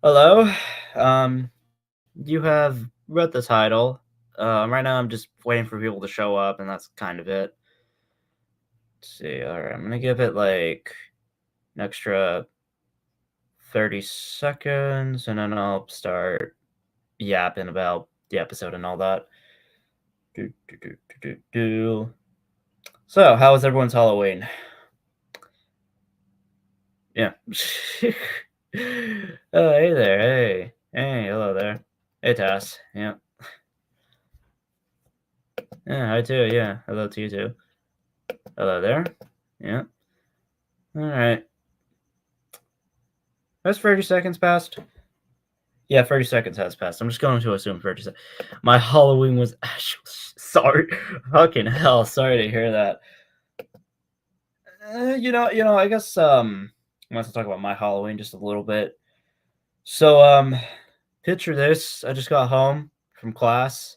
Hello. Um, you have read the title. Right now I'm just waiting for people to show up, and that's kind of it. Let's see. All right, I'm gonna give it like an extra 30 seconds, and then I'll start yapping about the episode and all that. Do, do, do, do, do, do. So, how was everyone's Halloween? Yeah. Oh, hey there. Hey, hello there. Hey, Tass. Yeah. Yeah, hi too. Yeah, hello to you too. Hello there. Yeah. All right. Has 30 seconds passed? Yeah, 30 seconds has passed. I'm just going to assume 30 seconds. My Halloween was actually sorry. Fucking hell. Sorry to hear that. I guess I want to talk about my Halloween just a little bit. So picture this. I just got home from class.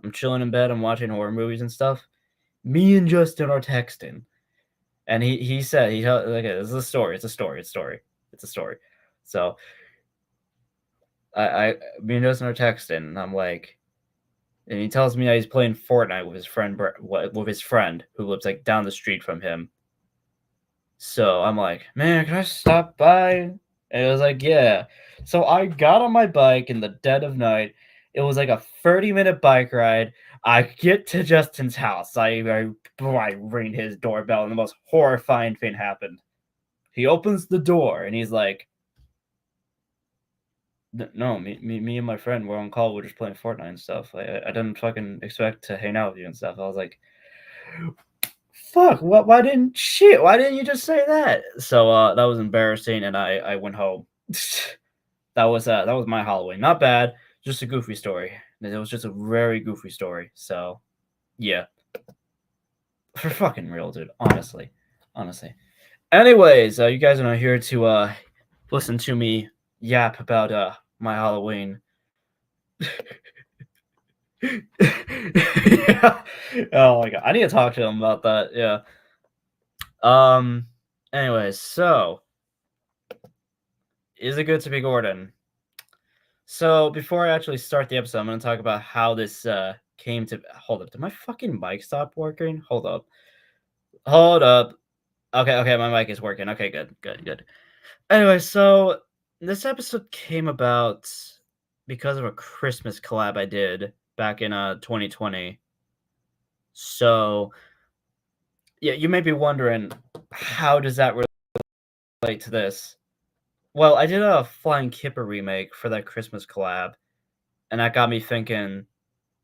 I'm chilling in bed, I'm watching horror movies and stuff. Me and Justin are texting. And he said okay, this is a story. It's a story. So I me and Justin are texting, and I'm like, and he tells me that he's playing Fortnite with his friend, who lives like down the street from him. So I'm like, man, can I stop by? And it was like, yeah. So I got on my bike in the dead of night. It was like a 30-minute bike ride. I get to Justin's house. I ring his doorbell, and the most horrifying thing happened. He opens the door, and he's like, no, me and my friend were on call. We're just playing Fortnite and stuff. I didn't fucking expect to hang out with you and stuff. I was like, fuck, what? Why didn't you just say that? So that was embarrassing, and I went home. That was my Halloween. Not bad, just a goofy story. It was just a very goofy story. So yeah, for fucking real, dude. Honestly. Anyways, you guys are not here to listen to me yap about my Halloween. Yeah. Oh my god, I need to talk to him about that. Yeah. Um. Anyways, so is it good to be Gordon? So before I actually start the episode, I'm gonna talk about how this came to. Hold up, did my fucking mic stop working? Hold up. Hold up. Okay, my mic is working. Okay, good. Anyway, so this episode came about because of a Christmas collab I did back in 2020. So yeah, you may be wondering, how does that relate to this? Well, I did a Flying Kipper remake for that Christmas collab, and that got me thinking.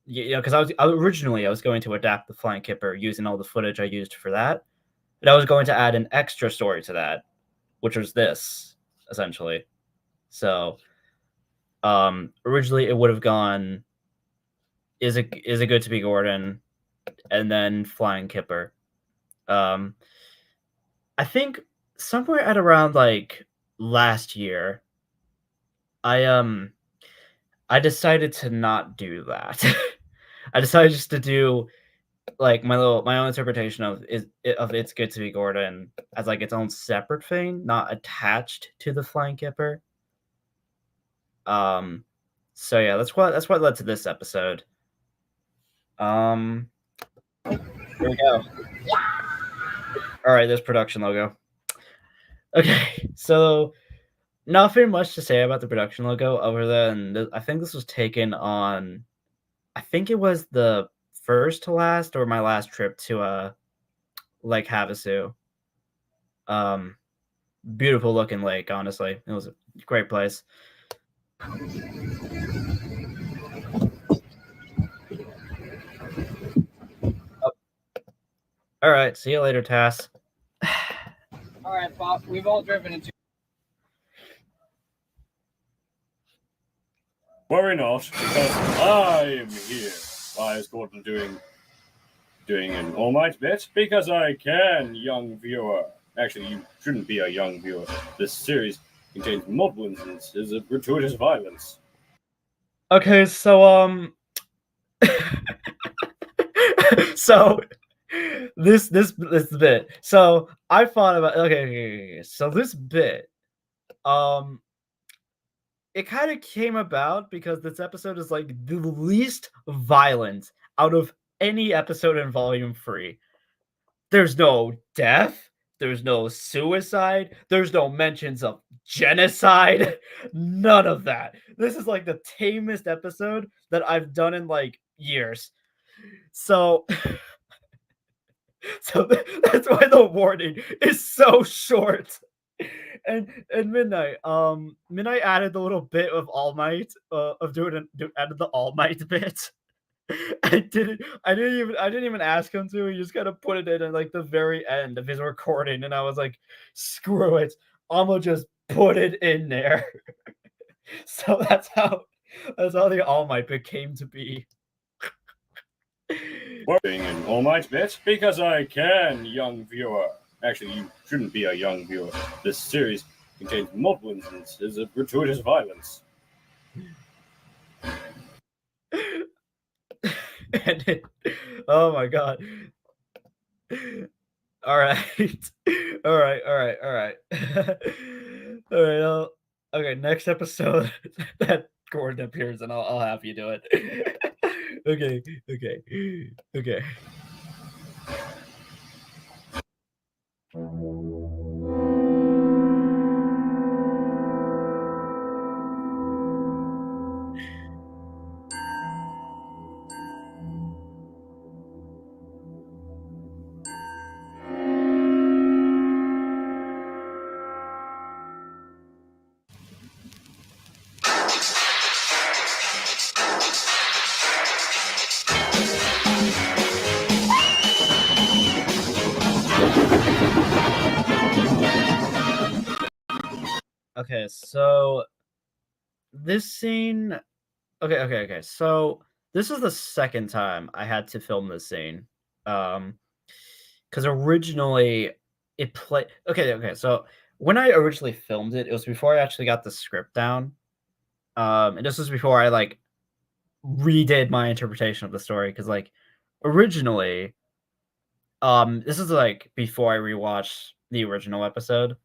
Because originally I was going to adapt the Flying Kipper using all the footage I used for that, but I was going to add an extra story to that, which was this essentially. So, originally it would have gone, is it good to be Gordon, and then Flying Kipper. Um, I think somewhere at around like last year, I I decided to not do that. I decided just to do like my own interpretation of It's Good to Be Gordon as like its own separate thing, not attached to the Flying Kipper. Um, so yeah, that's what led to this episode. Um, here we go. All right, this production logo. Okay, so nothing much to say about the production logo other than I think this was taken on. I think it was the first to last or my last trip to Lake Havasu. Um, Beautiful looking lake, honestly. It was a great place. Oh, all right, see you later, Tass. All right, Bob. We've all driven into. Worry not, because I am here. Why is Gordon doing an all-night bit? Because I can, young viewer. Actually, you shouldn't be a young viewer. This series contains multiple instances of gratuitous violence. Okay, so so this bit. So I thought about, okay. So this bit, um it kind of came about because this episode is like the least violent out of any episode in Volume 3. There's no death, there's no suicide, there's no mentions of genocide, none of that. This is like the tamest episode that I've done in like years. So that's why the warning is so short. And Midnight added the little bit of All Might of added the All Might bit. I didn't even ask him to. He just kind of put it in at like the very end of his recording, and I was like, screw it, I'ma just put it in there. So that's how the All Might bit came to be. Doing an All Might bit because I can, young viewer. Actually, you shouldn't be a young viewer. This series contains multiple instances of gratuitous violence. Oh my god. All right. All right. Okay, next episode that Gordon appears and I'll have you do it. Okay. Okay, so this scene. Okay. So this is the second time I had to film this scene, because originally it played. Okay. So when I originally filmed it, it was before I actually got the script down, and this was before I like redid my interpretation of the story. Because like originally, this is like before I rewatched the original episode.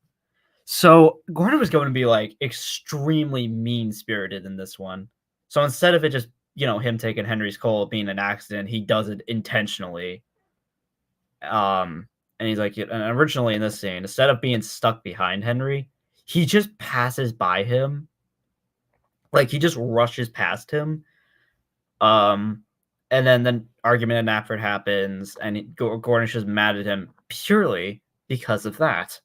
So Gordon was going to be like extremely mean spirited in this one. So instead of it just, him taking Henry's coal being an accident, he does it intentionally. And he's like, and originally in this scene, instead of being stuck behind Henry, he just passes by him. Like he just rushes past him. And then argument and Nafford happens, and Gordon's just mad at him purely because of that.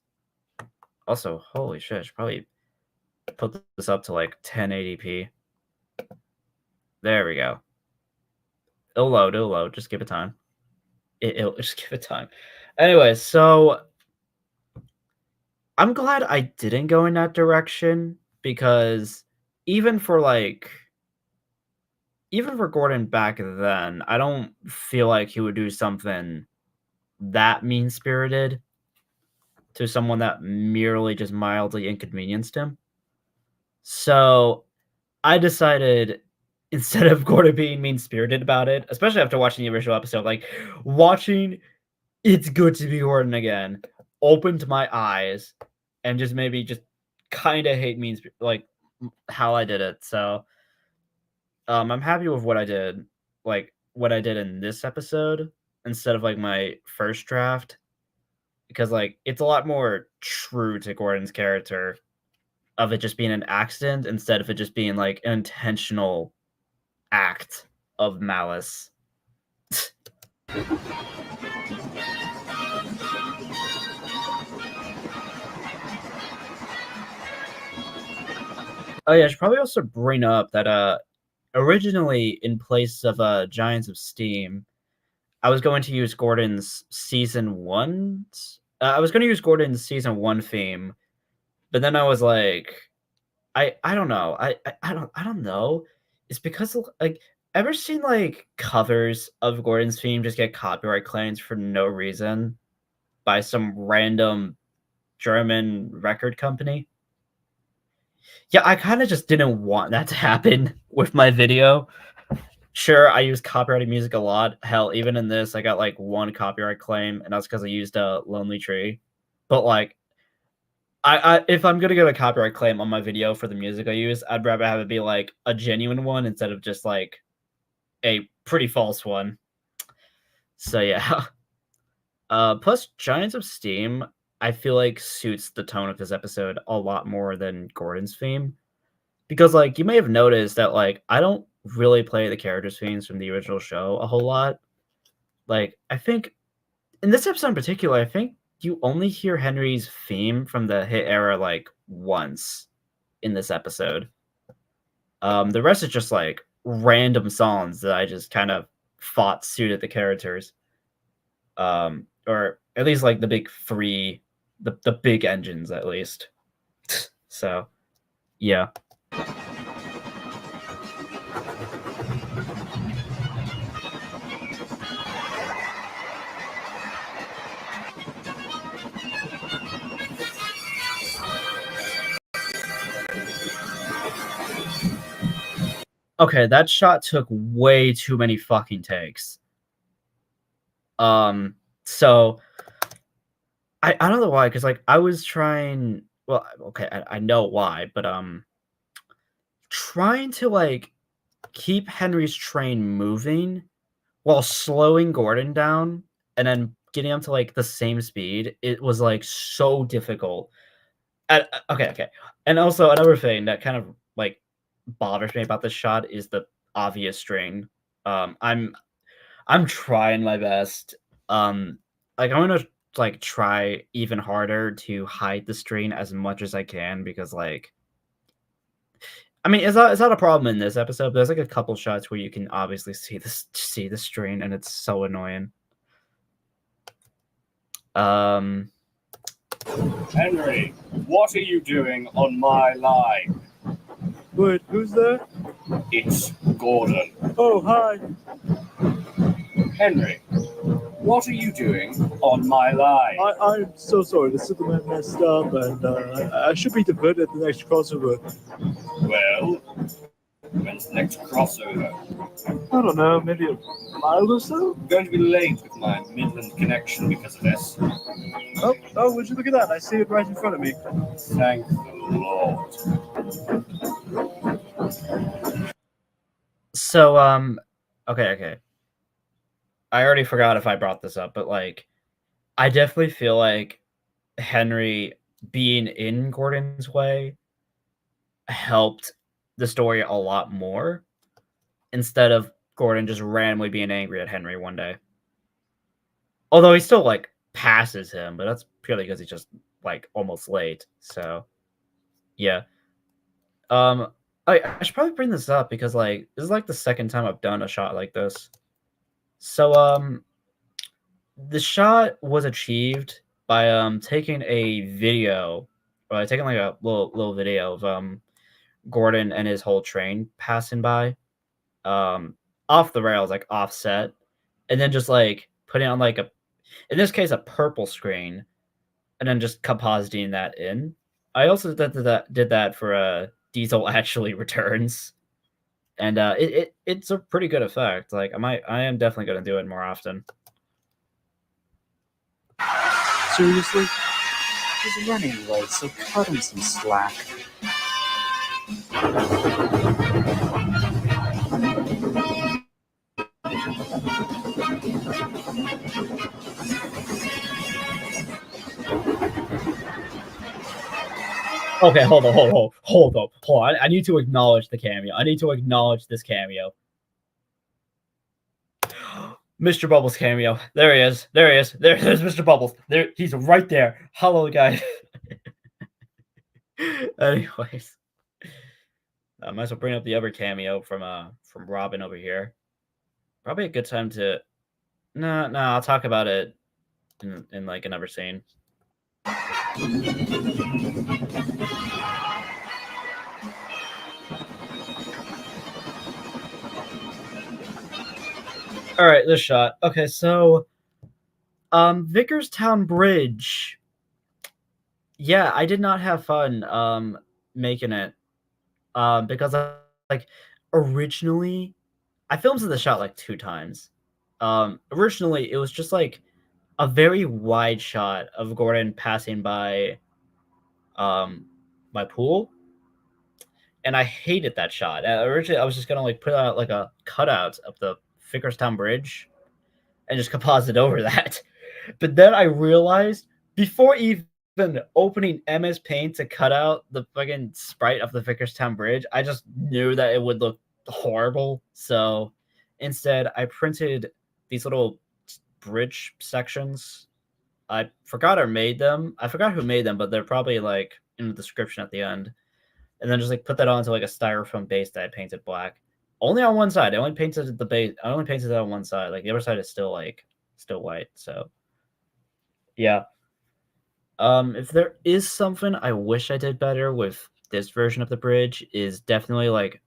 Also, holy shit, I should probably put this up to like 1080p. There we go. It'll load. Just give it time. It'll just give it time. Anyway, so I'm glad I didn't go in that direction because even for Gordon back then, I don't feel like he would do something that mean-spirited to someone that merely just mildly inconvenienced him. So I decided, instead of Gordon being mean-spirited about it, especially after watching the original episode, like watching It's Good to Be Gordon again opened my eyes and just maybe just kind of hate like how I did it. So I'm happy with what I did, like what I did in this episode instead of like my first draft, because like it's a lot more true to Gordon's character of it just being an accident instead of it just being like an intentional act of malice. Oh yeah, I should probably also bring up that originally in place of Giants of Steam, I was going to use Gordon's season 1. I was going to use Gordon's season 1 theme, but then I was like, I don't know. I don't know. It's because like ever seen like covers of Gordon's theme just get copyright claims for no reason by some random German record company? Yeah, I kind of just didn't want that to happen with my video. Sure, I use copyrighted music a lot. Hell, even in this, I got like one copyright claim, and that's because I used a Lonely Tree. But like, if I'm gonna get a copyright claim on my video for the music I use, I'd rather have it be like a genuine one instead of just like a pretty false one. So yeah. Plus Giants of Steam, I feel like suits the tone of this episode a lot more than Gordon's theme. Because like you may have noticed that like I don't really play the characters' themes from the original show a whole lot. Like I think in this episode in particular, I think you only hear Henry's theme from the hit era like once in this episode. The rest is just like random songs that I just kind of thought suited the characters. Or at least like the big three, the big engines at least. So, yeah. Okay, that shot took way too many fucking takes. So I don't know why, because like I was trying. Well, okay, I know why, but trying to like keep Henry's train moving while slowing Gordon down and then getting him to like the same speed. It was like so difficult. Okay, and also another thing that kind of like bothers me about this shot is the obvious strain. I'm trying my best. Like I'm gonna like try even harder to hide the strain as much as I can because like I mean it's not a problem in this episode, but there's like a couple shots where you can obviously see the strain and it's so annoying. Henry, what are you doing on my line? Wait, who's there? It's Gordon. Oh, hi. Henry, what are you doing on my line? I'm so sorry. The Superman messed up, and I should be diverted at the next crossover. Well, when's the next crossover? I don't know, maybe a mile or so? I'm going to be late with my Midland connection because of this. Oh, would you look at that? I see it right in front of me. Thank the Lord. So okay. I already forgot if I brought this up, but like I definitely feel like Henry being in Gordon's way helped the story a lot more instead of Gordon just randomly being angry at Henry one day. Although he still like passes him, but that's purely because he's just like almost late. So yeah. I should probably bring this up because like this is like the second time I've done a shot like this. So the shot was achieved by taking a video or taking like a little video of Gordon and his whole train passing by off the rails, like offset, and then just like putting on like in this case a purple screen and then just compositing that in. I also did that for Diesel Actually Returns. And it's a pretty good effect. Like I am definitely gonna do it more often. Seriously? He's running late, so cut him some slack. Okay, hold on. I need to acknowledge the cameo. I need to acknowledge this cameo. Mr. Bubbles cameo. There he is. There's Mr. Bubbles. There, he's right there. Hello, guys. Anyways, I might as well bring up the other cameo from Robin over here. Probably a good time to. No, I'll talk about it in like another scene. All right, this shot. Okay, so Vickerstown Bridge. Yeah, I did not have fun making it because like originally I filmed the shot like 2 times. Originally it was just like a very wide shot of Gordon passing by my pool, and I hated that shot. Originally, I was just gonna like put out like a cutout of the Fickerstown Bridge and just composite over that. But then I realized before even opening MS Paint to cut out the fucking sprite of the Fickerstown Bridge, I just knew that it would look horrible. So instead, I printed these little bridge sections. I forgot I made them. I forgot who made them, but they're probably like in the description at the end. And then just like put that onto like a styrofoam base that I painted black. Only on one side. I only painted the base. I only painted it on one side. Like the other side is still white. So yeah. If there is something I wish I did better with this version of the bridge is definitely like,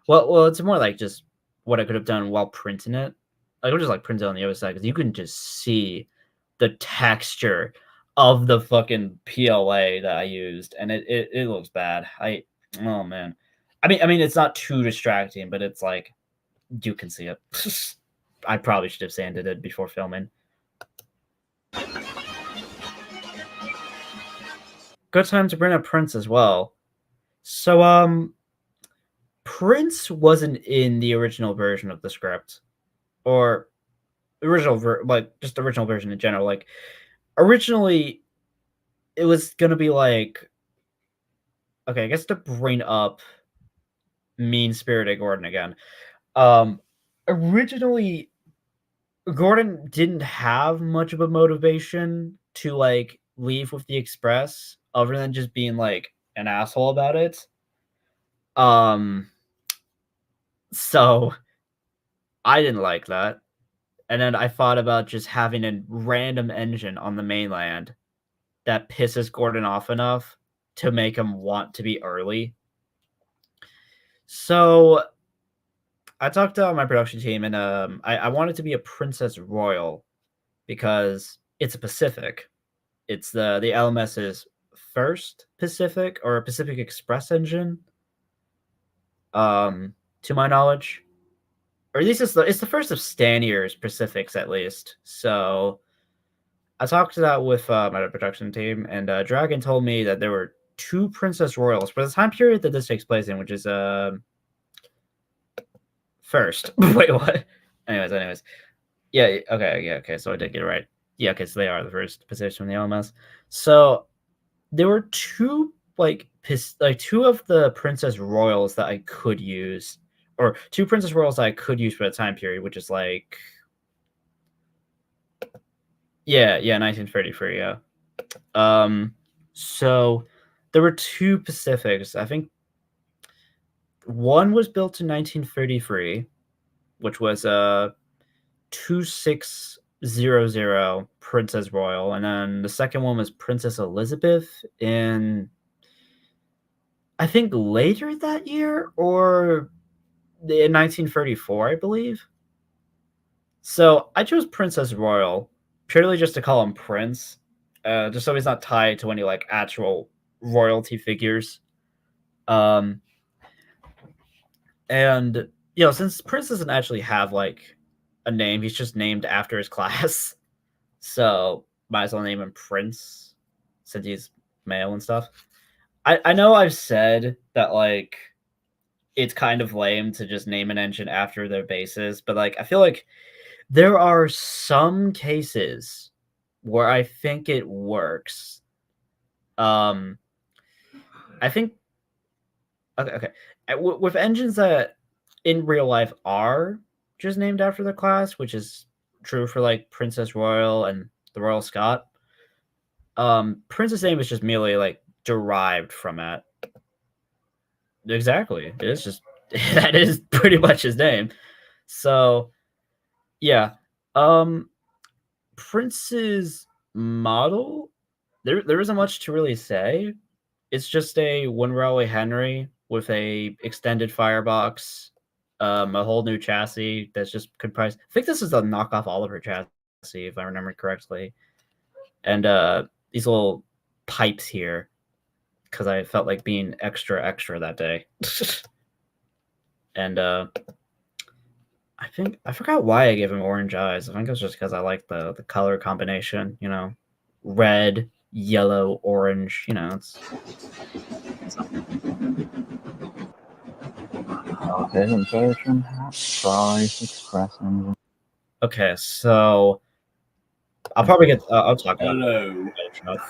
well, it's more like just what I could have done while printing it. I could just like print it on the other side because you can just see the texture of the fucking PLA that I used, and it looks bad. Oh man, I mean it's not too distracting, but it's like you can see it. I probably should have sanded it before filming. Good time to bring up Prince as well. So Prince wasn't in the original version of the script, or just the original version in general. Like originally, it was gonna be like, okay, I guess to bring up mean-spirited Gordon again. Originally, Gordon didn't have much of a motivation to like leave with the Express, other than just being like an asshole about it. So I didn't like that. And then I thought about just having a random engine on the mainland that pisses Gordon off enough to make him want to be early. So I talked to my production team, and I want it to be a Princess Royal because it's a Pacific. It's the LMS's first Pacific or Pacific Express engine, to my knowledge. Or at least it's the first of Stanier's Pacifics, at least. So I talked to that with my production team, and Dragon told me that there were 2 Princess Royals for the time period that this takes place in, which is first. Wait, what? Anyways. Yeah, okay. So I did get it right. Yeah, okay, so they are the first Pacifics from the LMS. So there were 2 2 of the Princess Royals that I could use, or 2 Princess Royals that I could use for the time period, which is like, yeah, 1933, yeah. So there were 2 Pacifics. I think one was built in 1933, which was a 2600 Princess Royal, and then the second one was Princess Elizabeth in, I think, later that year, or in 1934, I believe. So I chose Princess Royal purely just to call him Prince, just so he's not tied to any like actual royalty figures. And since Prince doesn't actually have like a name, he's just named after his class. So might as well name him Prince since he's male and stuff. I know I've said that like it's kind of lame to just name an engine after their bases, but like I feel like there are some cases where I think it works. I think okay. With engines that in real life are just named after the class, which is true for like Princess Royal and the Royal Scot. Prince's name is just merely like derived from it. Exactly. It is just that is pretty much his name. So yeah. Prince's model, there isn't much to really say. It's just a one railway Henry with a extended firebox, a whole new chassis that's just comprised. I think this is a knockoff Oliver chassis, if I remember correctly. And these little pipes here, because I felt like being extra that day. And I forgot why I gave him orange eyes. I think it was just because I like the color combination, red, yellow, orange. You know, it's Presentation, price, express engine. okay. So I'll probably get. I'll talk about. Hello,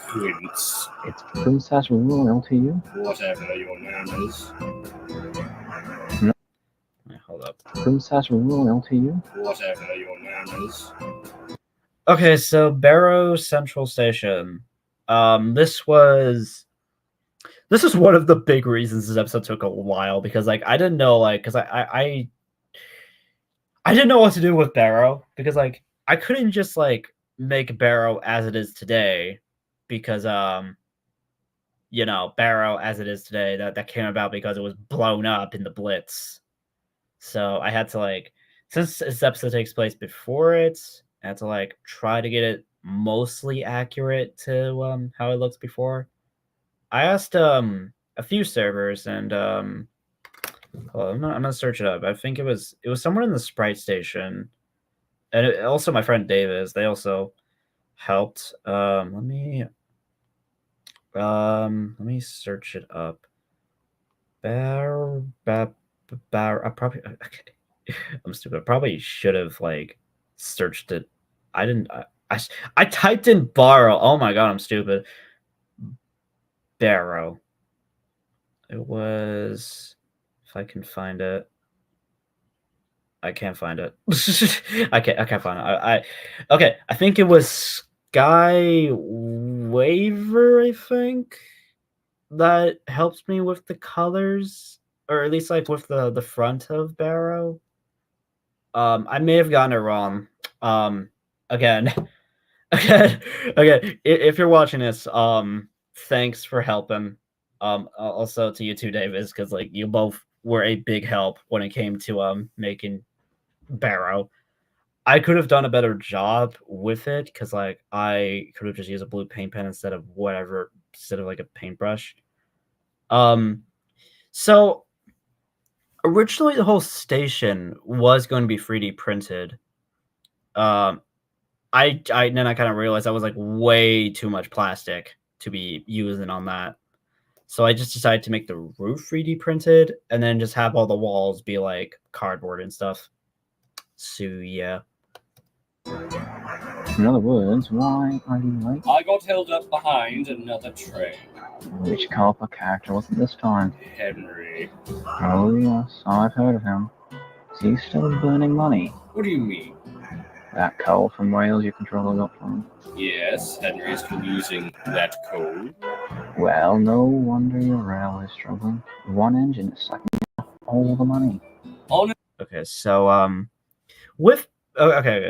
Prince. It's Princess Royal to you. Whatever your name is. Wait, hold up. Princess Royal to you. Whatever your name is. Okay, so Barrow Central Station. This was one of the big reasons this episode took a while because like I didn't know because I didn't know what to do with Barrow because like I couldn't just like make Barrow as it is today because you know Barrow as it is today that came about because it was blown up in the Blitz. So I had to like since this episode takes place before it, I had to like try to get it mostly accurate to how it looks before. I asked a few servers and well, I'm gonna search it up. I think it was somewhere in the Sprite station, and also my friend Davis. They also helped. Let me search it up. I probably I'm stupid. I probably should have like searched it. I didn't. I typed in Barrow. Oh my god, I'm stupid. Barrow. It was. If I can find it. I can't find it. I can't find it. Okay. I think it was Sky Waver. I think that helps me with the colors, or at least like with the front of Barrow. I may have gotten it wrong. Again, again. If you're watching this, thanks for helping. Also to you too, Davis, because like you both were a big help when it came to making Barrow. I could have done a better job with it because like I could have just used a blue paint pen instead of like a paintbrush. So originally the whole station was going to be 3D printed. I then I kind of realized that was like way too much plastic to be using on that. So I just decided to make the roof 3D printed and then just have all the walls be like cardboard and stuff. So yeah. In other words, why are you late? I got held up behind another train. Which colorful character was it this time? Henry. Oh yes, I've heard of him. Is he still burning money? What do you mean? That coal from Wales your controller got from him? Yes, Henry is still using that coal. Well, no wonder your rail is struggling. One engine is sucking up all the money. Okay, so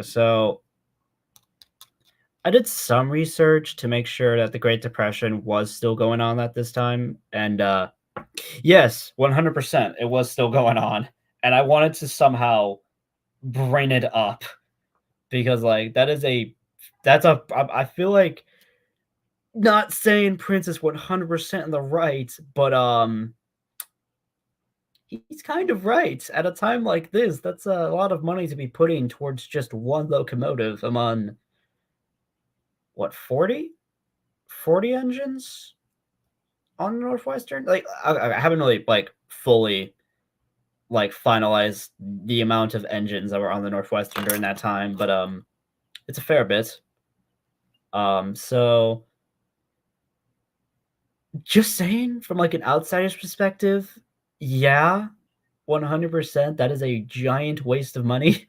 so I did some research to make sure that the Great Depression was still going on at this time, and yes, 100%, it was still going on, and I wanted to somehow bring it up because, like, I feel like not saying Prince is 100% in the right, but he's kind of right. At a time like this, that's a lot of money to be putting towards just one locomotive among what 40 engines on Northwestern. Like I haven't really like fully like finalized the amount of engines that were on the Northwestern during that time, but it's a fair bit. So just saying from like an outsider's perspective, yeah, 100%, that is a giant waste of money.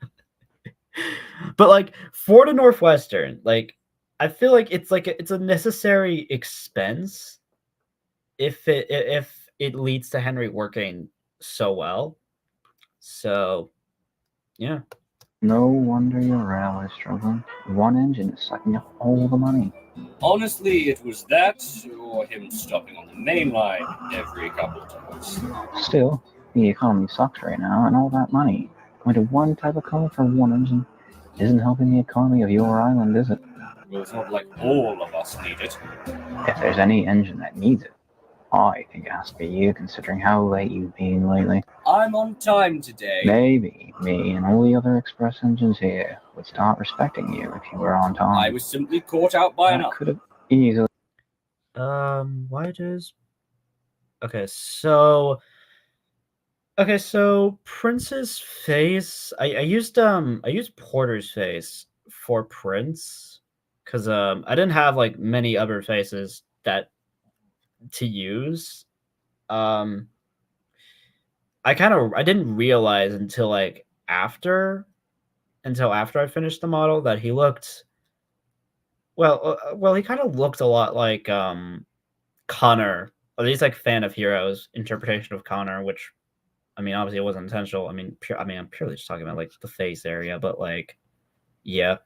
But like for the Northwestern, like I feel like it's a necessary expense if it leads to Henry working so well. So yeah. No wonder your rail is struggling. One engine is sucking up all the money. Honestly, it was that or him stopping on the main line every couple of times. Still, the economy sucks right now, and all that money going to one type of car for one engine isn't helping the economy of your island, is it? Well, it's not like all of us need it. If there's any engine that needs it, I think it has to be you, considering how late you've been lately. I'm on time today. Maybe me and all the other express engines here would start respecting you if you were on time. I was simply caught out by That another. could have easily. Why does... Okay, so Prince's face, I used Porter's face for Prince because I didn't have like many other faces that to use. I didn't realize until after I finished the model that he looked he kind of looked a lot like Connor, at least like Fan of Heroes interpretation of Connor, which I mean obviously it wasn't intentional. I'm purely just talking about like the face area, but like yeah.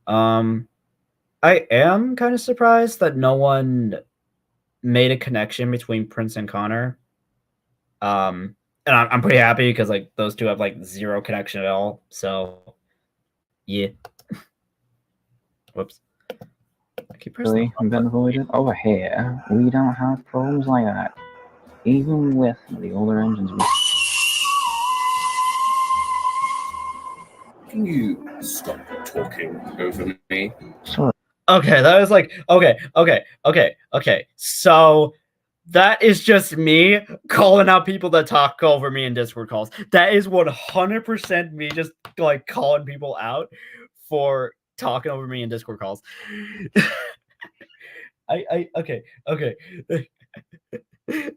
I am kind of surprised that no one made a connection between Prince and Connor. And I'm pretty happy because like those two have like zero connection at all. So yeah. Whoops. I keep pressing Really been avoided? Over here, we don't have problems like that. Even with the older engines. Can you stop talking over me? Sorry. Okay, that was like okay. So that is just me calling out people that talk over me in Discord calls. That is 100% me just like calling people out for talking over me in Discord calls. Okay.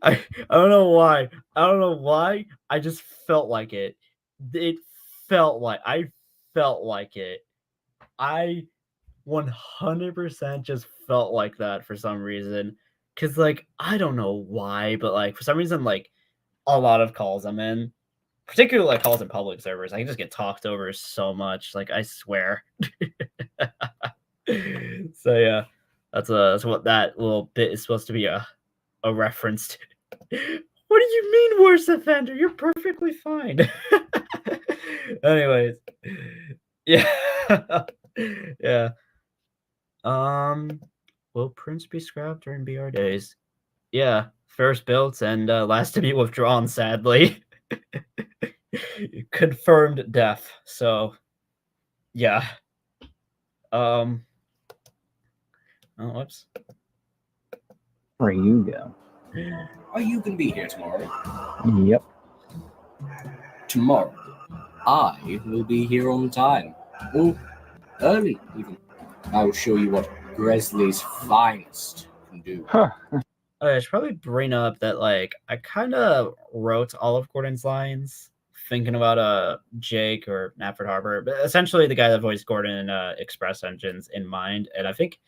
I don't know why. I just felt like it. I felt like it. I 100% just felt like that for some reason. Cause like I don't know why, but like for some reason, like a lot of calls I'm in, particularly like calls in public servers, I can just get talked over so much. Like I swear. So yeah, that's what that little bit is supposed to be a reference to. What do you mean worse offender? You're perfectly fine. Anyways, yeah, yeah. Will Prince be scrapped during BR days? Yeah, first built and last to be withdrawn. Sadly, confirmed death. So, yeah. Oh, whoops. Where you go? Are you going to be here tomorrow? Yep. Tomorrow, I will be here on time. Or early, even. I will show you what Gresley's finest can do. Huh. I should probably bring up that like I kind of wrote all of Gordon's lines thinking about Jake or Knapford Harbor, but essentially the guy that voiced Gordon in Express Engines in mind, and I think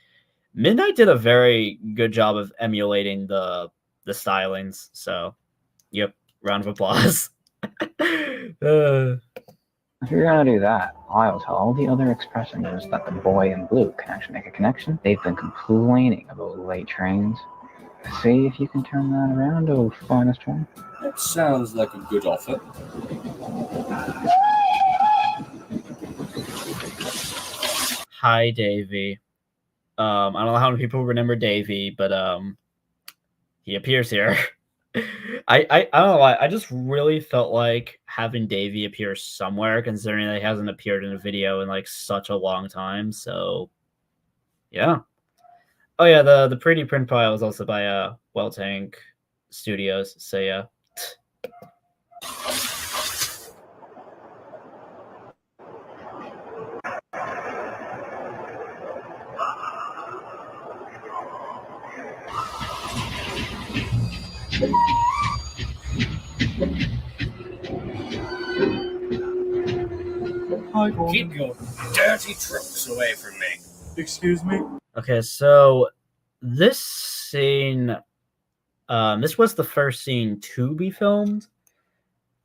Midnight did a very good job of emulating the stylings. So, yep, round of applause. If you're gonna do that, I'll tell all the other Express engines that the boy in blue can actually make a connection. They've been complaining about late trains. See if you can turn that around, oh finest one. That sounds like a good offer. Hi, Davey. I don't know how many people remember Davey, but he appears here. I don't know why. I just really felt like having Davey appear somewhere, considering that he hasn't appeared in a video in like such a long time. So, yeah. Oh yeah, the pretty print pile is also by Well Tank Studios. So yeah. Hi, Gordon. Keep your dirty trucks away from me. Excuse me? Okay, so this scene, this was the first scene to be filmed,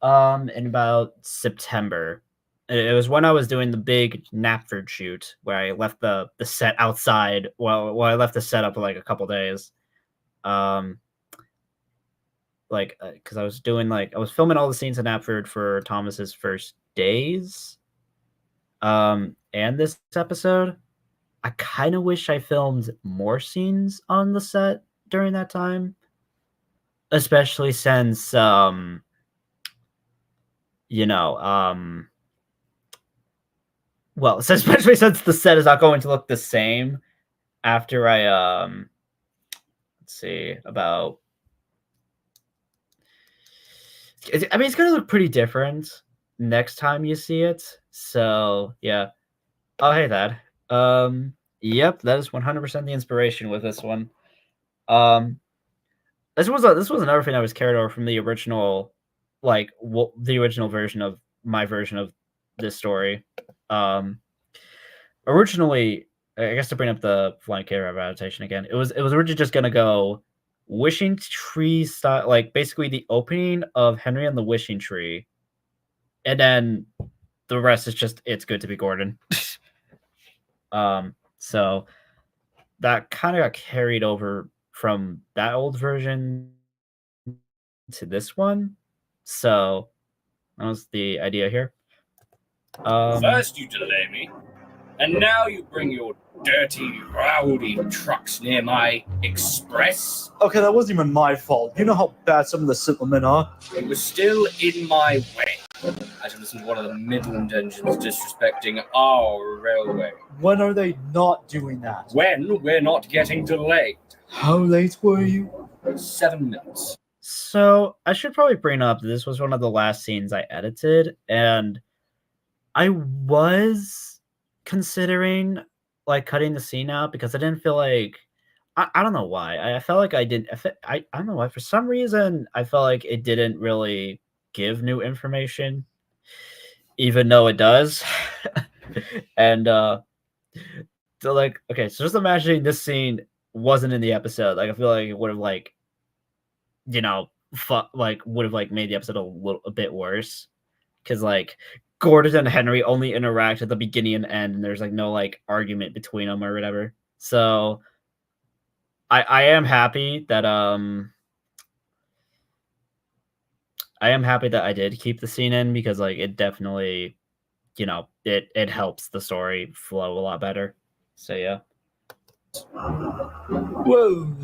in about September. It was when I was doing the big Knapford shoot where I left the set outside. Well, I left the set up for like a couple days. Because I was doing I was filming all the scenes in Knapford for Thomas's first days. And this episode, I kind of wish I filmed more scenes on the set during that time, especially since especially since the set is not going to look the same after I let's see, about. I mean, it's gonna look pretty different next time you see it. So yeah. Oh, hey, Thad. Yep, that is 100% the inspiration with this one. This was another thing I was carried over from the original, like the original version of my version of this story. Originally, I guess to bring up the Flying Cave adaptation again, it was originally just gonna go Wishing Tree style, like basically the opening of Henry and the Wishing Tree, and then the rest is just It's Good to Be Gordon. So that kind of got carried over from that old version to this one. So that was the idea here. First you delay me, and now you bring your dirty, rowdy trucks near my express. Okay, that wasn't even my fault. You know how bad some of the simple men are. It was still in my way. I should listen to one of the Midland engines disrespecting our railway. When are they not doing that? When we're not getting delayed. How late were you? 7 minutes. So I should probably bring up that this was one of the last scenes I edited, and I was considering like cutting the scene out because I didn't feel like I don't know why. I felt like I didn't. I don't know why. For some reason, I felt like it didn't really give new information, even though it does. And so like, okay, so just imagining this scene wasn't in the episode. Like, I feel like it would have like, you know, would have like made the episode a bit worse, because like Gordon and Henry only interact at the beginning and end, and there's like no like argument between them or whatever. So I am happy that I did keep the scene in, because like it definitely, you know, it helps the story flow a lot better. So yeah. Whoa.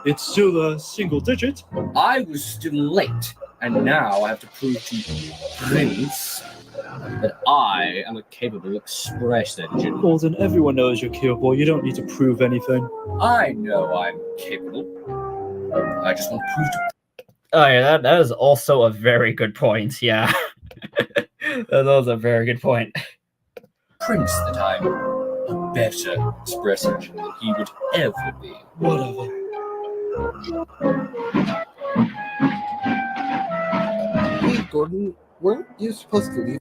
It's still a single digit. I was still late, and now I have to prove to Prince that I am a capable express engine. Well, then everyone knows you're capable. You don't need to prove anything. I know I'm capable. I just want to prove to... Oh yeah, that is also a very good point. Yeah. That was a very good point. Prince that I'm a better express engine than he would ever be. Whatever. Hey, Gordon, weren't you supposed to leave?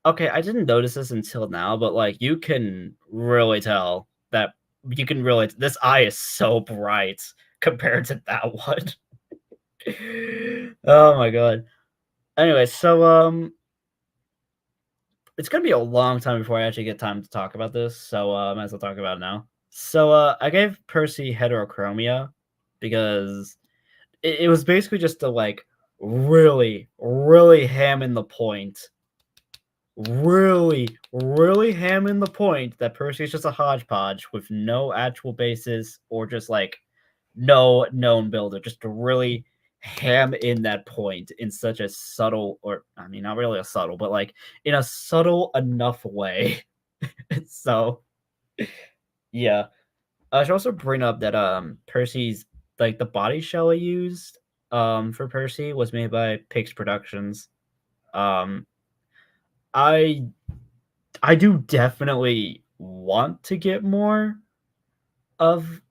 Okay, I didn't notice this until now, but like you can really tell that this eye is so bright compared to that one. Oh my god. Anyway, so it's gonna be a long time before I actually get time to talk about this, so I might as well talk about it now. So I gave Percy heterochromia because it was basically just to like really, really ham in the point. Really ham in the point that Percy is just a hodgepodge with no actual basis or just like no known builder, just to really ham in that point in such a subtle, or I mean not really a subtle, but like in a subtle enough way. So yeah. I should also bring up that Percy's like the body shell I used for Percy was made by Pix Productions. I do definitely want to get more of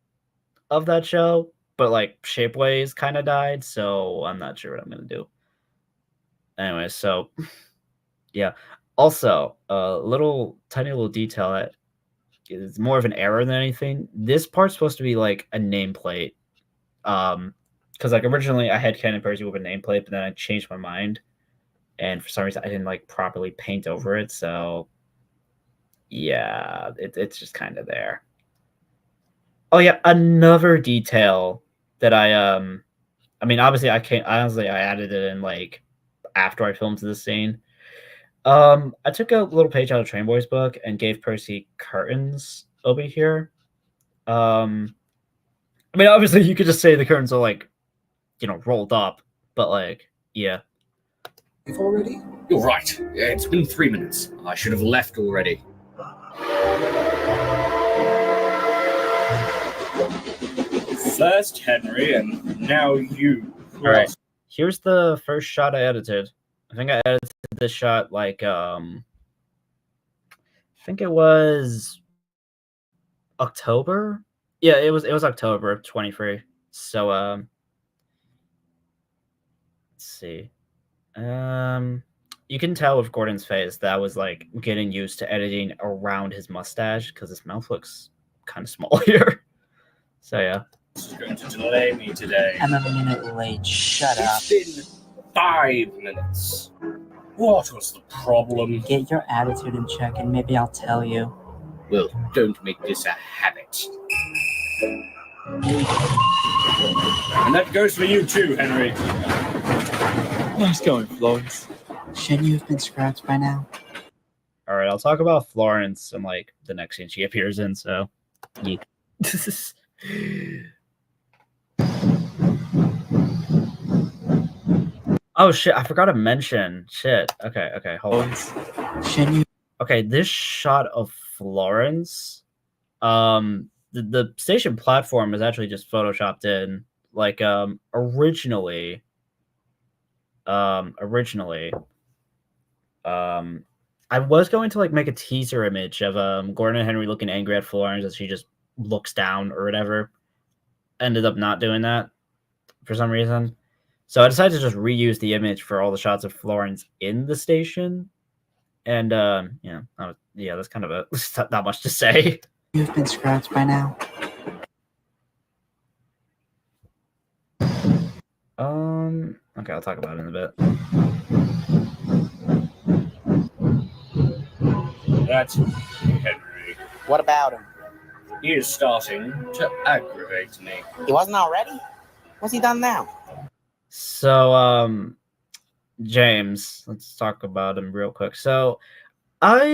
that show, but like Shapeways kind of died, so I'm not sure what I'm gonna do. Anyway, so yeah. Also, a tiny little detail that is more of an error than anything. This part's supposed to be like a nameplate, because like originally I had Ken and Percy with a nameplate, but then I changed my mind, and for some reason I didn't like properly paint over it. So yeah, it's just kind of there. Oh yeah, another detail that I mean obviously I added it in like after I filmed this scene. I took a little page out of Train Boy's book and gave Percy curtains over here. I mean obviously you could just say the curtains are like, you know, rolled up, but like yeah. Leave already? You're right. It's been 3 minutes. I should have left already. first Henry, and now you. All right. Here's the first shot I edited. I think I edited this shot like I think it was October. Yeah, it was October 23. So let's see. You can tell with Gordon's face that I was like getting used to editing around his mustache because his mouth looks kind of small here. So yeah. This is going to delay me today. I'm a minute late. Shut up. It's been 5 minutes. What was the problem? Get your attitude in check and maybe I'll tell you. Well, don't make this a habit. And that goes for you too, Henry. Nice going, Florence. Shouldn't you have been scrapped by now? All right, I'll talk about Florence and like the next scene she appears in. So, yeah. Oh shit! I forgot to mention. Shit. Okay. Hold on. Shouldn't you? Okay, this shot of Florence, the station platform is actually just photoshopped in. Like, originally, I was going to like make a teaser image of Gordon and Henry looking angry at Florence as she just looks down or whatever. Ended up not doing that for some reason. So I decided to just reuse the image for all the shots of Florence in the station. And yeah, that's kind of a not much to say. You've been scrapped by now. Okay, I'll talk about it in a bit. That's Henry. What about him? He is starting to aggravate me. He wasn't already? What's he done now? So, James, let's talk about him real quick. So, I'll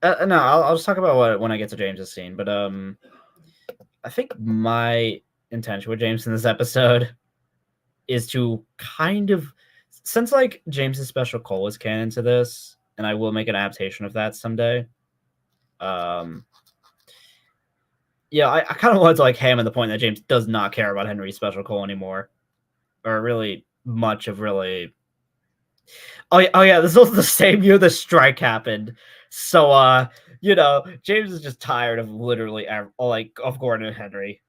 just talk about when I get to James's scene. But I think my intention with James in this episode is to kind of, since like James's special call is canon to this, and I will make an adaptation of that someday. Yeah, I kind of want to like hammer the point that James does not care about Henry's special call anymore, or really much of really. Oh yeah, this was the same year the strike happened, so James is just tired of literally of Gordon and Henry.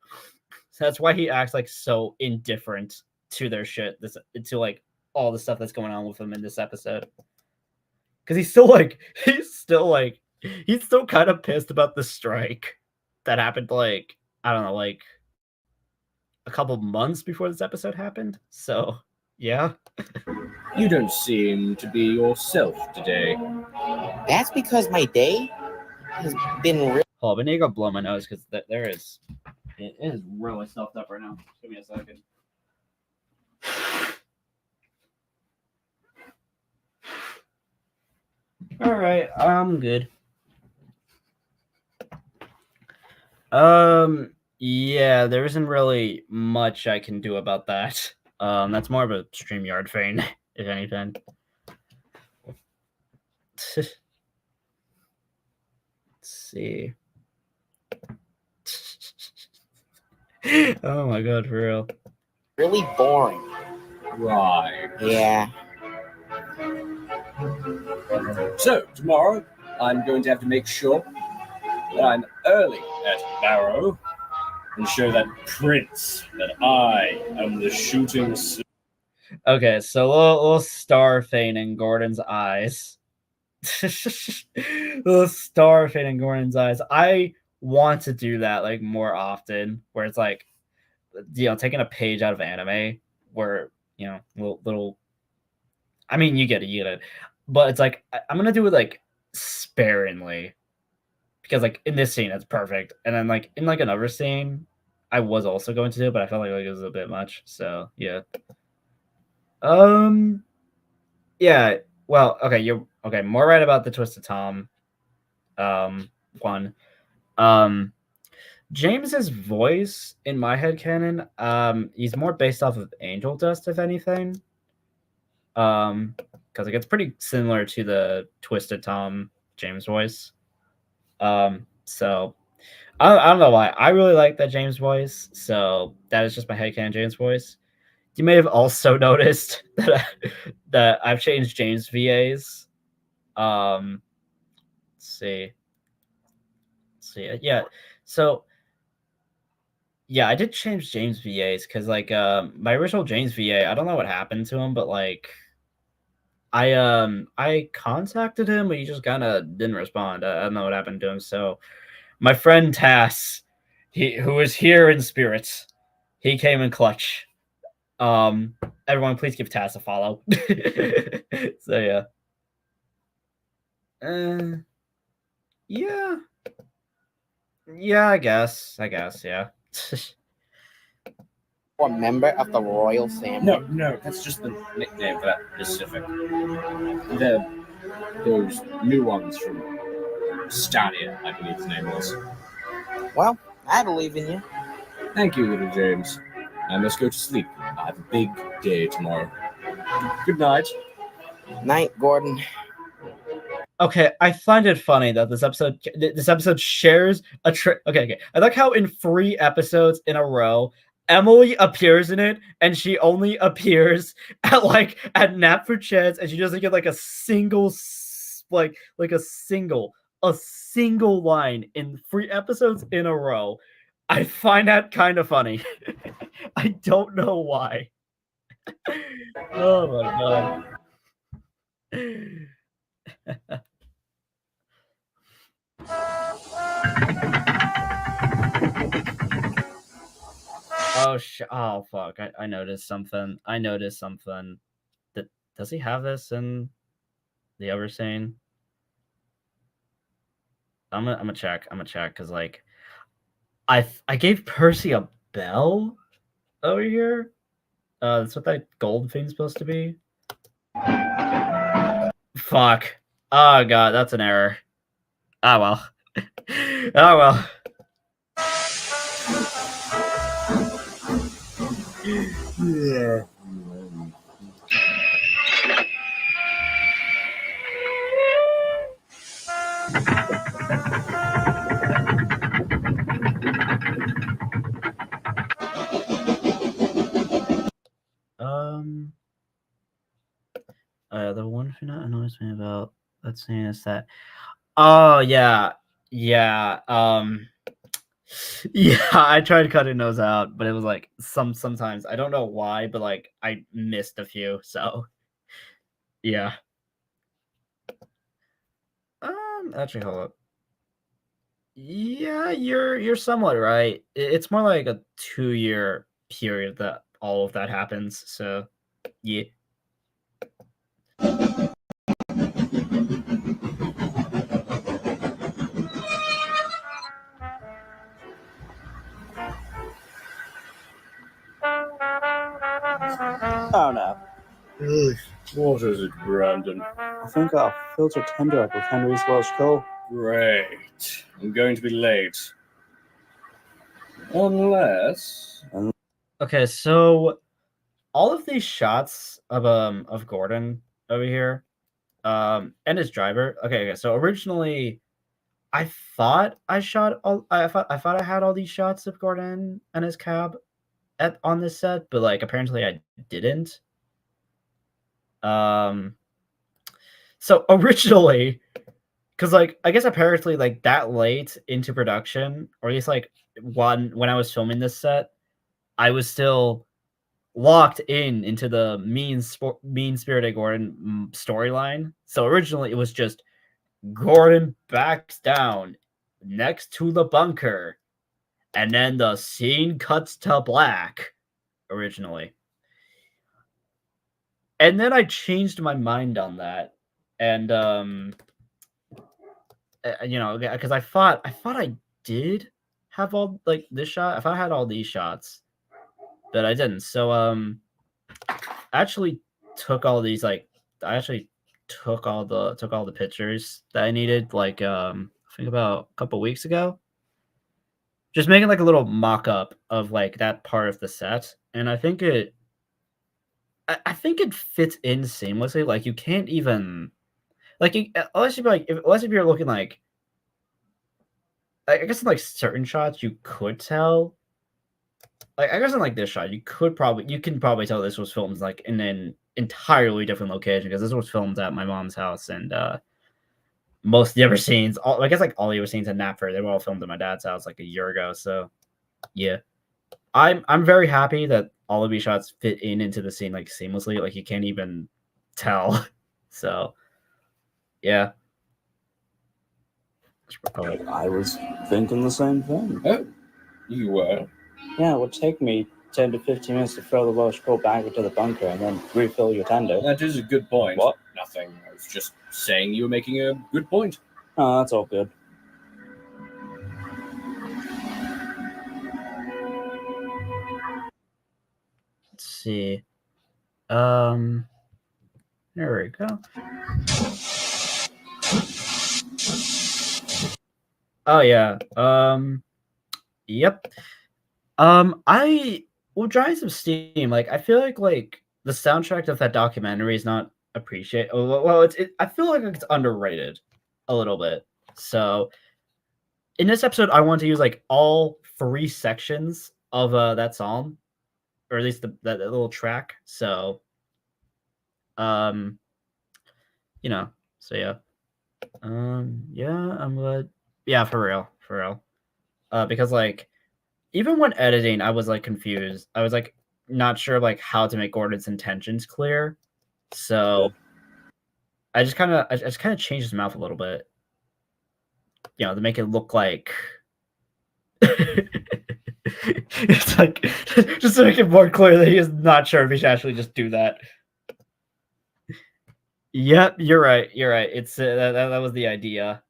So that's why he acts like so indifferent to their shit, to like all the stuff that's going on with him in this episode. Because he's still kind of pissed about the strike that happened like, I don't know, like a couple months before this episode happened. So yeah. You don't seem to be yourself today. That's because my day has been real. Hold on, I need to go blow my nose because it is really stuffed up right now. Just give me a second. All right, I'm good. Yeah, there isn't really much I can do about that. That's more of a StreamYard thing, if anything. Let's see. Oh my god, for real. Really boring. Right. Yeah. So, tomorrow, I'm going to have to make sure that I'm early at Barrow and show that prince that I am the shooting. Okay, so little star fade in Gordon's eyes. Little star fade in Gordon's eyes. I want to do that like more often, where it's like, taking a page out of anime, where little. I mean, you get it, but it's like I'm gonna do it like sparingly, because like in this scene it's perfect, and then like in like another scene I was also going to do, but I felt like it was a bit much. So yeah. Yeah. Well, okay, you're okay. More right about the Twisted Tom. One. James's voice in my headcanon, he's more based off of Angel Dust, if anything. Because it gets pretty similar to the Twisted Tom James voice. So I don't know why. I really like that James voice, so that is just my headcanon James voice. You may have also noticed that I've changed James VAs. Let's see. Yeah. So yeah, I did change James VAs because like my original James VA, I don't know what happened to him, but like I contacted him, but he just kind of didn't respond. I don't know what happened to him. So my friend Tass, who is here in spirits, he came in clutch. Everyone, please give Tass a follow. So yeah, yeah, yeah. I guess, yeah. Or member of the royal family. No, that's just the nickname for that Pacific. Those new ones from Stadia, I believe the name was. Well, I believe in you. Thank you, little James. I must go to sleep. I have a big day tomorrow. Good night. Night, Gordon. Okay, I find it funny that this episode shares a trick. Okay. I like how in 3 episodes in a row, Emily appears in it, and she only appears at Nap for Chance, and she doesn't get like a single a single line in 3 episodes in a row. I find that kind of funny. I don't know why. Oh my god. Oh fuck! I noticed something. Does he have this in the other scene? I'm gonna check. Because like I gave Percy a bell over here. That's what that gold thing's supposed to be. Fuck. Oh god, that's an error. Ah well. Oh well. Yeah. The one thing that annoys me about that scene is that, oh yeah, yeah, yeah, I tried cutting those out, but it was like sometimes I don't know why, but like I missed a few, so yeah. Actually, hold up. Yeah, you're somewhat right. It's more like a 2-year period that all of that happens. So yeah. Oh no. What is it, Brandon? I think our filter tender up with Henry's Welsh Coal. Great. I'm going to be late. Unless... Okay, so all of these shots of Gordon over here, and his driver. Okay. So originally, I thought I shot all. I thought I had all these shots of Gordon and his cab on this set, but like apparently I didn't. So originally, because like I guess apparently like that late into production, or at least like when I was filming this set, I was still locked into the mean spirited Gordon storyline. So originally it was just Gordon backs down next to the bunker, and then the scene cuts to black originally. And then I changed my mind on that. And because I thought I did have all like this shot. I thought I had all these shots, but I didn't. So I actually took all these I actually took all the pictures that I needed I think about a couple weeks ago. Just making like a little mock-up of like that part of the set, and I think it fits in seamlessly. Like you can't even unless you're looking like I guess in like certain shots you could tell. Like I guess in like this shot, you can probably tell this was filmed like in an entirely different location because this was filmed at my mom's house, and most of the other scenes, I guess like all the other scenes in Napford, they were all filmed at my dad's house like a year ago. So yeah, I'm very happy that all of these shots fit into the scene like seamlessly. Like you can't even tell. So yeah. I was thinking the same thing. Oh, you were. Yeah, it would take me 10 to 15 minutes to throw the Welsh Coal back into the bunker and then refill your tender. That is a good point. What? Nothing. I was just saying you were making a good point. Oh, that's all good. Let's see. There we go. Oh yeah. Yep. I will dry some steam. Like I feel like the soundtrack of that documentary is not appreciated. Well, I feel like it's underrated a little bit. So in this episode, I want to use like all 3 sections of that song, or at least that little track. So, you know, so yeah, yeah, I'm glad. Yeah, for real. Because like even when editing, I was like confused. I was like not sure like how to make Gordon's intentions clear. So I just kind of changed his mouth a little bit, you know, to make it look like it's like just to make it more clear that he is not sure if he should actually just do that. Yep, you're right. It's that was the idea.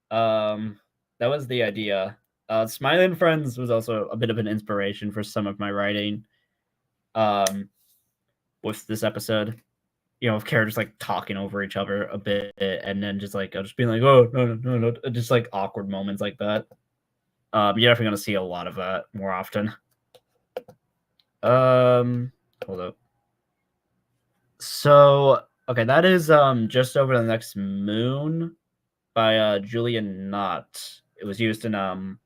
That was the idea. Smiley and Friends was also a bit of an inspiration for some of my writing. With this episode, you know, of characters like talking over each other a bit, and then just like just being like, "Oh no," just like awkward moments like that. You're definitely gonna see a lot of that more often. Hold up. So okay, that is Just Over the Next Moon by Julian Knott. It was used in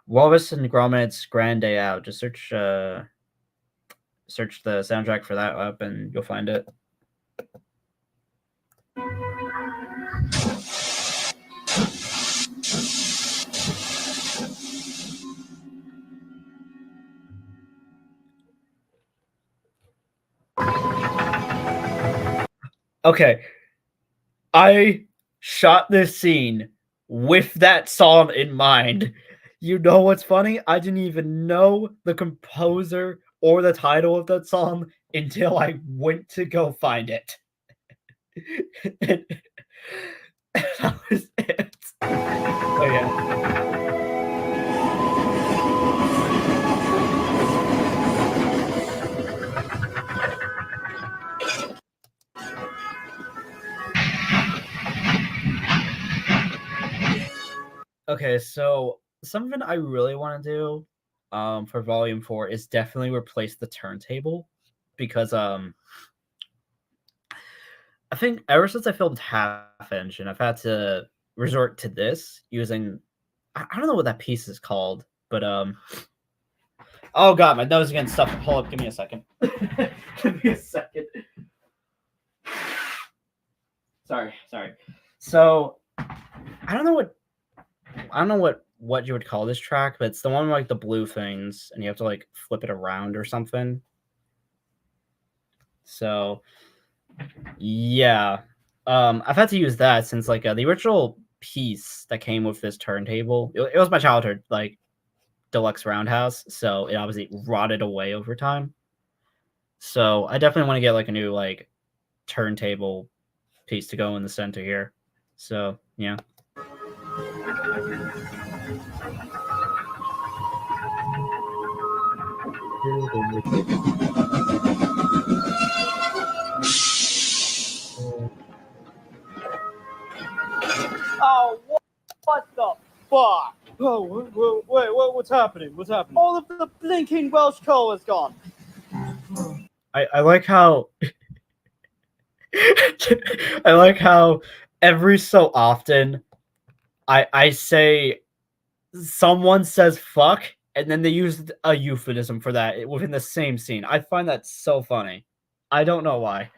Walrus and Gromit's Grand Day Out. Just search the soundtrack for that up and you'll find it. Okay. I shot this scene with that song in mind. You know what's funny? I didn't even know the composer or the title of that song until I went to go find it. That was it. Oh yeah. Okay, so something I really want to do for volume 4 is definitely replace the turntable, because I think ever since I filmed Half Engine, I've had to resort to this using I don't know what that piece is called, but oh god, my nose is getting stuffed. Hold up, give me a second. Give me a second. Sorry. So I don't know what you would call this track, but it's the one with like the blue things, and you have to like flip it around or something. So yeah, I've had to use that since like the original piece that came with this turntable. It was my childhood like deluxe roundhouse, so it obviously rotted away over time. So I definitely want to get like a new like turntable piece to go in the center here. So yeah. Oh, what the fuck? Oh, wait, what's happening? What's happening? All of the blinking Welsh coal is gone. I like how I like how every so often I say someone says fuck, and then they used a euphemism for that within the same scene. I find that so funny. I don't know why.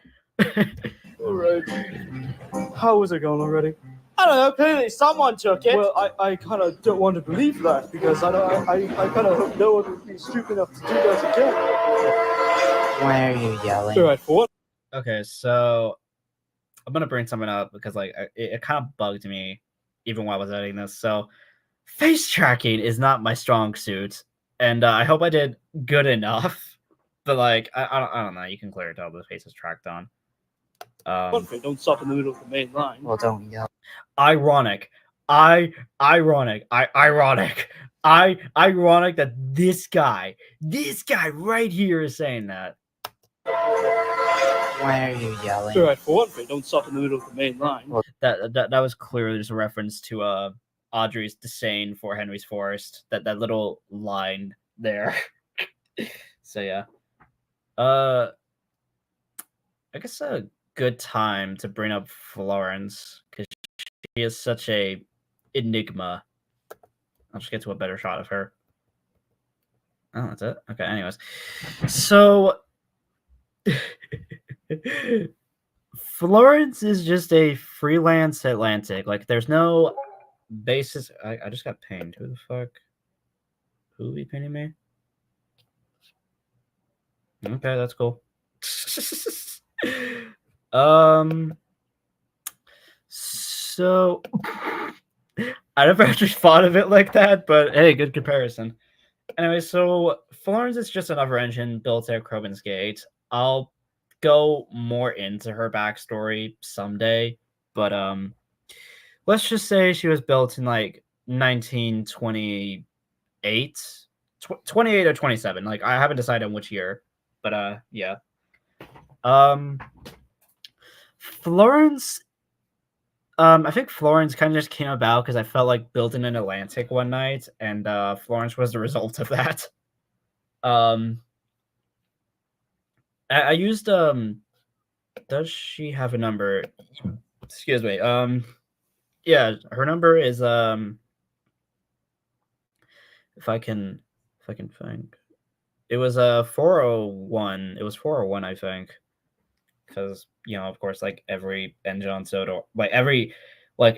All right. How is it going already? I don't know. Clearly, someone took it. Well, I kind of don't want to believe that because I kind of hope no one would be stupid enough to do that again. Why are you yelling? All right, for what? Okay, so I'm gonna bring something up because like it kind of bugged me even while I was editing this. So face tracking is not my strong suit, and I hope I did good enough. But like I don't know, you can clearly tell the face is tracked on. One thing, don't stop in the middle of the main line. Well, don't yell. Ironic ironic that this guy right here is saying that. Why are you yelling? All right, for one thing, don't stop in the middle of the main line. Well, That was clearly just a reference to Audrey's disdain for Henry's Forest. That little line there. So yeah. I guess a good time to bring up Florence because she is such a enigma. I'll just get to a better shot of her. Oh, that's it? Okay, anyways. So Florence is just a freelance Atlantic. Like there's no basis. I just got pinged. Who the fuck? Who will be pinging me? Okay, that's cool. So I never actually thought of it like that, but hey, good comparison. Anyway, so Florence is just another engine built at Crobin's Gate. I'll go more into her backstory someday, but let's just say she was built in like 1928, 28 or 27. Like I haven't decided on which year, but yeah. Florence. I think Florence kind of just came about because I felt like building an Atlantic one night, and Florence was the result of that. I used does she have a number? Excuse me. Yeah, her number is if I can find, it was 401. It was 401, I think. Because of course, like every engine on Sodor, like every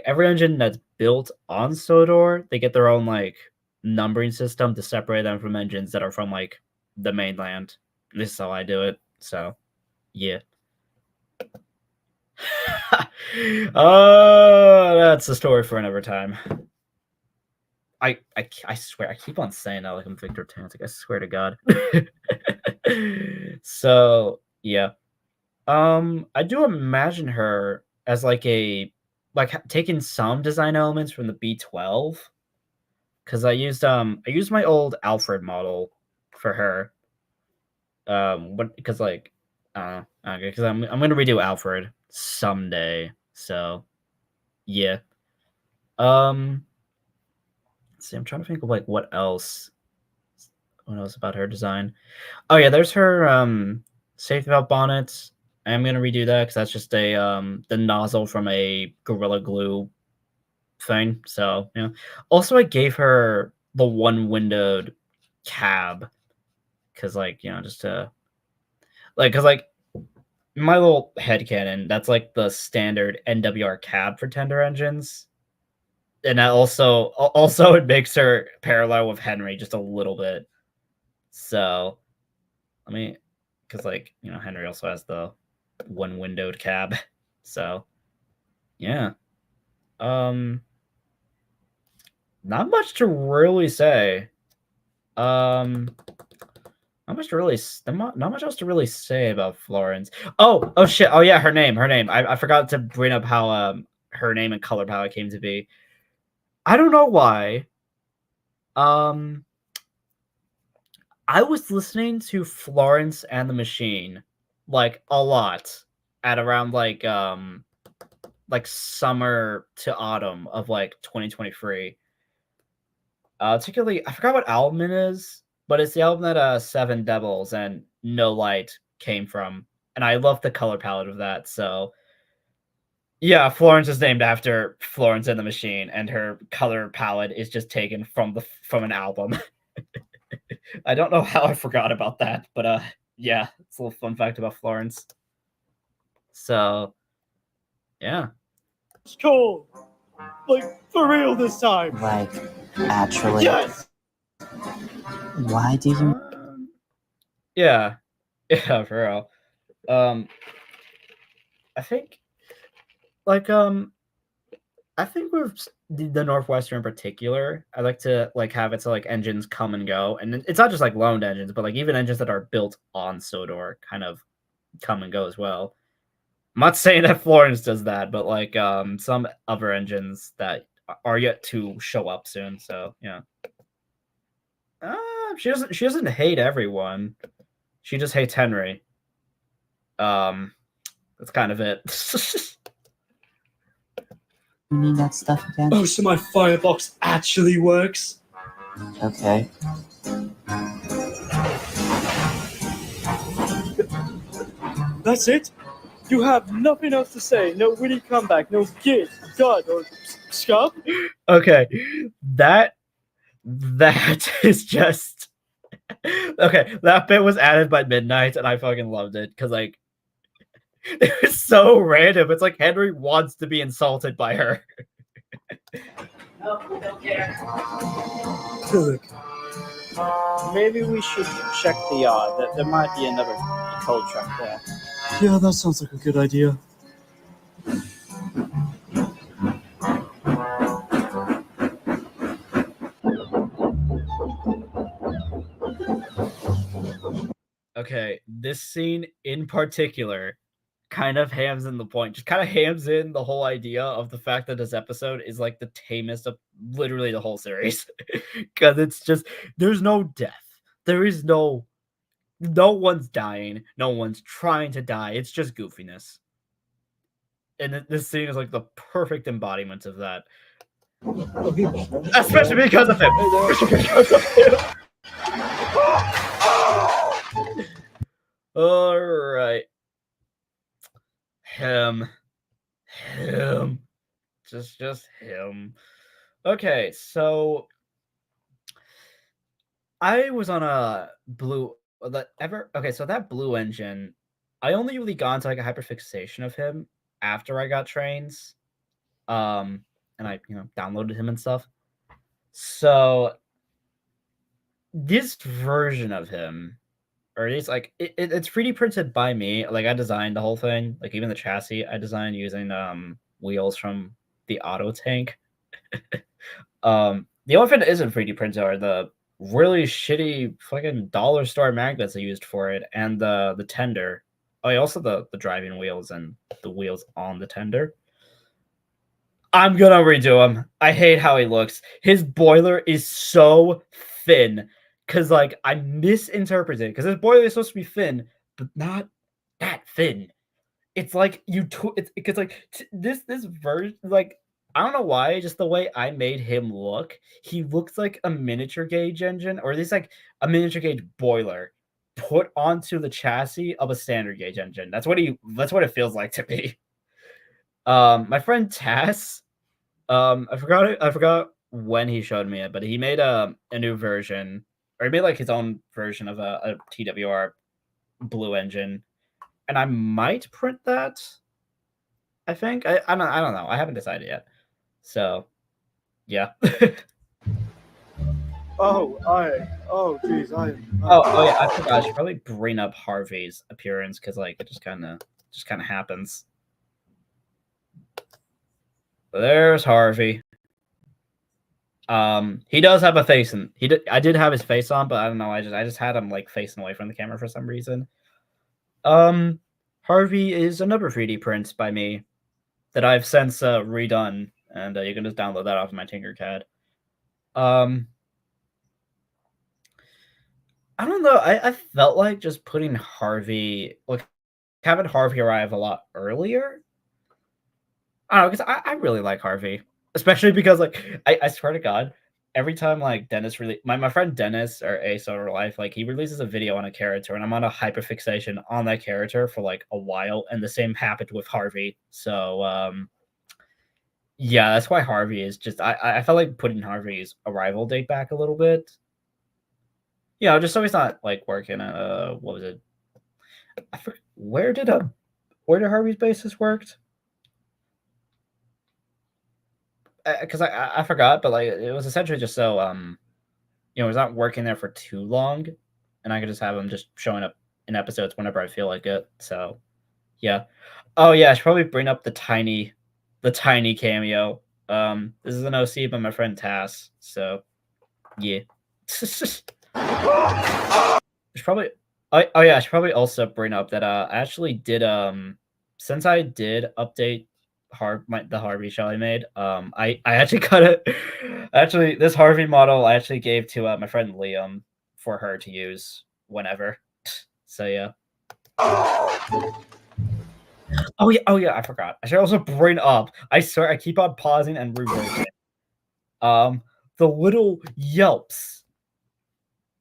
engine that's built on Sodor, they get their own like numbering system to separate them from engines that are from like the mainland. This is how I do it. So, yeah. Oh, that's a story for another time. I swear, I keep on saying that like I'm Victor Tantic. I swear to God. So, yeah. I do imagine her as like taking some design elements from the B12, because I used my old Alfred model for her. But because like okay, because I'm gonna redo Alfred someday. So yeah. Let's see, I'm trying to think of like what else about her design. Oh yeah, there's her safety valve bonnet. I'm gonna redo that because that's just a the nozzle from a Gorilla Glue thing. So yeah. Also, I gave her the one windowed cab because just to because my little headcanon, that's like the standard NWR cab for tender engines. And that also it makes her parallel with Henry just a little bit. So I mean, because Henry also has the one windowed cab. So yeah. Not much to really say. Not much else to really say about Florence. Oh shit. Oh yeah, her name. I forgot to bring up how her name and color palette came to be. I don't know why. I was listening to Florence and the Machine like a lot at around like summer to autumn of like 2023. Particularly, I forgot what album it is, but it's the album that Seven Devils and No Light came from, and I love the color palette of that. So Yeah, Florence is named after Florence and the Machine, and her color palette is just taken from an album. I don't know how I forgot about that, but yeah, it's a little fun fact about Florence. So, yeah. It's cool. Like, for real this time. Like, actually, Yes! why do you? Yeah, yeah, for real. I think, like, I think with the Northwestern in particular, I like to like have it so like engines come and go, and it's not just like loaned engines, but like even engines that are built on Sodor kind of come and go as well. I'm not saying that Florence does that, but like some other engines that are yet to show up soon. So yeah, she doesn't hate everyone. She just hates Henry. That's kind of it. You need that stuff again? Oh, so my firebox actually works? Okay. That's it? You have nothing else to say? No witty comeback, no git, gut, or scuff? Okay, that is just okay. That bit was added by Midnight, and I fucking loved it because like it was so random. It's like Henry wants to be insulted by her. No, we don't care. Look, Maybe we should check the yard. There might be another coal truck there. yeah, that sounds like a good idea. Okay, this scene in particular kind of hams in the point, just kind of hams in the whole idea of the fact that this episode is like the tamest of literally the whole series. Because it's just, there's no death. There is no one's dying. No one's trying to die. It's just goofiness. And this scene is like the perfect embodiment of that. Especially because of him. Especially because of him. All right. Him. Just him. Okay, so I was on a blue so that blue engine, I only really got into like a hyperfixation of him after I got trains. And I, downloaded him and stuff. So this version of him, or at least like it's 3D printed by me. Like I designed the whole thing, like even the chassis I designed using wheels from the auto tank. The only thing that isn't 3D printed are the really shitty fucking dollar store magnets I used for it, and the tender. Oh, yeah, also the driving wheels and the wheels on the tender. I'm gonna redo him. I hate how he looks. His boiler is so thin because like I misinterpreted because his boiler is supposed to be thin, but not that thin. It's like it's because like this version, like I don't know why, just the way I made him look, he looks like a miniature gauge engine, or at least like a miniature gauge boiler put onto the chassis of a standard gauge engine. That's what it feels like to me. My friend Tass, I forgot when he showed me it, but he made a new version, or he made like his own version of a TWR blue engine, and I might print that. I think I don't know. I haven't decided yet. So, yeah. Geez, Oh yeah, I forgot. I should probably bring up Harvey's appearance because like it just kind of happens. There's Harvey. He does have a face, and I did have his face on, but I don't know. I just had him like facing away from the camera for some reason. Harvey is another 3D print by me that I've since redone, and you can just download that off of my Tinkercad. I don't know. I felt like just putting Harvey, like having Harvey arrive a lot earlier. I don't know, because I really like Harvey, especially because like I swear to God, every time like Dennis my friend Dennis or Ace Solar Life, like he releases a video on a character and I'm on a hyperfixation on that character for like a while, and the same happened with Harvey. So yeah, that's why Harvey is just I felt like putting Harvey's arrival date back a little bit. Yeah, just so he's not like working at what was it? Where did Harvey's basis worked? Because I forgot, but like it was essentially just so he's not working there for too long, and I could just have him just showing up in episodes whenever I feel like it. So yeah. Oh yeah, I should probably bring up the tiny cameo. This is an OC by my friend Tass. So yeah. Should probably I should probably also bring up that I actually did since I did update the Harvey show I made, I actually got it. Actually, this Harvey model I actually gave to my friend Liam for her to use whenever. So yeah. Oh yeah, I forgot. I should also bring up. I swear I keep on pausing and reversing. The little yelps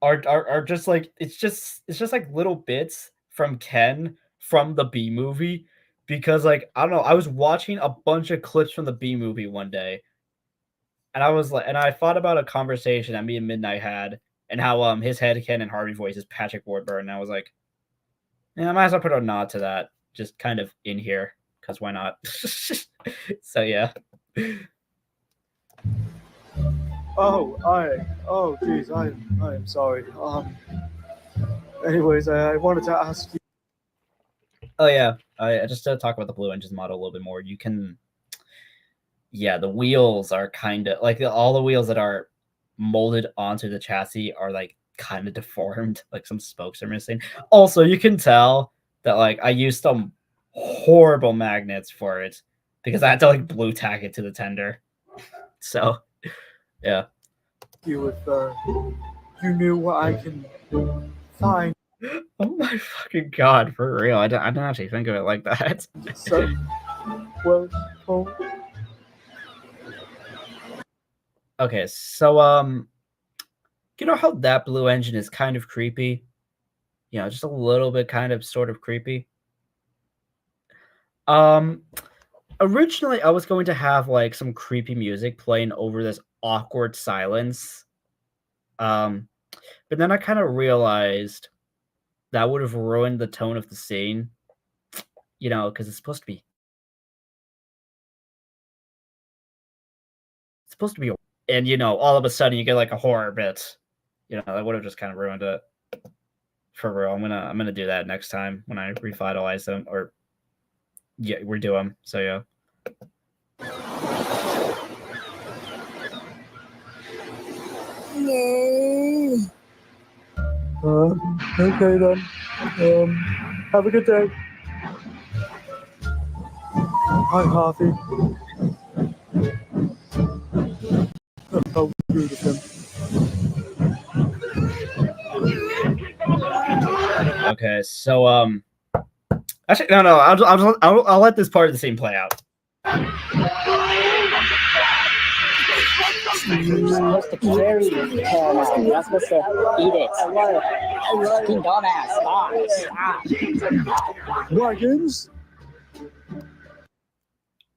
are just like it's just like little bits from Ken from the B movie, because like I don't know, I was watching a bunch of clips from the B movie one day, and I was like, and I thought about a conversation that me and Midnight had, and how his head Ken and Harvey voice is Patrick Warburton, and I was like, yeah, I might as well put a nod to that just kind of in here, because why not? So yeah. Oh, geez, I am sorry. Anyways, I wanted to ask you. Oh yeah, I just to talk about the Blue Engines model a little bit more. You can, yeah, the wheels are kind of like all the wheels that are molded onto the chassis are like kind of deformed, like some spokes are missing. Also, you can tell that like I used some horrible magnets for it because I had to like blue tack it to the tender. So yeah. You if you knew what I can find. Oh my fucking god, for real. I don't actually think of it like that. So, well, Okay, so you know how that blue engine is kind of creepy? You know, just a little bit kind of sort of creepy. Originally I was going to have like some creepy music playing over this awkward silence. But then I kind of realized that would have ruined the tone of the scene. You know, because it's supposed to be and you know, all of a sudden you get like a horror bit. You know, that would have just kind of ruined it. For real. I'm gonna do that next time when I revitalize them, or yeah, redo them. So yeah. Okay then. Have a good day. Hi, Harvey. How rude of him. Okay, so actually no, I'll let this part of the scene play out. You're supposed to carry it. You're not supposed to eat it. Fucking dumbass. Stop. Wagons?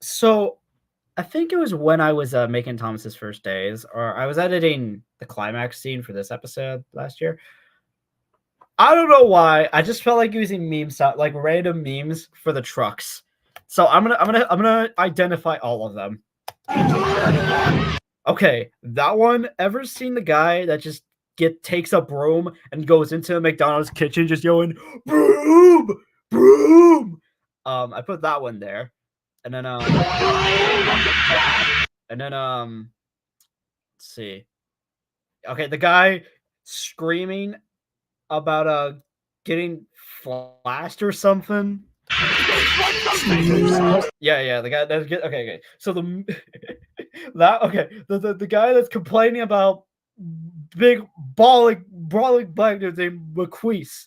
So I think it was when I was making Thomas's first days, or I was editing the climax scene for this episode last year. I don't know why. I just felt like using memes, like random memes for the trucks. So I'm gonna identify all of them. Okay, that one. Ever seen the guy that just takes a broom and goes into a McDonald's kitchen just yelling broom, broom? I put that one there, and then let's see. Okay, the guy screaming about getting flashed or something. Yeah, the guy that's okay. So the the guy that's complaining about big brawling black dude named McQueese.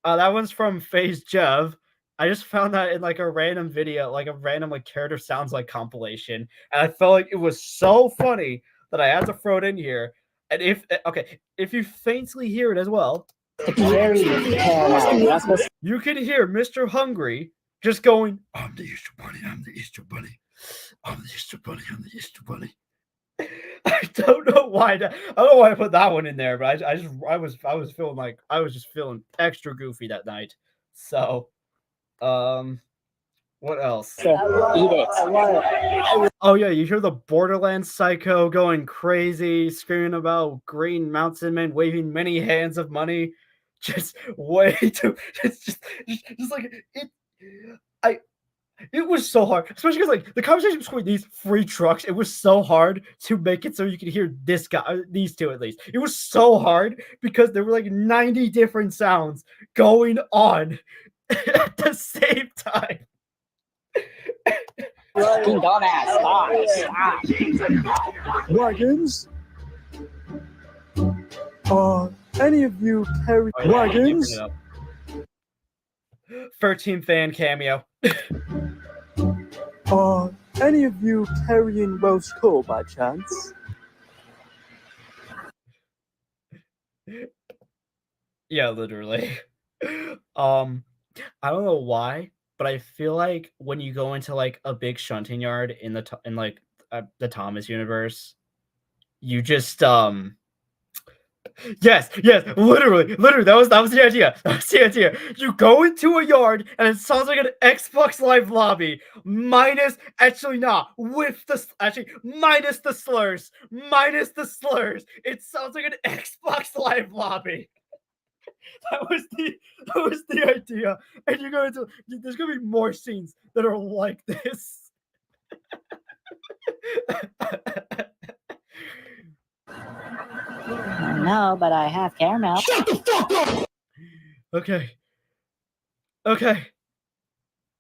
That one's from Phase Jev. I just found that in like a random video, like a random like character sounds like compilation, and I felt like it was so funny that I had to throw it in here. And if you faintly hear it as well, Very caramel. You're not supposed you can hear Mr. Hungry just going, "I'm the Easter Bunny. I'm the Easter Bunny. I'm the Easter Bunny. I'm the Easter Bunny." I don't know why. I don't know why I put that one in there, but I was feeling like I was just feeling extra goofy that night. So, what else? to eat it. Oh yeah, you hear the Borderlands psycho going crazy, screaming about Green Mountain Men waving many hands of money. Just way too. It's just like it. It was so hard, especially because like the conversation between these three trucks. It was so hard to make it so you could hear this guy, these two at least. It was so hard because there were like 90 different sounds going on at the same time. Fucking dumbass. Stop. Wagons? Any of you carry Oh, yeah, wagons? 13 fan cameo. Any of you carrying Welsh coal by chance? Yeah, literally. I don't know why, but I feel like when you go into like a big shunting yard in the Thomas universe, you just yes, literally, that was the idea. That was the idea. You go into a yard and it sounds like an Xbox Live lobby, minus actually not with the actually minus the slurs, minus the slurs. It sounds like an Xbox Live lobby. That was the idea, and you're going to there's gonna be more scenes that are like this. No, but I have caramel. Okay.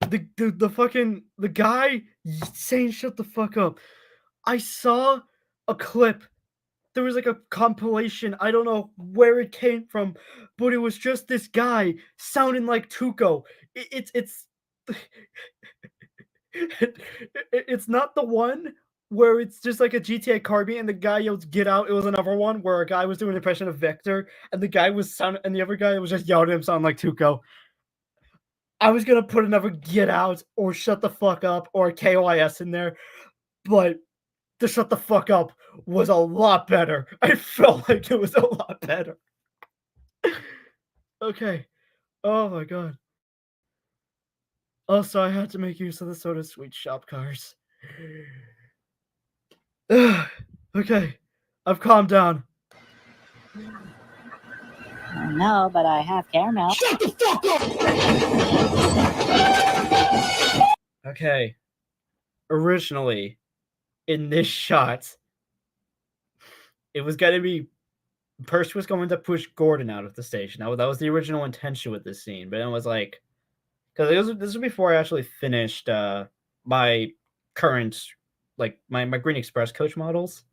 The guy saying shut the fuck up. I saw a clip. There was like a compilation. I don't know where it came from, but it was just this guy sounding like Tuco. It's it's not the one where it's just like a GTA Carby and the guy yells "Get out." It was another one where a guy was doing an impression of Vector and the guy was and the other guy was just yelling at him sounding like Tuco. I was gonna put another "Get out" or "Shut the fuck up" or a KYS in there, but the "Shut the fuck up" was a lot better. I felt like it was a lot better. Okay. Oh my god. Also, I had to make use of the Soda Sweet shop cars. Okay. I've calmed down. No, but I have caramel. Okay. Originally, in this shot, it was going to be Percy was going to push Gordon out of the station. That was the original intention with this scene, but it was like because this was before I actually finished my current like my Green Express coach models.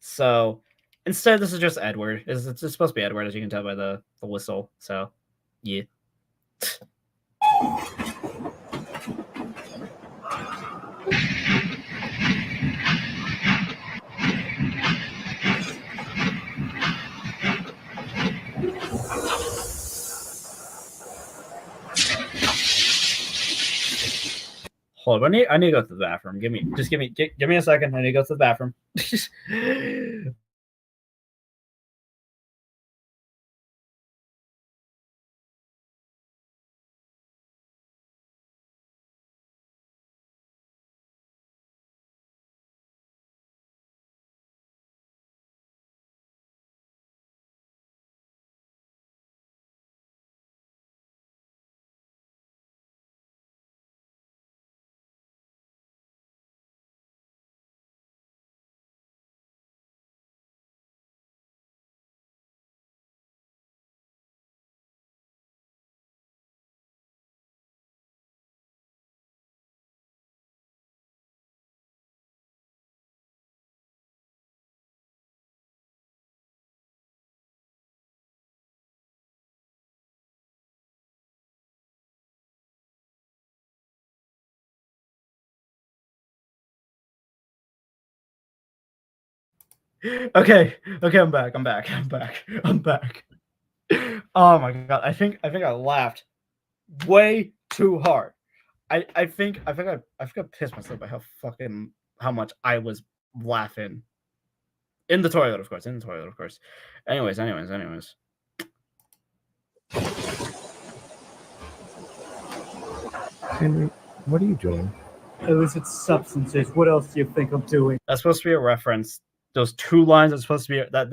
So instead, this is just Edward. It's supposed to be Edward, as you can tell by the whistle. So yeah. Hold on, I need to go to the bathroom. Give me a second. I need to go to the bathroom. Okay, I'm back. Oh my god, I think I laughed way too hard. I think I pissed myself by how much I was laughing. In the toilet, of course. Anyways. Henry, what are you doing? Illicit substances. What else do you think I'm doing? That's supposed to be a reference. Those two lines are supposed to be that's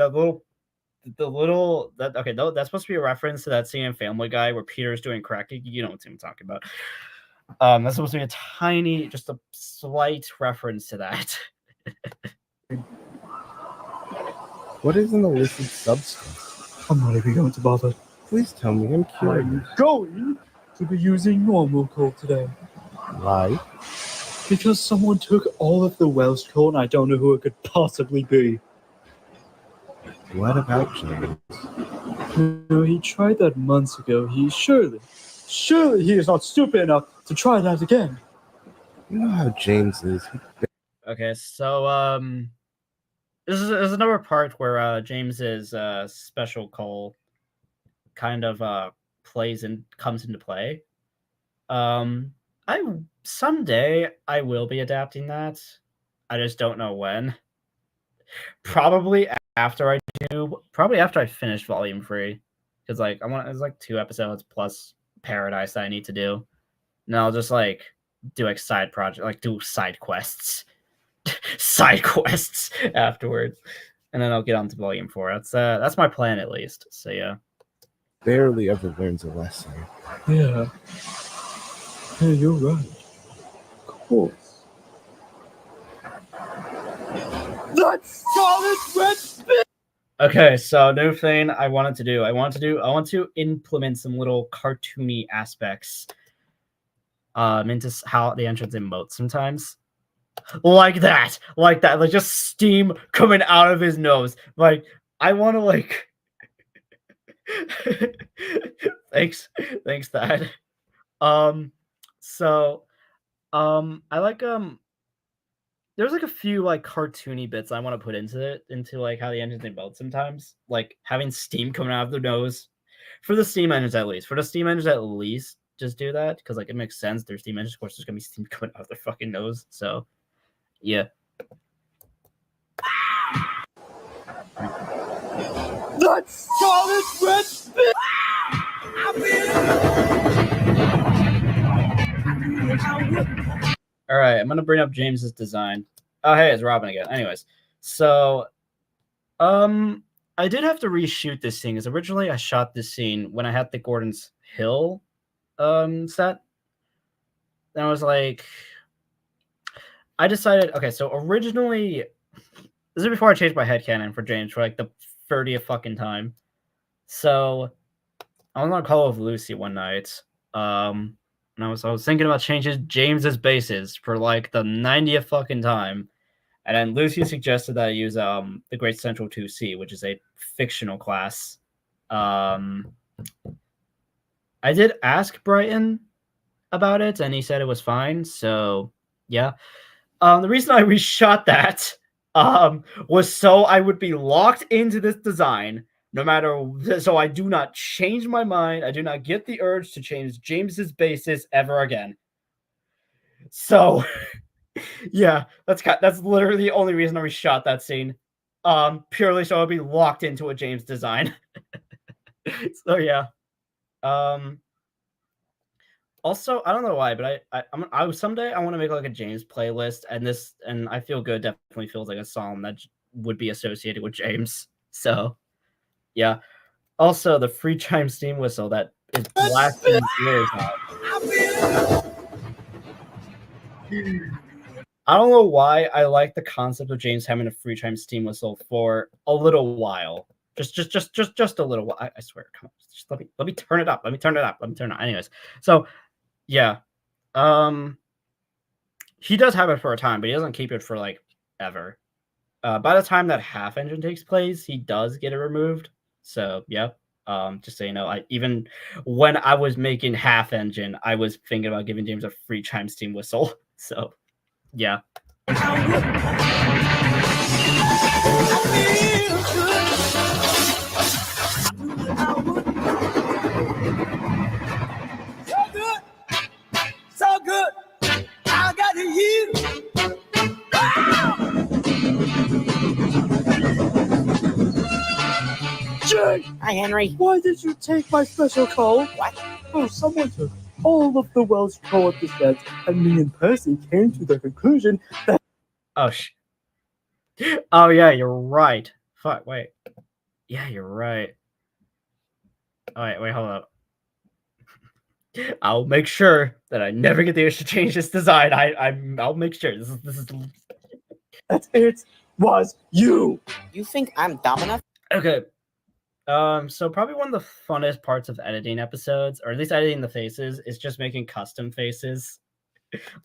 supposed to be a reference to that scene in Family Guy where Peter's doing crack. You know what I'm talking about. That's supposed to be a tiny, just a slight reference to that. What is an illicit substance? I'm not even going to bother. Please tell me, I'm curious. I'm going to be using normal coal today. Why? Because someone took all of the Welsh coal and I don't know who it could possibly be. What about James? No, he tried that months ago. Surely he is not stupid enough to try that again. You know how James is. Okay, so this is another part where James's special coal kind of comes into play. Someday I will be adapting that. I just don't know when. Probably after I finish Volume 3, because there's like 2 episodes plus Paradise that I need to do. And I'll just do side project, do side quests, afterwards, and then I'll get on to Volume 4. That's my plan at least. So yeah. Barely ever learns a lesson. Yeah, you're right. Of course. That's solid red spin! Okay, so new thing I want to implement some little cartoony aspects into how the entrance emotes sometimes. Like that, like just steam coming out of his nose. I want to thanks, Dad. I there's a few cartoony bits I want to put into how the engines emote sometimes, having steam coming out of their nose. For the steam engines at least, just do that because it makes sense. Their steam engines, of course, there's gonna be steam coming out of their fucking nose. So yeah. That's solid red spin! All right, I'm gonna bring up James's design. Oh, hey, it's Robin again. Anyways, so I did have to reshoot this scene because originally I shot this scene when I had the Gordon's Hill set. And I was I decided, okay, so originally, this is before I changed my headcanon for James for the 30th fucking time. So I was on Call of Lucy one night. And I was thinking about changing James's bases for the 90th fucking time. And then Lucy suggested that I use the Great Central 2C, which is a fictional class. I did ask Brighton about it, and he said it was fine. So yeah. The reason I reshot that was so I would be locked into this design no matter, so I do not change my mind. I do not get the urge to change James's bases ever again. So yeah, that's literally the only reason I reshot that scene. Purely so I'll be locked into a James design. So yeah. Also, I don't know why, but I someday I want to make a James playlist, and I Feel Good definitely feels like a song that would be associated with James. So yeah. Also, the free chime steam whistle that is blasting ears out. I don't know why I like the concept of James having a free chime steam whistle for a little while. Just a little while. I swear. Come on. Just let me turn it up. Let me turn it up. Anyways. So yeah. He does have it for a time, but he doesn't keep it for ever. By the time that half engine takes place, he does get it removed. So yeah. Just so you know, even when I was making half engine, I was thinking about giving James a free chime steam whistle. So yeah. So good, I got you. Jay, Hi, Henry. why did you take my special coal? What? Oh, someone took all of the Welsh coal at the shed, and me and Percy came to the conclusion that. Oh, oh, yeah, you're right. Fuck, wait. Yeah, you're right. Oh, wait, hold up. I'll make sure that I never get the urge to change this design. I'll make sure. This is That it was you. You think I'm dumb enough? okay. So probably one of the funnest parts of editing episodes, or at least editing the faces, is just making custom faces.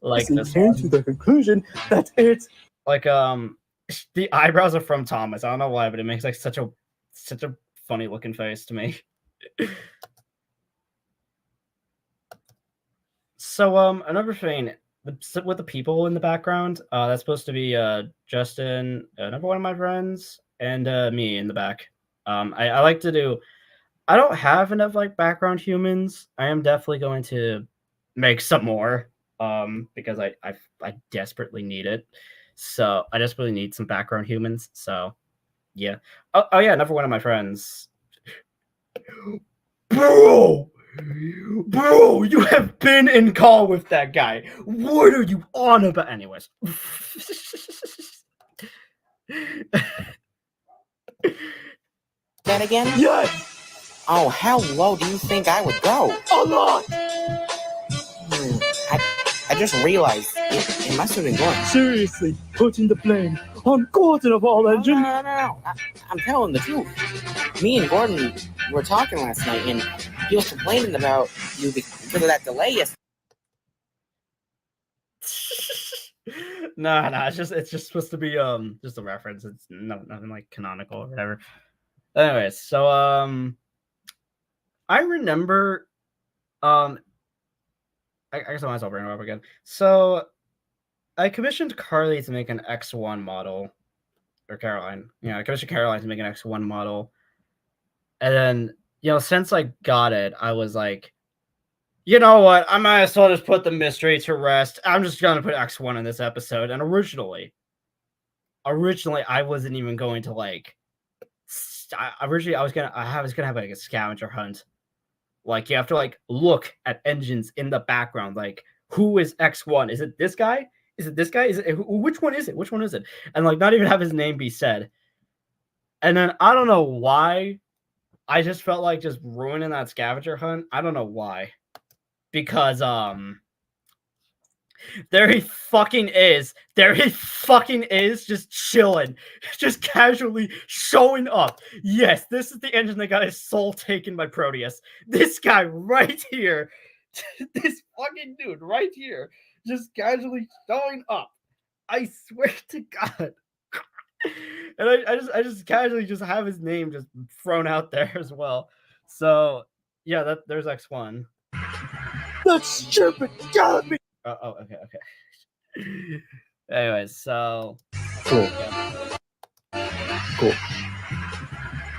Like Percy this came one. to the conclusion that it. Like the eyebrows are from Thomas. I don't know why, but it makes like such a funny looking face to me. So another thing with the people in the background, that's supposed to be Justin, another one of my friends, and me in the back. I like to do. I don't have enough like background humans. I am definitely going to make some more because I desperately need it. So I just really need some background humans. So yeah. Oh yeah, another one of my friends. Bro, you have been in call with that guy. What are you on about? Anyways. That again? Yes, Oh, how low do you think I would go? a lot. I just realized it must have been Gordon. Seriously, putting the blame on Gordon of all engine. No. I'm telling the truth. Me and Gordon were talking last night, and he was complaining about you because of that delay yesterday. No, it's just supposed to be just a reference. It's nothing like canonical or whatever. Anyways, so I remember I guess I might as well bring it up again. So I commissioned Carly to make an X1 model, or Caroline. I commissioned Caroline to make an X1 model, and then since I got it, I was like, you know what? I might as well just put the mystery to rest. I'm just gonna put X1 in this episode. And originally, I wasn't even going to like. Originally, I was gonna have like a scavenger hunt. Like you have to like look at engines in the background. Like who is X1? Is it this guy? Is it this guy? Is it which one is it? Which one is it? And like not even have his name be said. And then I don't know why. I just felt like just ruining that scavenger hunt. I don't know why. Because there he fucking is. There he fucking is, just chilling, just casually showing up. Yes, this is the engine that got his soul taken by Proteus. This guy right here, this fucking dude right here, just casually showing up. I swear to God. And I just casually just have his name just thrown out there as well. So yeah, there's X1. That stupid Gallopy. Okay. Anyways, so Cool.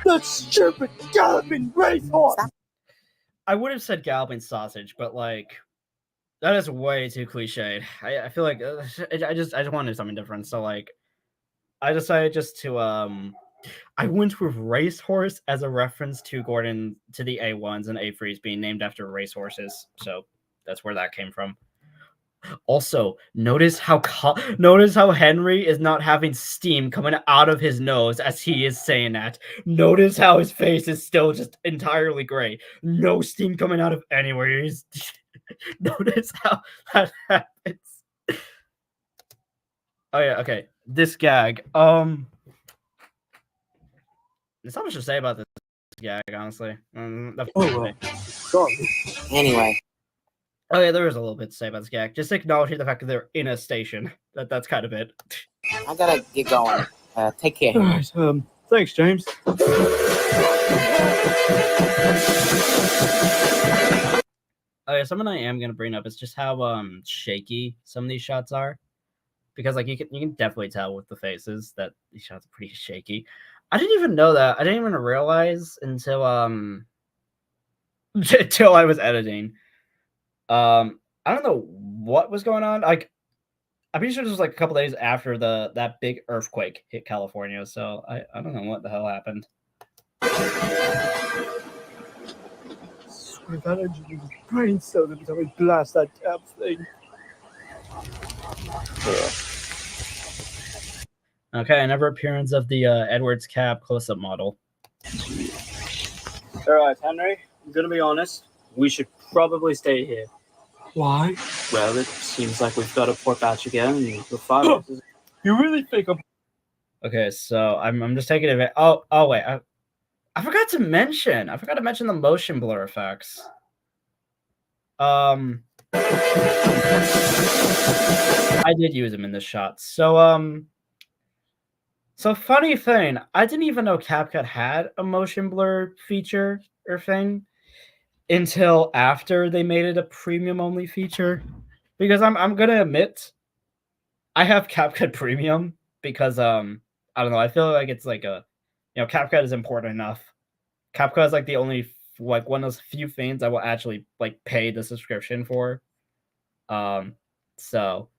That stupid galloping racehorse. I would have said galloping sausage, but like that is way too cliched. I feel like I just wanted something different. So like I decided just to I went with racehorse as a reference to Gordon, to the A1s and A3s being named after racehorses. So that's where that came from. Also, notice how Henry is not having steam coming out of his nose as he is saying that. Notice how his face is still just entirely gray. No steam coming out of anywhere. Notice how that happens. Oh yeah, okay. This gag. There's not much to say about this gag, honestly. Sorry. Anyway, Oh yeah, there is a little bit to say about this gag. Just acknowledging the fact that they're in a station. That's kind of it. I gotta get going. Take care. All right. Thanks, James. Okay, something I am gonna bring up is just how shaky some of these shots are. because like you can definitely tell with the faces that these shots are pretty shaky. I didn't even know that. I didn't even realize until until I was editing. I don't know what was going on. Like, I'm pretty sure this was like a couple days after that big earthquake hit California. So I don't know what the hell happened. Sweet energy in his brain cells every time we blast that damn thing. Okay, another appearance of the Edwards cab close-up model. All right, Henry, I'm gonna be honest. We should probably stay here. Why? Well, it seems like we've got to port batch again. And the fire. You really think I'm... Okay, so I'm just taking it. Oh wait, I forgot to mention the motion blur effects. I did use them in this shot. So funny thing, I didn't even know CapCut had a motion blur feature or thing until after they made it a premium only feature. Because I'm gonna admit, I have CapCut Premium because I don't know, I feel like it's like CapCut is important enough. CapCut is like the only like one of those few things I will actually like pay the subscription for. So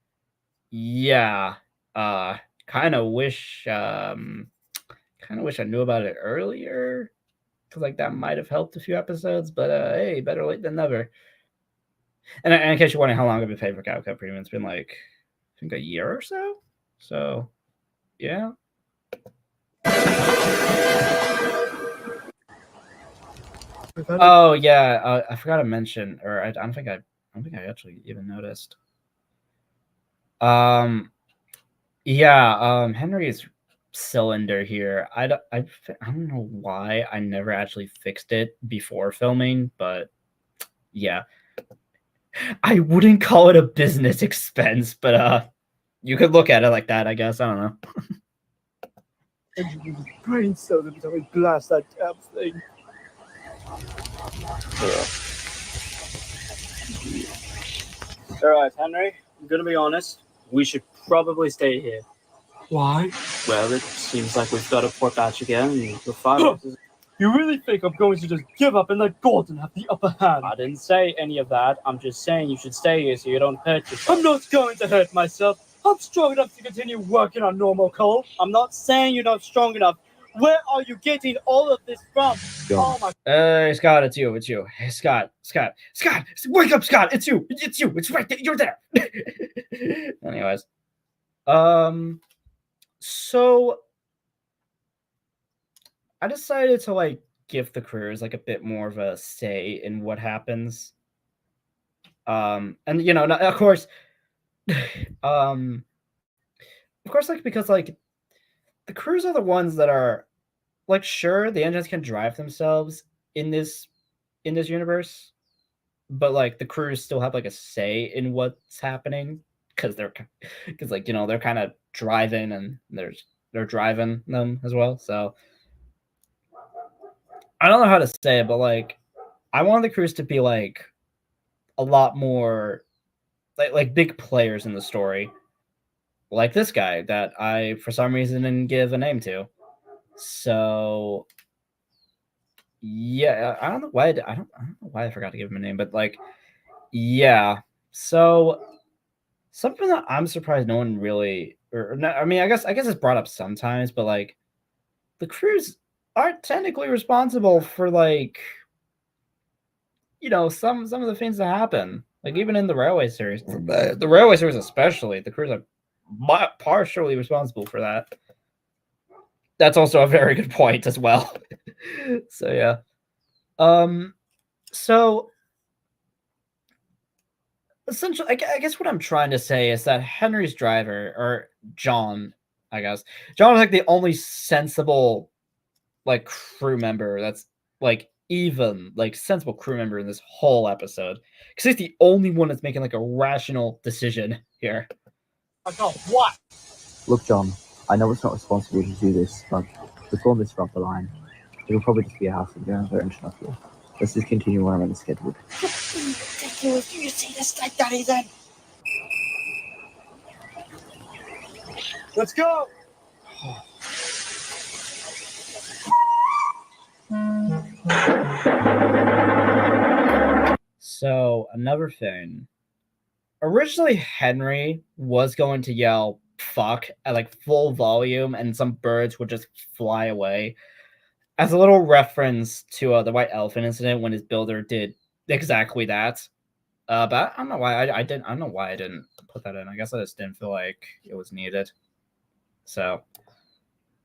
yeah, kind of wish I knew about it earlier, because like that might have helped a few episodes. But hey, better late than never. And in case you're wondering how long I've been paying for CapCut Premium, it's been like I think a year or so. So yeah. Oh yeah, I forgot to mention, or I don't think I actually even noticed. Henry's cylinder here. I don't know why I never actually fixed it before filming, but yeah, I wouldn't call it a business expense, but you could look at it like that, I guess. I don't know. brain cells every time we blast that damn thing. All right, Henry, I'm gonna be honest. We should probably stay here. Why? Well, it seems like we've got to port batch again. And the fire. You really think I'm going to just give up and let Gordon have the upper hand? I didn't say any of that. I'm just saying you should stay here so you don't hurt yourself. I'm not going to hurt myself. I'm strong enough to continue working on normal coal. I'm not saying you're not strong enough. Where are you getting all of this from? Oh my... Scott, it's you. Hey, Scott, wake up, Scott. It's you. It's right there. You're there. Anyways, so I decided to like give the crews like a bit more of a say in what happens. And of course, like because like the crews are the ones that are like, sure, the engines can drive themselves in this universe, but like the crews still have like a say in what's happening because they're kind of driving and they're driving them as well. So I don't know how to say it, but like I want the crews to be like a lot more like big players in the story, like this guy that I for some reason didn't give a name to. So yeah, I don't know why I don't know why I forgot to give him a name, but like yeah. So something that I'm surprised no one really, or not, I mean, I guess it's brought up sometimes, but like the crews aren't technically responsible for like some of the things that happen. Like even in the railway series, especially, the crews are partially responsible for that. That's also a very good point as well. So yeah. So essentially, I guess what I'm trying to say is that Henry's driver, or John, is like the only sensible like crew member that's like even like sensible crew member in this whole episode, because he's the only one that's making like a rational decision here. About what? Look, John, I know it's not responsible to do this, but we've gone this far off the line. It'll probably just be a house of your own enough here. Let's just continue on the schedule. Ridiculous. Do you see this like that, Ethan? Let's go. So another thing. Originally, Henry was going to yell "fuck" at like full volume, and some birds would just fly away, as a little reference to the White Elephant incident when his builder did exactly that. But I don't know why I didn't. I don't know why I didn't put that in. I guess I just didn't feel like it was needed. So,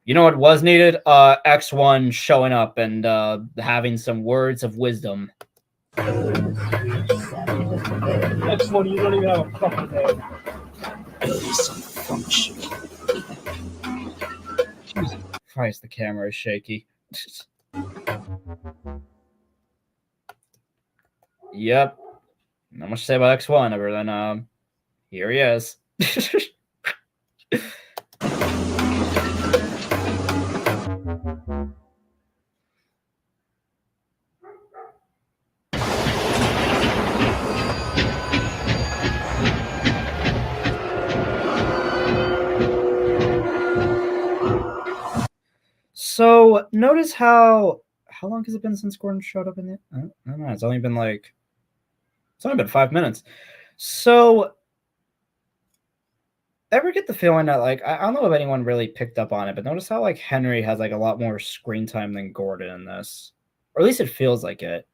you know what was needed? X1 showing up and having some words of wisdom. Next one, you don't even have a fucking name. Christ, the camera is shaky. Yep. Not much to say about X1 other than here he is. So notice how long has it been since Gordon showed up in it? I don't know. It's only been 5 minutes. So ever get the feeling that like I don't know if anyone really picked up on it, but notice how like Henry has like a lot more screen time than Gordon in this, or at least it feels like it.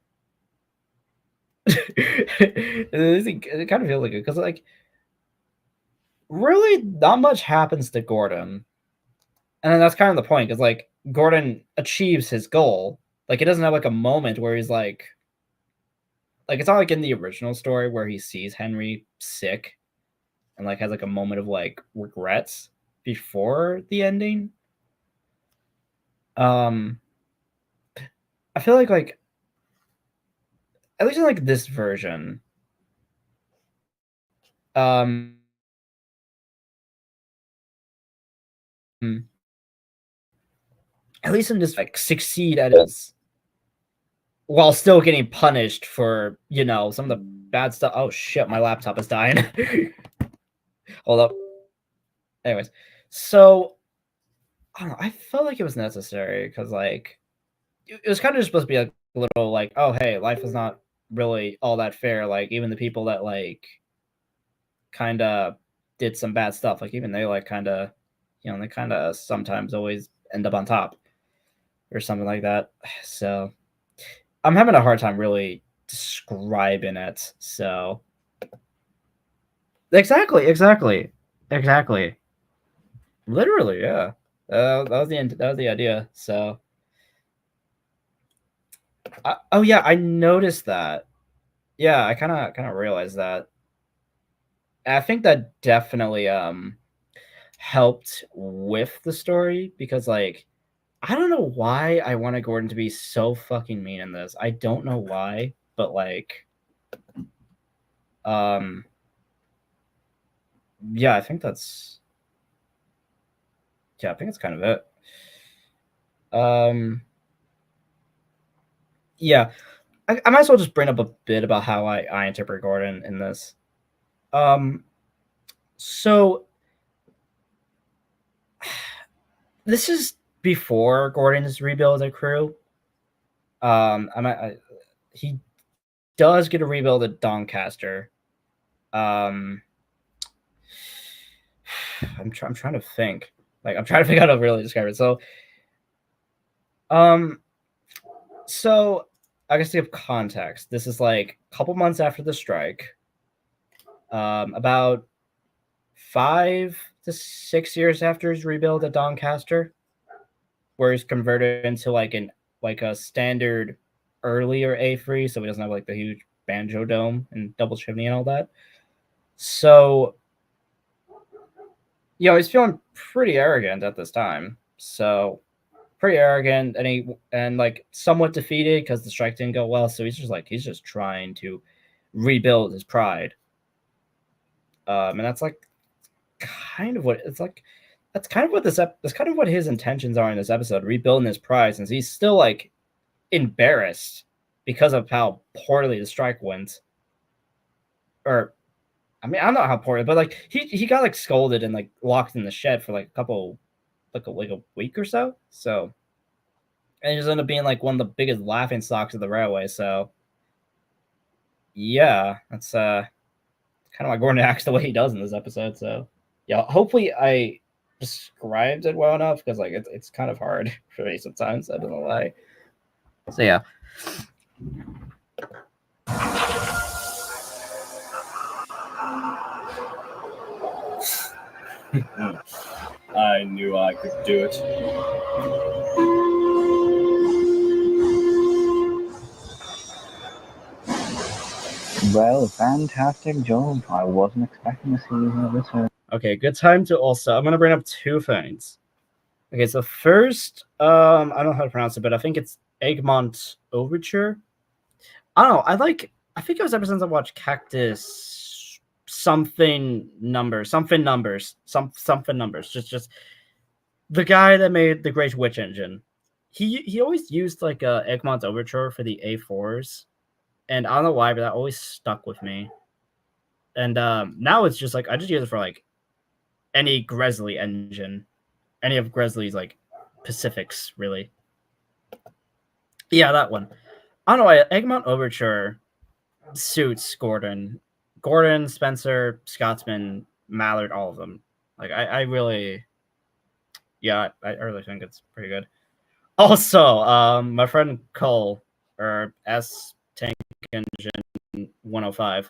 It kind of feels like it because like really not much happens to Gordon, and then that's kind of the point because like Gordon achieves his goal. Like he doesn't have like a moment where he's like it's not like in the original story where he sees Henry sick and like has like a moment of like regrets before the ending. I feel like at least in like this version, at least in this like succeed at his while still getting punished for, you know, some of the bad stuff. Oh shit, my laptop is dying. Hold up. Anyways, so I don't know, I felt like it was necessary because like it was kind of just supposed to be like a little like, oh hey, life is not really all that fair. Like even the people that like kind of did some bad stuff, like even they like kind of, you know, they kind of sometimes always end up on top or something like that. So I'm having a hard time really describing it. So exactly. Literally, yeah. That was the idea. So, oh yeah, I noticed that. Yeah, I kind of realized that. I think that definitely helped with the story because like I don't know why I wanted Gordon to be so fucking mean in this. I don't know why, but like yeah, I think that's kind of it. Yeah, I might as well just bring up a bit about how I interpret Gordon in this. So this is before Gordon's rebuild a crew. He does get a rebuild at Doncaster. I'm trying to think. Like I'm trying to figure out how to really describe it. So I guess to give context, this is like a couple months after the strike. About 5 to 6 years after his rebuild at Doncaster, where he's converted into like a standard earlier A3, so he doesn't have like the huge banjo dome and double chimney and all that. So, you know, he's feeling pretty arrogant at this time. So, pretty arrogant, and like somewhat defeated because the strike didn't go well. So he's just trying to rebuild his pride. And that's like kind of what it's like. That's kind of what his intentions are in this episode, rebuilding his pride, since he's still like embarrassed because of how poorly the strike went. Or I mean, I don't know how important, but like he got like scolded and like locked in the shed for like a couple, like a week or so. So, and he just ended up being like one of the biggest laughing stocks of the railway. So, yeah, that's kind of why Gordon acts the way he does in this episode. So, yeah, hopefully I described it well enough because like it's kind of hard for me sometimes. I don't know why. So yeah. I knew I could do it. Well, fantastic job. I wasn't expecting to see you this early. Okay, good time to also. I'm gonna bring up two things. Okay, so first, I don't know how to pronounce it, but I think it's Egmont Overture. I don't know. I think it was ever since I watched Cactus something numbers. Just the guy that made the Great Witch Engine. He always used like Egmont Overture for the A4s, and I don't know why, but that always stuck with me. And now it's just like I just use it for like any Gresley engine, any of Gresley's like Pacifics, really. Yeah, that one. I don't know. Egmont Overture suits Gordon, Spencer, Scotsman, Mallard, all of them. Like I really, yeah, I really think it's pretty good. Also, my friend Cole or S Tank Engine 105.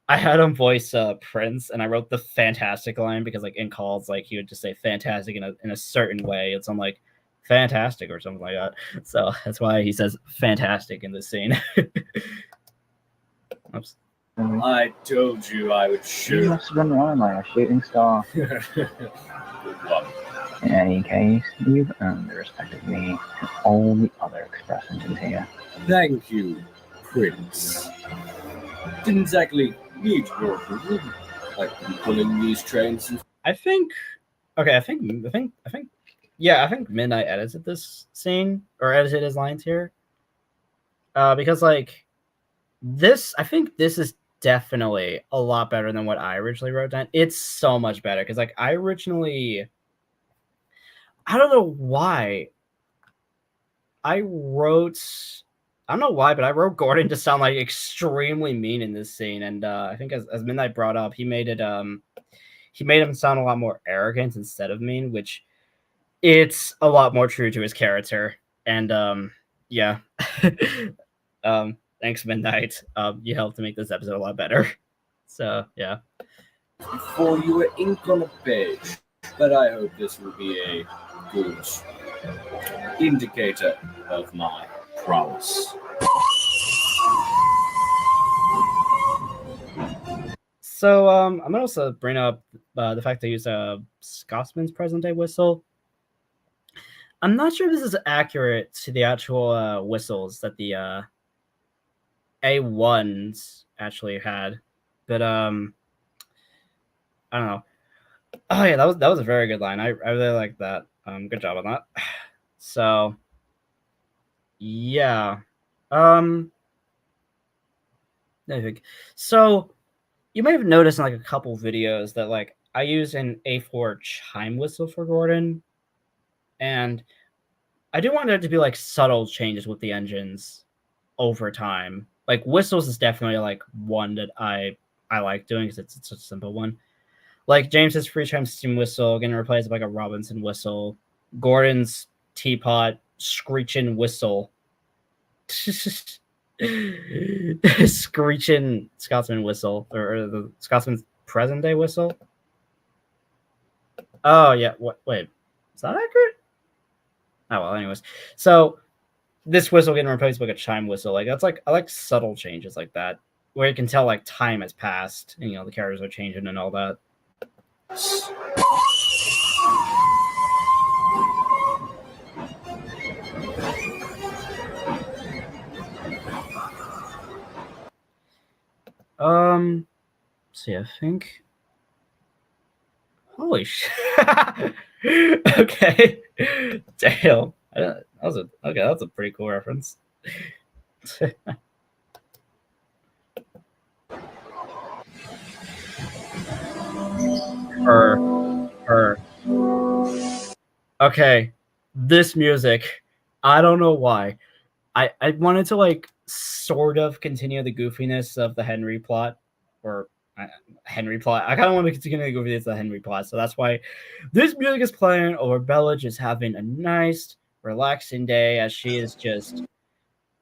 I had him voice Prince, and I wrote the fantastic line because, like, in calls, like he would just say fantastic in a certain way. It's on like fantastic or something like that. So that's why he says fantastic in this scene. Oops. I told you I would You shoot. must have been running like a shooting star. Good luck. In any case, you've earned the respect of me and all the other express engines here. Thank you, Prince. Didn't exactly need your approval. I've been pulling these trains. I think. Okay, I think. Yeah, I think Midnight edited this scene or edited his lines here. Because like this, I think this is definitely a lot better than what I originally wrote down. It's so much better because like I originally, I don't know why. I don't know why, but I wrote Gordon to sound like extremely mean in this scene, and I think as Midnight brought up, he made him sound a lot more arrogant instead of mean, which it's a lot more true to his character. And yeah, thanks Midnight. You helped to make this episode a lot better. So yeah. Before you were ink on a page, but I hope this will be a good indicator of my prowess. So I'm gonna also bring up the fact they use Scotsman's present day whistle. I'm not sure if this is accurate to the actual whistles that the A1s actually had, but I don't know. Oh yeah, that was a very good line. I really like that. Good job on that. So yeah, I think so. You may have noticed in like a couple videos that like I use an A4 chime whistle for Gordon, and I do want there to be like subtle changes with the engines over time. Like whistles is definitely like one that I like doing because it's such a simple one. Like James's free chime steam whistle getting replaced by like a Robinson whistle. Gordon's teapot screeching whistle. Screeching Scotsman whistle or the Scotsman's present day whistle. Oh yeah, wait, is that accurate? Oh well, anyways. So this whistle getting replaced by like a chime whistle, like that's like I like subtle changes like that, where you can tell like time has passed and the characters are changing and all that. See, I think. Holy shit! Okay, damn. That's a pretty cool reference. Her. Okay, this music, I don't know why. I wanted to like sort of continue the goofiness of the Henry plot, or Henry plot. I kind of want to continue the goofiness of the Henry plot, so that's why this music is playing over Bella just having a nice, relaxing day as she is just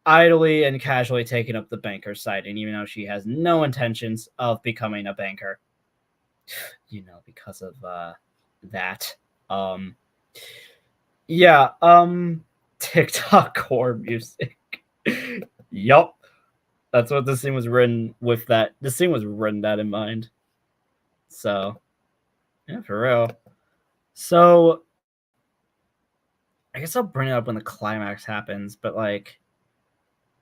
idly and casually taking up the banker's side, and even though she has no intentions of becoming a banker, because of that. Yeah, TikTok core music. Yup. That's what this scene was written with that. This scene was written that in mind. So, yeah, for real. So, I guess I'll bring it up when the climax happens, but like,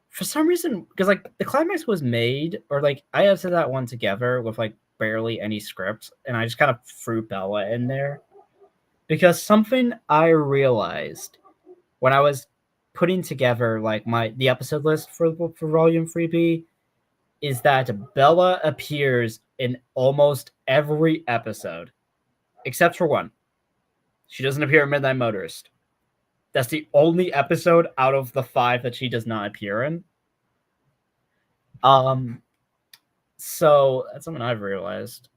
for some reason, because like the climax was made, or like I edited that one together with like barely any script, and I just kind of threw Bella in there because something I realized when I was putting together like the episode list for Volume 3B is that Bella appears in almost every episode, except for one. She doesn't appear in Midnight Motorist. That's the only episode out of the 5 that she does not appear in. So that's something I've realized.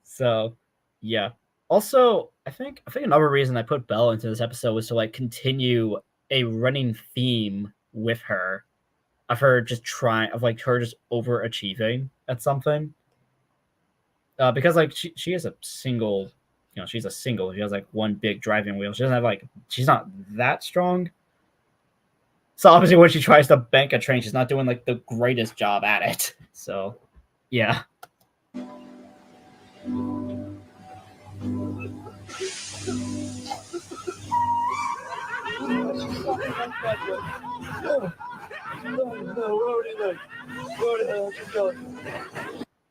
So yeah. Also, I think another reason I put Bella into this episode was to like continue a running theme with her of her just overachieving at something. Because like she is a single, she's a single. She has like one big driving wheel. She doesn't have she's not that strong. So obviously when she tries to bank a train, she's not doing like the greatest job at it. So yeah.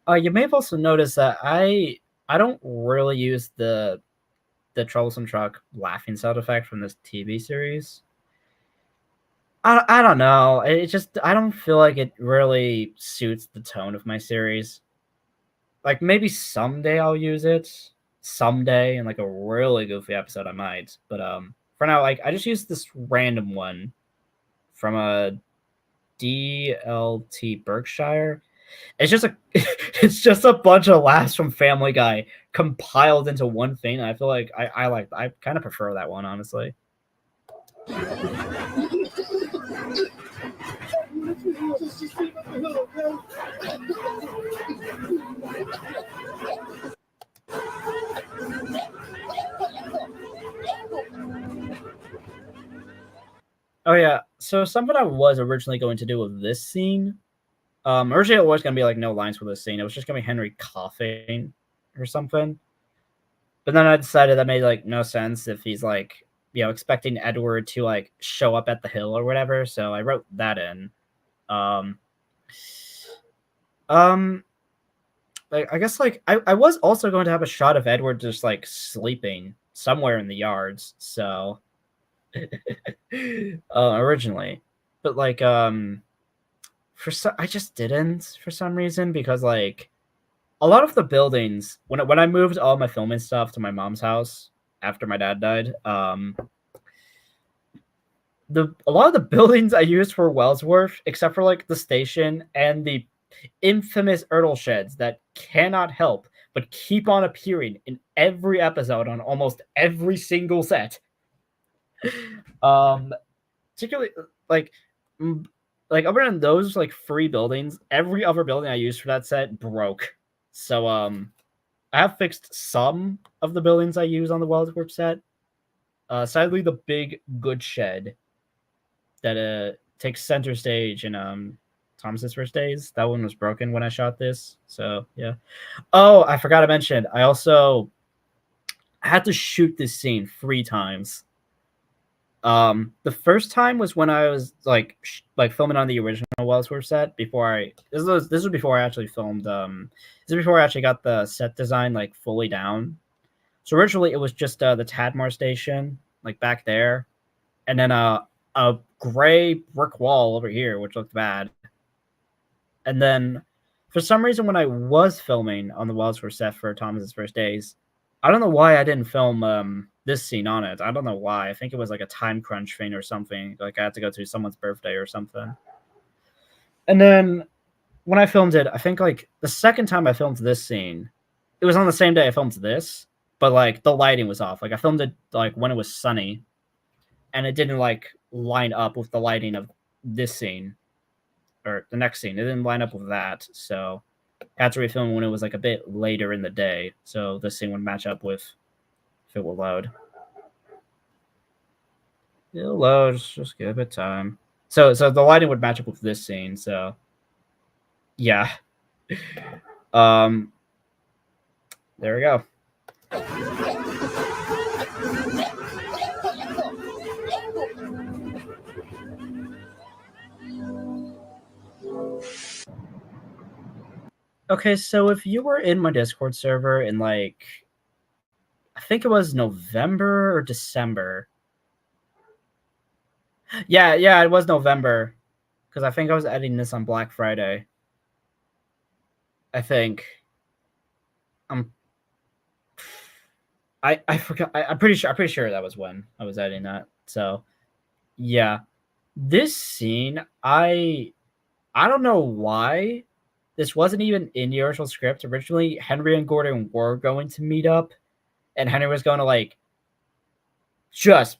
You may have also noticed that I don't really use the troublesome truck laughing sound effect from this TV series. I don't know. It just I don't feel like it really suits the tone of my series. Like maybe someday I'll use it. Someday in like a really goofy episode I might. But for now, like I just use this random one from a DLT Berkshire. It's just a bunch of laughs from Family Guy compiled into one thing. I feel like I kind of prefer that one, honestly. Oh yeah, so something I was originally going to do with this scene. Originally it was gonna be like no lines for this scene. It was just gonna be Henry coughing or something. But then I decided that made like no sense if he's like, expecting Edward to like show up at the hill or whatever. So I wrote that in. Like I guess like I was also going to have a shot of Edward just like sleeping somewhere in the yards. So originally, but like I just didn't for some reason because like a lot of the buildings when I moved all my filming stuff to my mom's house after my dad died, a lot of the buildings I used for Wellsworth, except for like the station and the infamous Ertl sheds that cannot help but keep on appearing in every episode on almost every single set. Particularly like other than those like 3 buildings, every other building I used for that set broke. So I have fixed some of the buildings I use on the Wellsworth set. Sadly, the big good shed that takes center stage in Thomas's first days, that one was broken when I shot this. So yeah. Oh, I forgot to mention, I also had to shoot this scene 3 times. The first time was when I was like filming on the original Wellsworth set before this was before I actually filmed. This is before I actually got the set design like fully down. So originally it was just the Tadmor station like back there, and then a gray brick wall over here which looked bad. And then for some reason, when I was filming on the Wellsworth set for Thomas's First Days, I don't know why I didn't film this scene on it. I don't know why. I think it was like a time crunch thing or something. Like I had to go to someone's birthday or something. And then when I filmed it, I think like the second time I filmed this scene, it was on the same day I filmed this, but like the lighting was off. Like I filmed it like when it was sunny, and it didn't like line up with the lighting of this scene or the next scene. It didn't line up with that, so I had to refilm when it was like a bit later in the day, so this scene would match up with if it will load. It'll load. Just give it time. So the lighting would match up with this scene. So yeah. There we go. Okay, so if you were in my Discord server in like, I think it was November or December. Yeah, it was November, because I think I was editing this on Black Friday. I think. I forgot. I'm pretty sure that was when I was editing that. So, yeah, this scene, I don't know why this wasn't even in the original script. Originally, Henry and Gordon were going to meet up, and Henry was going to like just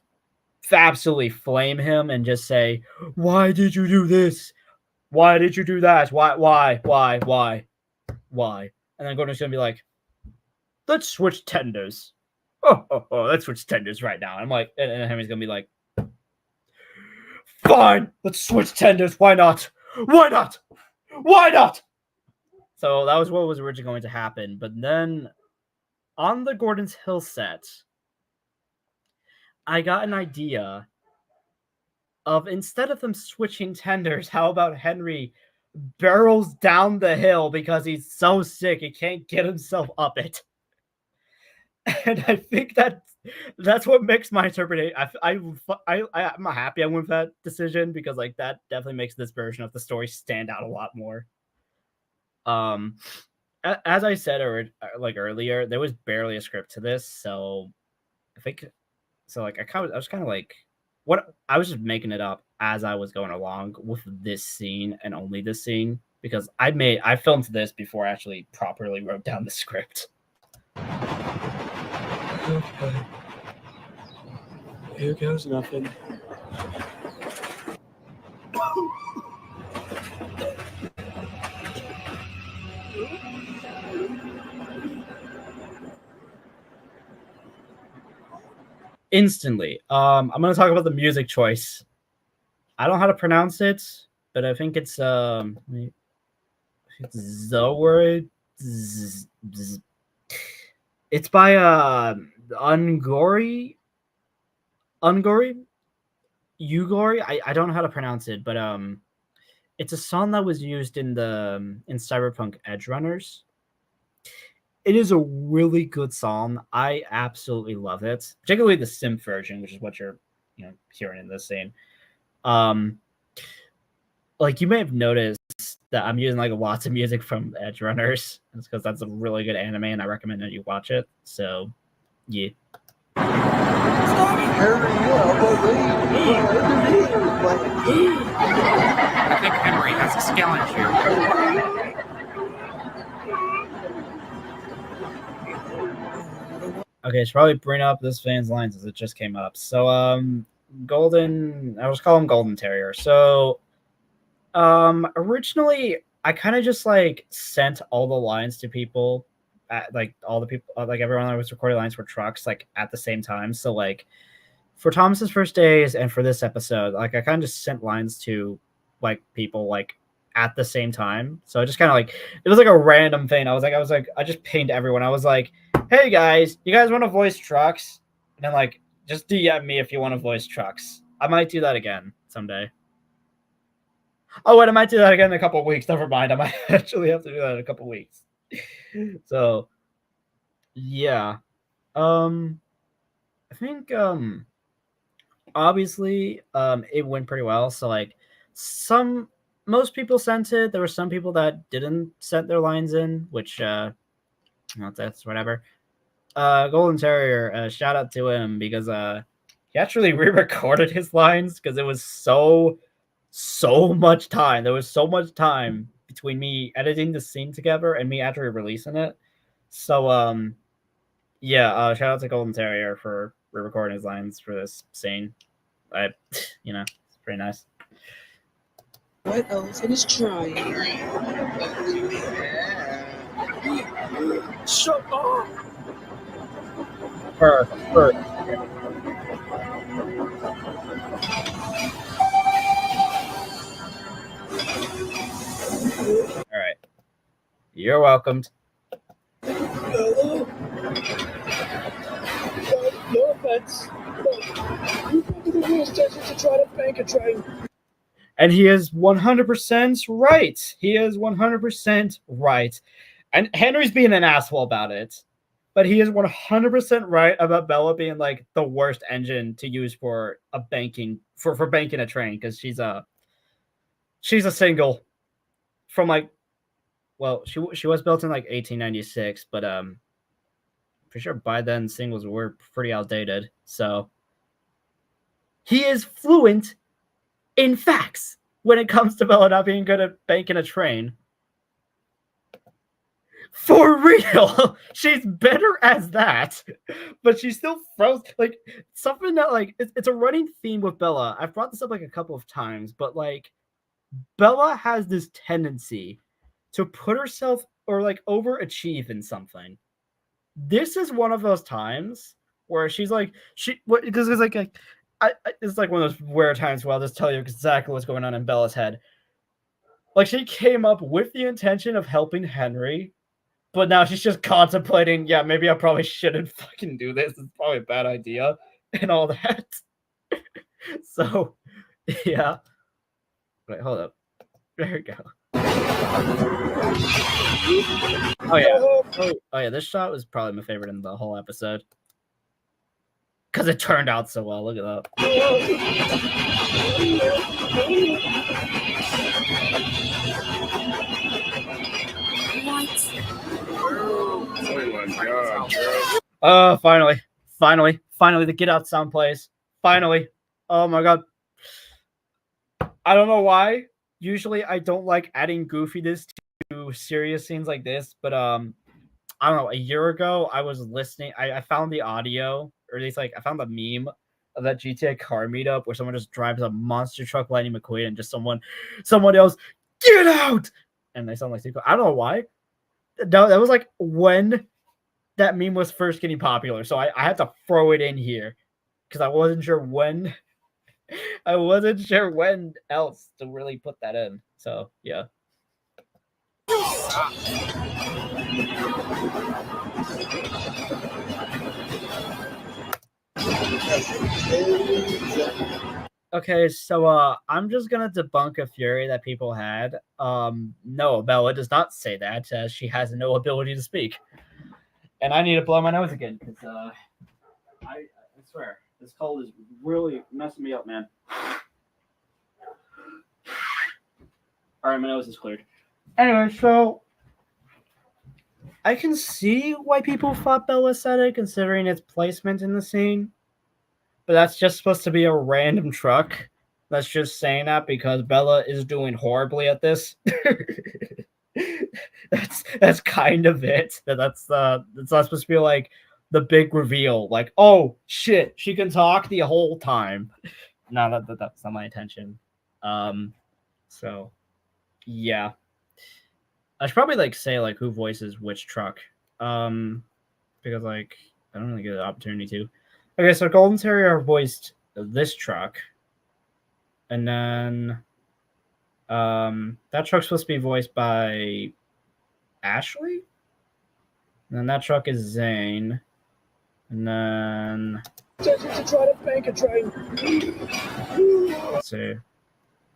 absolutely flame him and just say, "Why did you do this? Why did you do that? Why? And then Gordon's gonna be like, let's switch tenders. Oh, let's switch tenders right now. And I'm like, and Henry's gonna be like, fine, let's switch tenders. Why not? So that was what was originally going to happen. But then on the Gordon's Hill set, I got an idea of, instead of them switching tenders, how about Henry barrels down the hill because he's so sick he can't get himself up it. And I think that's what makes my interpretation. I'm happy I went with that decision, because like that definitely makes this version of the story stand out a lot more. As I said earlier, there was barely a script to this, so I think so. Like I was kind of like, what I was just making it up as I was going along with this scene and only this scene, because I filmed this before I actually properly wrote down the script. Okay. Here goes nothing. Instantly. I'm gonna talk about the music choice. I don't know how to pronounce it, but I think it's Zoe. It's by Ungori. Ugori. I don't know how to pronounce it, but it's a song that was used in Cyberpunk Edge Runners. It is a really good song. I absolutely love it, particularly the synth version, which is what you're hearing in this scene. Like you may have noticed that I'm using like lots of music from Edge Runners. It's because that's a really good anime, and I recommend that you watch it. So, yeah. I think Henry has a skill issue. Okay, should probably bring up this fan's lines as it just came up. So, Golden, I was calling him Golden Terrier. So, originally I kind of just like sent all the lines to people, like all the people, like everyone that was recording lines for trucks, like at the same time. So like for Thomas's First Days and for this episode, like I kind of just sent lines to like people like at the same time. So I just kind of like, it was like a random thing. I just pinged everyone. I was like, hey guys, you guys want to voice trucks? And then like, just DM me if you want to voice trucks. I might do that again someday. Oh, wait, I might do that again in a couple of weeks. Never mind. I might actually have to do that in a couple of weeks. So, yeah. I think, obviously, it went pretty well. So, like, some most people sent it. There were some people that didn't send their lines in, which that's whatever. Golden Terrier, shout out to him because he actually re-recorded his lines because it was so much time. There was so much time between me editing the scene together and me actually releasing it. So yeah, shout out to Golden Terrier for re-recording his lines for this scene. It's pretty nice. What else is trying? Shut up! Fur. All right. You're welcomed. Hello? No offense, but you go to the wheel station to try to bank a train. And he is 100% right. He is 100% right. And Henry's being an asshole about it. But he is 100% right about Bella being like the worst engine to use for a banking for banking a train because she's a single from like, well, she was built in like 1896, but pretty sure by then singles were pretty outdated. So he is fluent in facts when it comes to Bella not being good at banking a train. For real, she's better as that, but she still throws like something that like it's a running theme with Bella. I've brought this up like a couple of times, but like Bella has this tendency to put herself or like overachieve in something. This is one of those times where she's like because it's like it's like one of those rare times where I'll just tell you exactly what's going on in Bella's head. Like she came up with the intention of helping Henry. But now she's just contemplating, yeah, maybe I probably shouldn't fucking do this. It's probably a bad idea and all that. So, yeah. Wait, hold up. There we go. Oh, yeah. Oh, yeah, this shot was probably my favorite in the whole episode. Because it turned out so well. Look at that. Oh, finally, the Get Out sound plays. Finally. Oh my god. I don't know why. Usually I don't like adding goofiness to serious scenes like this, but I don't know, a year ago I was listening, I found the audio, or at least like I found the meme of that GTA car meetup where someone just drives a monster truck Lightning McQueen and just someone yells, "Get out!" And they sound like I don't know why. That was like when that meme was first getting popular, so I had to throw it in here because I wasn't sure when else to really put that in. So yeah. Okay, so I'm just gonna debunk a theory that people had. No, Bella does not say that. She has no ability to speak. And I need to blow my nose again because I swear this cold is really messing me up, man. All right, my nose is cleared. Anyway, so I can see why people thought Bella said it, considering its placement in the scene. But that's just supposed to be a random truck. That's just saying that because Bella is doing horribly at this. That's kind of it. That's not supposed to be like the big reveal. Like, oh shit, she can talk the whole time. No, that's not my intention. So yeah. I should probably like say like who voices which truck. Because like I don't really get an opportunity to. Okay, so Golden Terrier voiced this truck. And then that truck's supposed to be voiced by Ashley. And then that truck is Zane. And then To try to bank a train. let's see.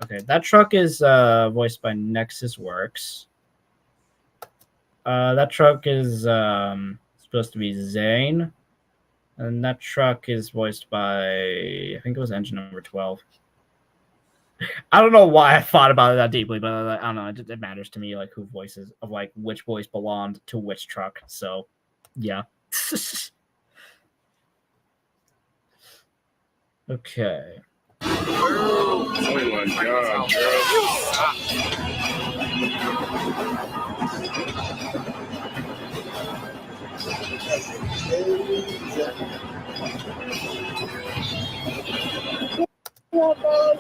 Okay, that truck is voiced by Nexus Works. That truck is supposed to be Zane. And that truck is voiced by, I think it was engine number 12. I don't know why I thought about it that deeply, but I don't know. It matters to me, like who voices of like which voice belonged to which truck. So, yeah. Okay. Oh my god,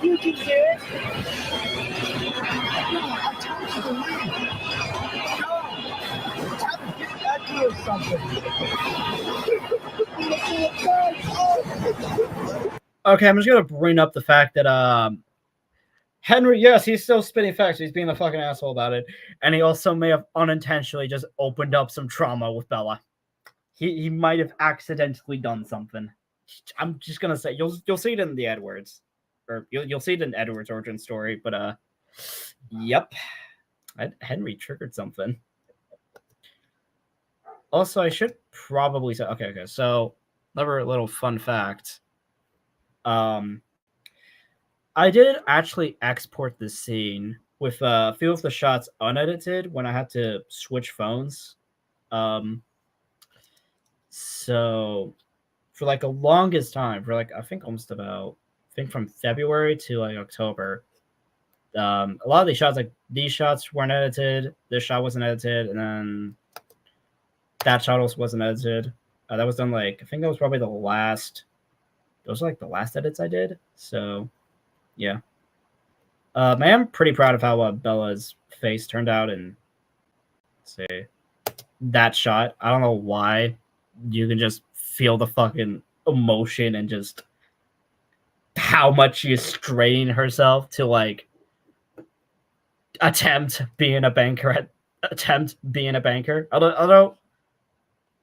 You can do it. Okay, I'm just gonna bring up the fact that Henry, yes, he's still spitting facts. He's being a fucking asshole about it, and he also may have unintentionally just opened up some trauma with Bella. He might have accidentally done something. I'm just gonna say you'll see it in the Edwards, or you'll see it in Edward's origin story. But yep, Henry triggered something. Also, I should probably say okay. So another little fun fact. I did actually export this scene with a few of the shots unedited when I had to switch phones. So for like the longest time, for like I think almost about from February to like October, a lot of these shots, like these shots weren't edited, this shot wasn't edited, and then that shot also wasn't edited. That was done like I think that was probably the last. Those are like the last edits I did. So yeah. I am pretty proud of how Bella's face turned out, and say that shot. I don't know why you can just feel the fucking emotion and just how much she is straining herself to like attempt being a banker. Although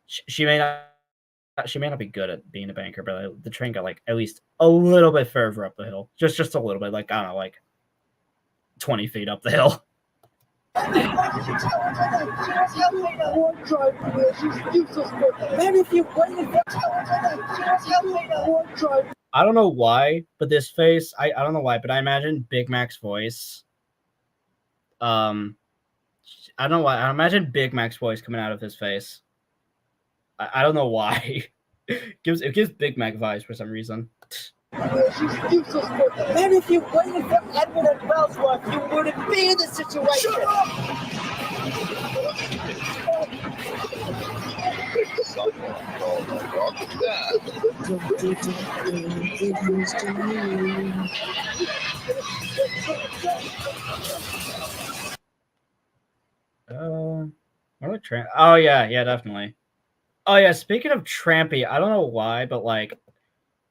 she may not be good at being a banker, but the train got like at least a little bit further up the hill, just a little bit, like I don't know, like 20 feet up the hill. I don't know why, but this face, I don't know why, but I imagine Big Mac's voice. I don't know why. I imagine Big Mac's voice coming out of his face. I don't know why. It gives Big Mac vibes for some reason. Maybe if you waited for Edward and Bellsworth, you wouldn't be in this situation. Shut up! Oh yeah, definitely. Oh yeah, speaking of Trampy, I don't know why, but like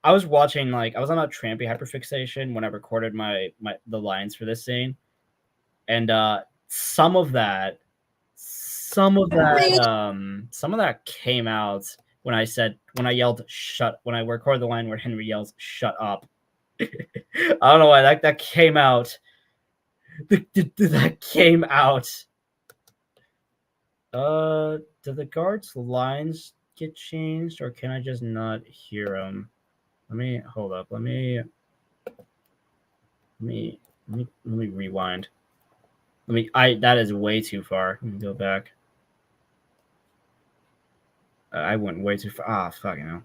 I was watching I was on a Trampy hyperfixation when I recorded the lines for this scene. And some of that came out when I yelled shut when I recorded the line where Henry yells shut up. I don't know why that came out. That came out. Do the guards' lines get changed, or can I just not hear them? Let me hold up. Let me rewind. That is way too far. Let me go back. I went way too far. Ah, fucking hell.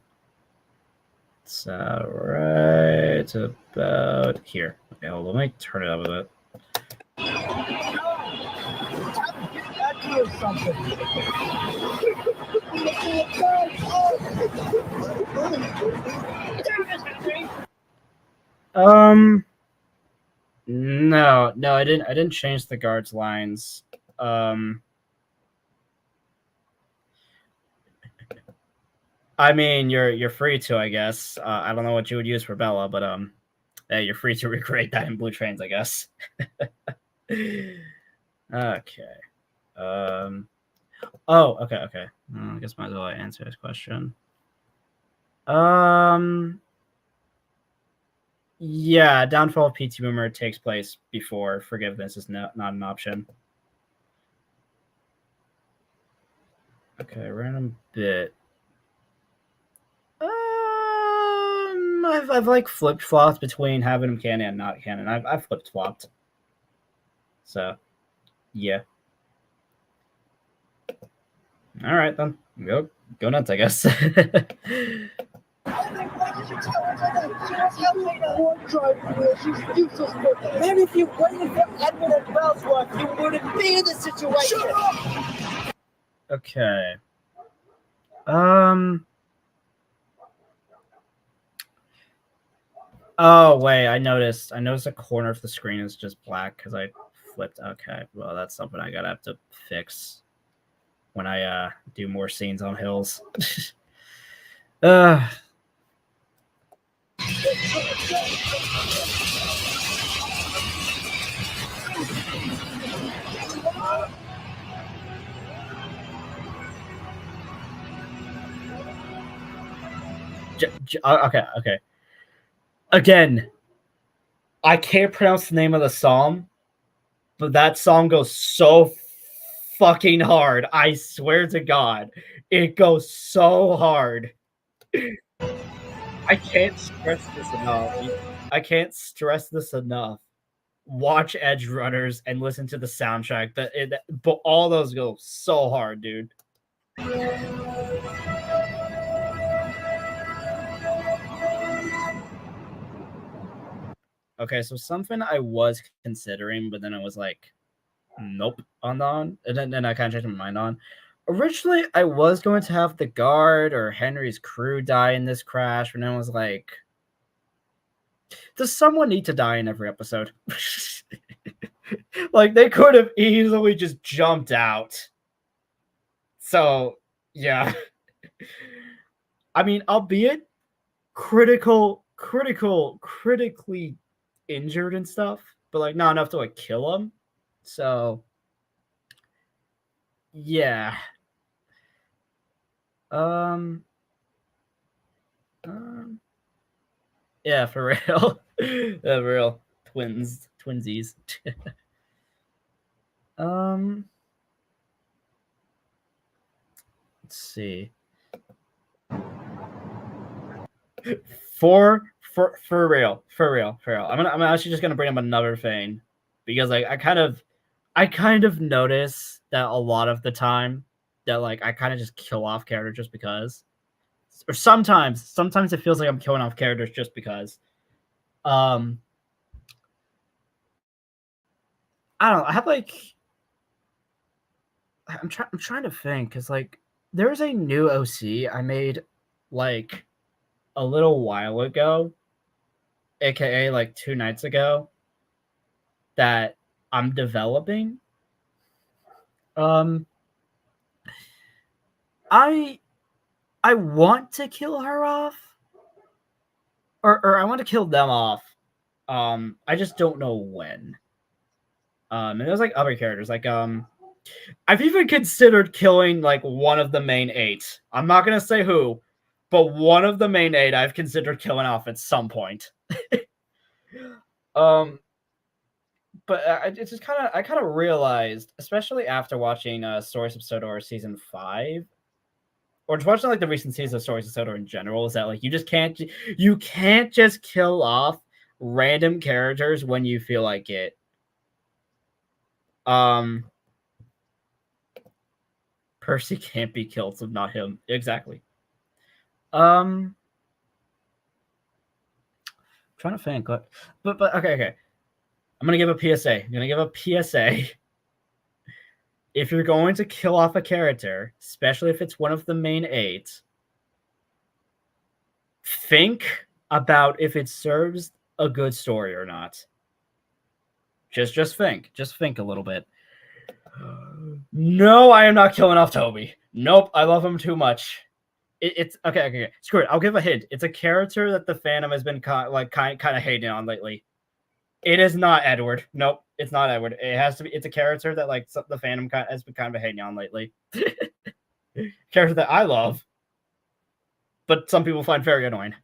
It's right about here. Okay, hold on. Let me turn it up a bit. No, I didn't change the guards' lines. I mean, you're free to, I guess. I don't know what you would use for Bella, but hey, you're free to recreate that in Blue Trains, I guess. Okay. Oh, okay. I guess might as well answer this question. Yeah, downfall of PT Boomer takes place before forgiveness is not an option. Okay, random bit. I've like flip flopped between having him canon and not canon. I've flip flopped. So, yeah. All right then, go nuts, I guess. Maybe if you waited for Edmund and Bellsworth, you wouldn't be in this situation. Okay. Oh wait, I noticed a corner of the screen is just black because I flipped. Okay, well that's something I gotta have to fix when I do more scenes on hills. Okay. Again, I can't pronounce the name of the song, but that song goes so fucking hard. I swear to God, it goes so hard. I can't stress this enough. Watch Edge Runners and listen to the soundtrack. But all those go so hard, dude. Okay, so something I was considering, but then I was like, nope, and then I kind of changed my mind on. Originally, I was going to have the guard or Henry's crew die in this crash, but then I was like, does someone need to die in every episode? Like, they could have easily just jumped out. So, yeah. I mean, albeit critically injured and stuff, but like not enough to like kill him. So, yeah. Yeah, for real. Yeah, for real. Twinsies. Let's see. For real. I'm actually just gonna bring up another thing because like I kind of notice that a lot of the time that like I kind of just kill off characters just because, or sometimes it feels like I'm killing off characters just because. I don't know. I have like I'm trying to think because like there's a new OC I made like a little while ago, aka like 2 nights ago, that I'm developing. I want to kill her off, or I want to kill them off. I just don't know when. And there's like other characters, like I've even considered killing like one of the main 8. I'm not gonna say who, but one of the main 8 I've considered killing off at some point. But it's just I kind of realized, especially after watching Stories of Sodor season 5, or just watching like the recent seasons of Stories of Sodor in general, is that like you can't just kill off random characters when you feel like it. Percy can't be killed, so not him. Exactly. Trying to think, but okay. I'm gonna give a PSA. If you're going to kill off a character, especially if it's one of the main 8, think about if it serves a good story or not. Just think a little bit. No, I am not killing off Toby. Nope, I love him too much. It's okay. Screw it. I'll give a hint. It's a character that the fandom has been kind of hating on lately. It is not Edward. Nope, it's not Edward. It has to be. It's a character that like the fandom has been kind of hating on lately. Character that I love, but some people find very annoying.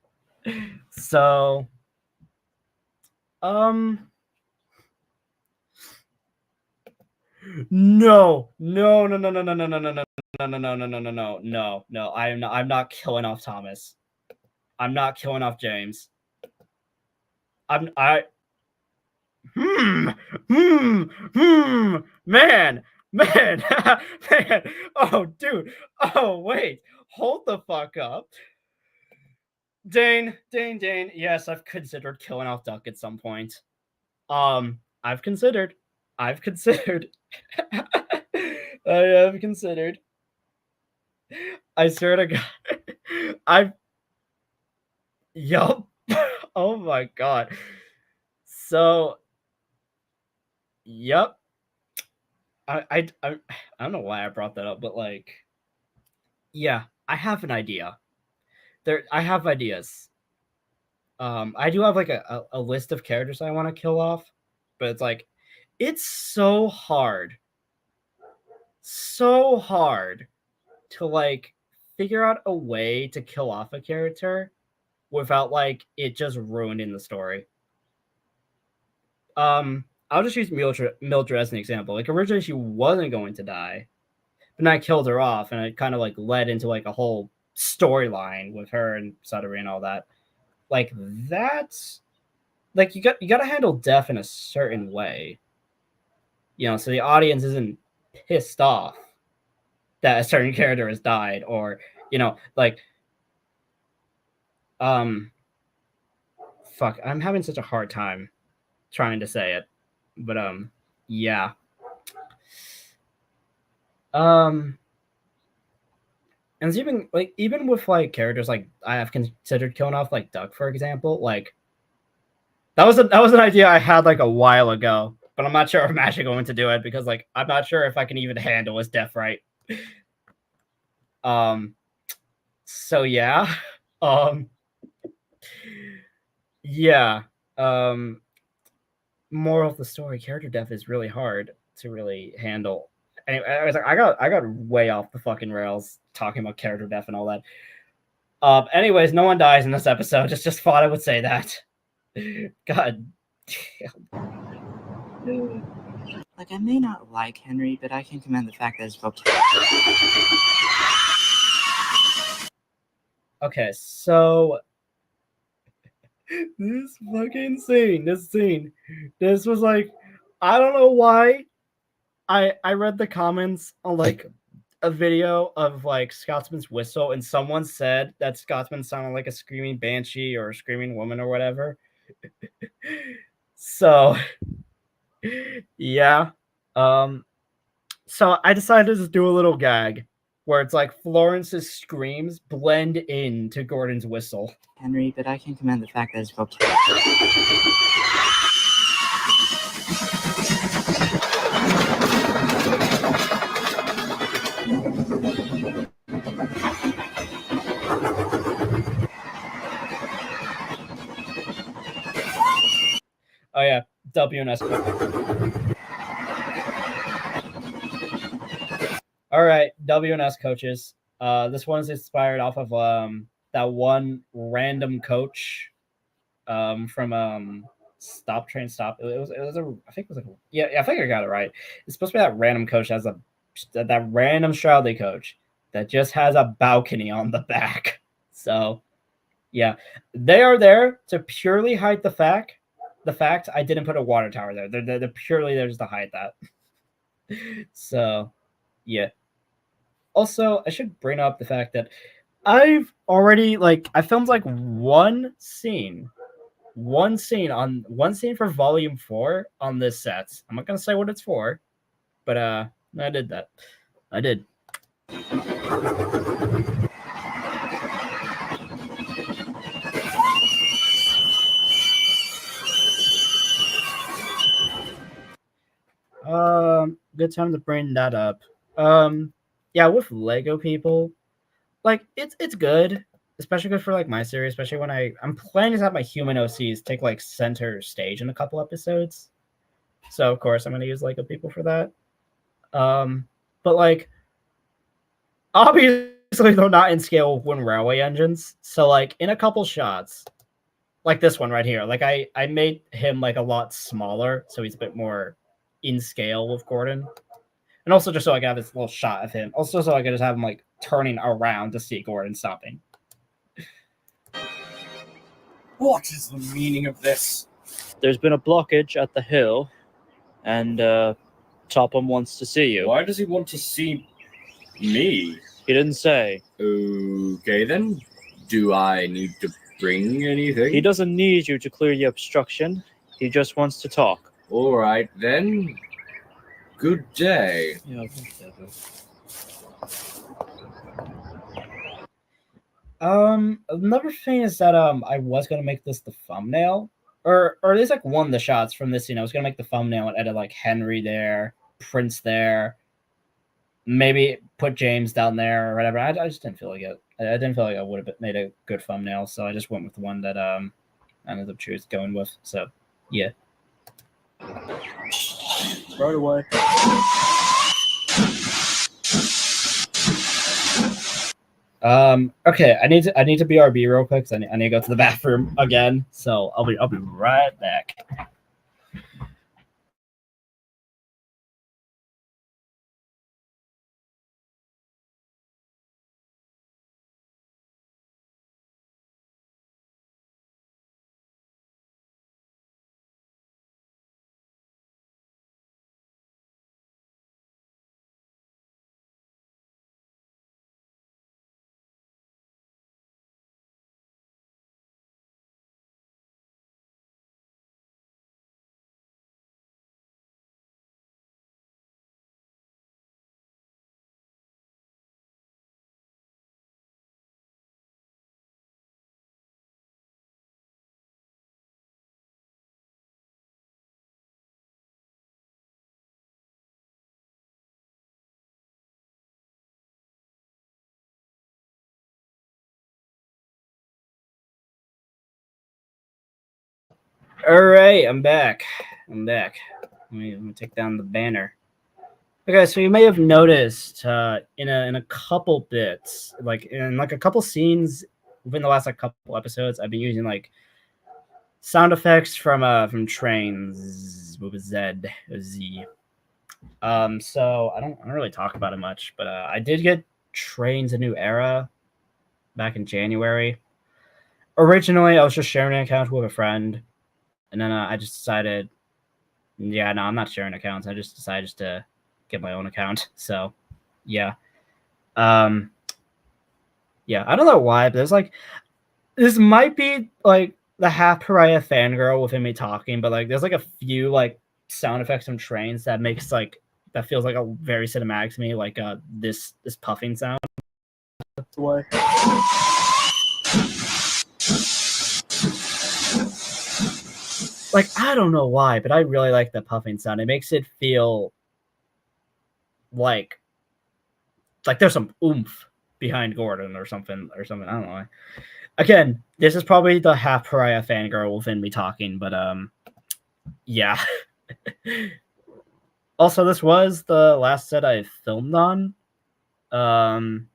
So, no. I'm not killing off Thomas. I'm not killing off James. Man, man, man. Oh, dude. Oh, wait. Hold the fuck up. Dane. Yes, I've considered killing off Duck at some point. I've considered. I have considered. I swear to God. Yup. Oh my God. So, yup. I don't know why I brought that up, but like, yeah, I have an idea. I have ideas. I do have like a list of characters I want to kill off, but it's like, it's so hard to like figure out a way to kill off a character without like it just ruining the story. I'll just use Mildred as an example. Like originally she wasn't going to die, but then I killed her off, and it kind of like led into like a whole storyline with her and Suttery and all that. Like that's like you got to handle death in a certain way, so the audience isn't pissed off that a certain character has died, or like fuck, I'm having such a hard time trying to say it, but yeah. And it's even with like characters like I have considered killing off, like Duck, for example. Like that was an idea I had like a while ago, but I'm not sure if I'm actually going to do it because like I'm not sure if I can even handle his death right. So yeah. Yeah. Moral of the story: character death is really hard to really handle. Anyway, I got way off the fucking rails talking about character death and all that. Anyways, no one dies in this episode. Just thought I would say that. God damn. Like, I may not like Henry, but I can commend the fact that his vocabulary. Okay, so this fucking scene, this was like, I don't know why. I read the comments on like a video of like Scotsman's whistle, and someone said that Scotsman sounded like a screaming banshee or a screaming woman or whatever. So yeah. So I decided to just do a little gag where it's like Florence's screams blend into Gordon's whistle. Henry, but I can commend the fact that his vocabulary. Oh yeah, WNS. All right, WNS coaches. This one's inspired off of that one random coach from Stop Train Stop. It was I think it was I think I got it right. It's supposed to be that random coach that random Shroudly coach that just has a balcony on the back. So yeah, they are there to purely hide the fact I didn't put a water tower there. They're purely there just to hide that. So yeah. Also, I should bring up the fact that I've already I filmed like one scene for volume 4 on this set. I'm not gonna say what it's for, but I did that. I did. Good time to bring that up. Yeah, with Lego people, like it's good, especially good for like my series, especially when I'm planning to have my human OCs take like center stage in a couple episodes. So of course I'm gonna use Lego people for that. But like obviously they're not in scale with Wind Railway engines. So like in a couple shots, like this one right here, like I made him like a lot smaller, so he's a bit more in scale with Gordon. And also just so I can have this little shot of him. Also so I can just have him like turning around to see Gordon stopping. What is the meaning of this? There's been a blockage at the hill, and Topham wants to see you. Why does he want to see me? He didn't say. Okay then. Do I need to bring anything? He doesn't need you to clear the obstruction. He just wants to talk. All right then. Good day. Yeah, Another thing is that I was gonna make this the thumbnail, or at least like one of the shots from this scene. I was gonna make the thumbnail and edit like Henry there, Prince there, maybe put James down there or whatever. I just didn't feel like it. I didn't feel like I would have made a good thumbnail, so I just went with the one that I ended up going with. So yeah. Right away. Okay, I need to BRB real quick. I need to go to the bathroom again. So I'll be right back. All right, I'm back. Let me take down the banner. Okay, so you may have noticed in a couple bits, like in like a couple scenes within the last like couple episodes, I've been using like sound effects from trains with a Z. So I don't really talk about it much, but I did get Trains a New Era back in January. Originally, I was just sharing an account with a friend, and then I just decided, yeah, no, I'm not sharing accounts. I just decided just to get my own account. So, yeah. Yeah, I don't know why, but there's like, this might be like the half pariah fangirl within me talking, but like, there's like a few like sound effects from trains that makes like, that feels like a very cinematic to me, like this puffing sound. Away. Like, I don't know why, but I really like the puffing sound. It makes it feel like there's some oomph behind Gordon or something. I don't know why. Again, this is probably the half pariah fangirl within me talking, but yeah. Also, this was the last set I filmed on. For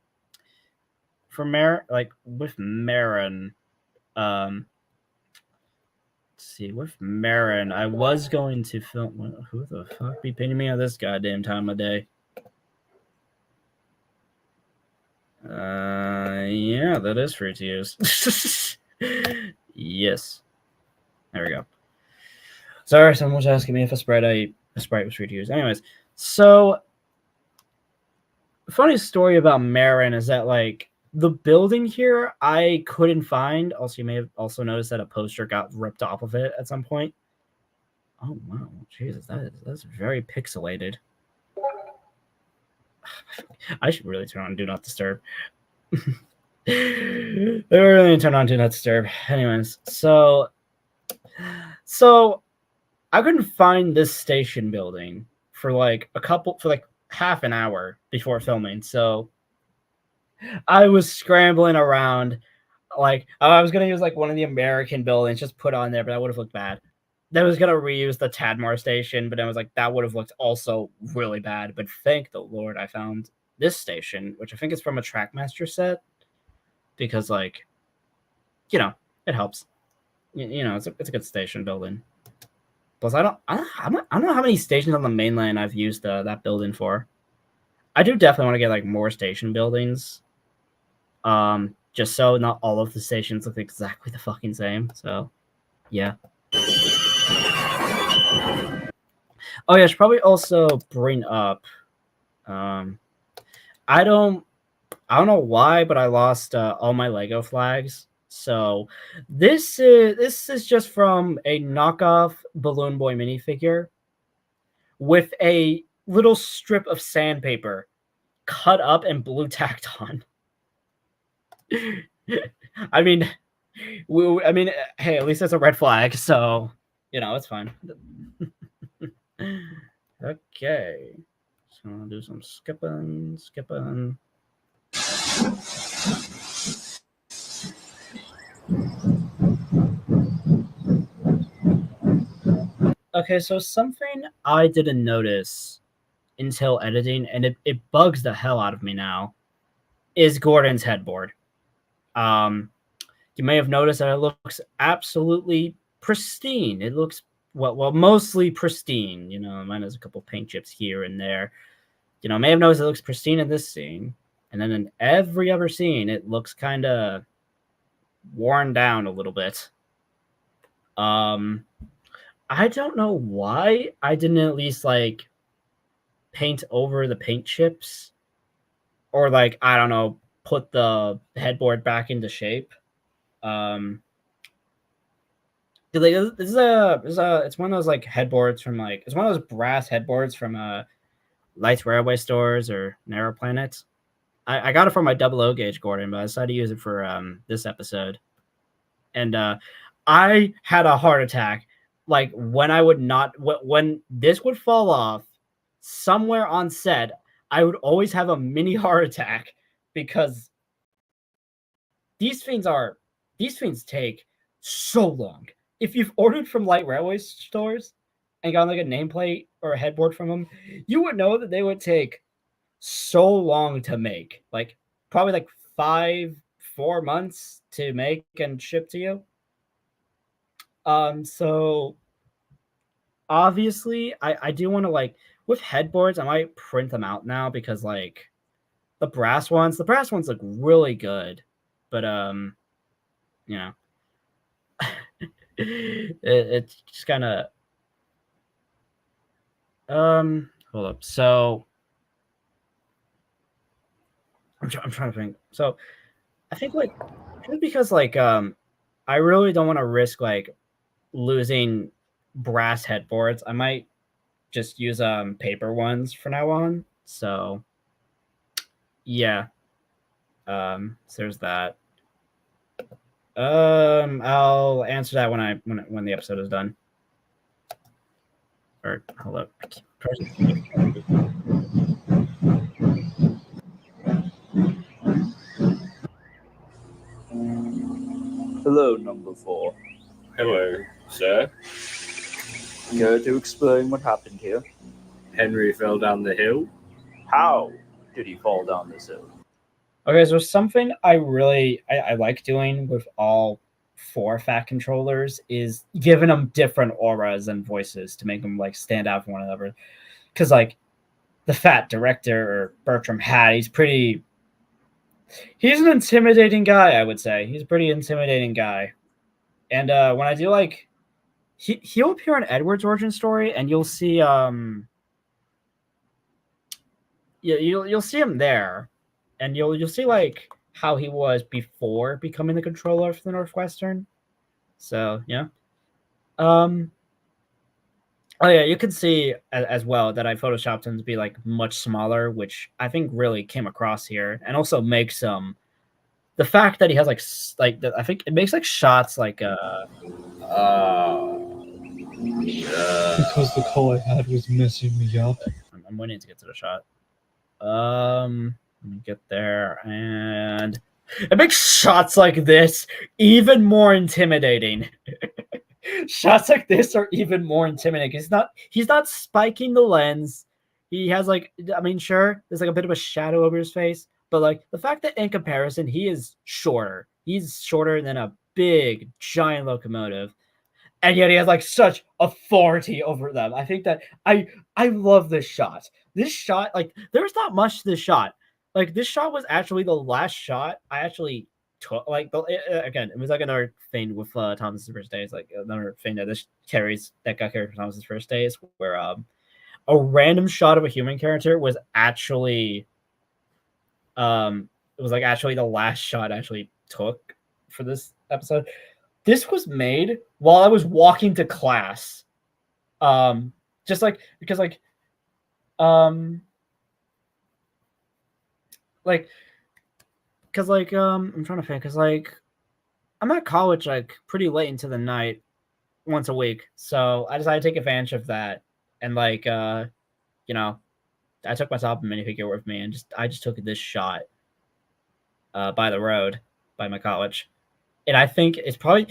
with Marin. Let's see, with Marin, I was going to film. Who the fuck be pinning me at this goddamn time of day? Yeah, that is free to use. Yes. There we go. Sorry, someone was asking me if a Sprite was free to use. Anyways, so funny story about Marin is that like the building here I couldn't find. Also, you may have also noticed that a poster got ripped off of it at some point. Oh wow, Jesus, that's very pixelated. I should really turn on Do Not Disturb. They were really turn on Do Not Disturb. Anyways, so I couldn't find this station building for like half an hour before filming. So I was scrambling around. Like I was gonna use like one of the American buildings, just put on there, but that would have looked bad. Then I was gonna reuse the Tadmor station, but I was like, that would have looked also really bad. But thank the Lord I found this station, which I think is from a Trackmaster set, because like, you know, it helps. You know, it's a good station building. Plus, I don't know how many stations on the mainland I've used that building for. I do definitely want to get like more station buildings. just so not all of the stations look exactly the fucking same. So, yeah. Oh yeah, I should probably also bring up. I don't know why, but I lost all my Lego flags. So this is just from a knockoff Balloon Boy minifigure with a little strip of sandpaper cut up and blue tacked on. I mean, hey, at least it's a red flag, so it's fine. Okay, so I'll do some skipping. Okay, so something I didn't notice until editing, and it bugs the hell out of me now, is Gordon's headboard. You may have noticed that it looks absolutely pristine. It looks well, mostly pristine. Mine has a couple paint chips here and there. May have noticed it looks pristine in this scene, and then in every other scene, it looks kind of worn down a little bit. I don't know why I didn't at least like paint over the paint chips, or like I don't know, put the headboard back into shape. It's one of those like headboards from it's one of those brass headboards from Lights Railway Stores or Narrow Planet. I got it from my 00 gauge Gordon, but I decided to use it for this episode. And I had a heart attack like when this would fall off somewhere on set. I would always have a mini heart attack because these things take so long. If you've ordered from Light Railway Stores and got like a nameplate or a headboard from them, you would know that they would take so long to make, like probably like 4 months to make and ship to you. So obviously I do want to like with headboards, I might print them out now because like the brass ones look really good, but it's just kind of hold up. So I'm trying to think. So I think like just because like I really don't want to risk like losing brass headboards. I might just use paper ones from now on. So yeah. So there's that. I'll answer that when the episode is done. Or hold up. Hello, number 4. Hello, sir. Care to explain what happened here? Henry fell down the hill. How did he fall down this hill? Okay, so something I like doing with all 4 fat controllers is giving them different auras and voices to make them like stand out from one another. Because like the fat director or Bertram Hat, he's an intimidating guy, I would say. He's a pretty intimidating guy. And when I do like he'll appear in Edward's origin story, and you'll see you'll see him there. And you'll see like how he was before becoming the controller for the Northwestern. So yeah. Oh yeah, you can see as well that I photoshopped him to be like much smaller, which I think really came across here, and also makes the fact that he has I think it makes like shots like because the call I had was messing me up. I'm waiting to get to the shot. Let me get there, and it makes shots like this even more intimidating. Shots like this are even more intimidating. He's not spiking the lens. He has sure, there's like a bit of a shadow over his face, but like the fact that in comparison he is shorter. He's shorter than a big giant locomotive, and yet he has like such authority over them. I think that I love this shot. This shot, like, there's not much to this shot. Like, this shot was actually the last shot I actually like again, it was like another thing with Thomas's first day. It's like another thing that this carries that got carried from Thomas's first days, where a random shot of a human character was actually it was like actually the last shot I actually took for this episode. This was made while I was walking to class. Just like because like I'm trying to think, because like I'm at college like pretty late into the night once a week, so I decided to take advantage of that, and like you know, I took my top minifigure with me, and I just took this shot by the road by my college, and I think it's probably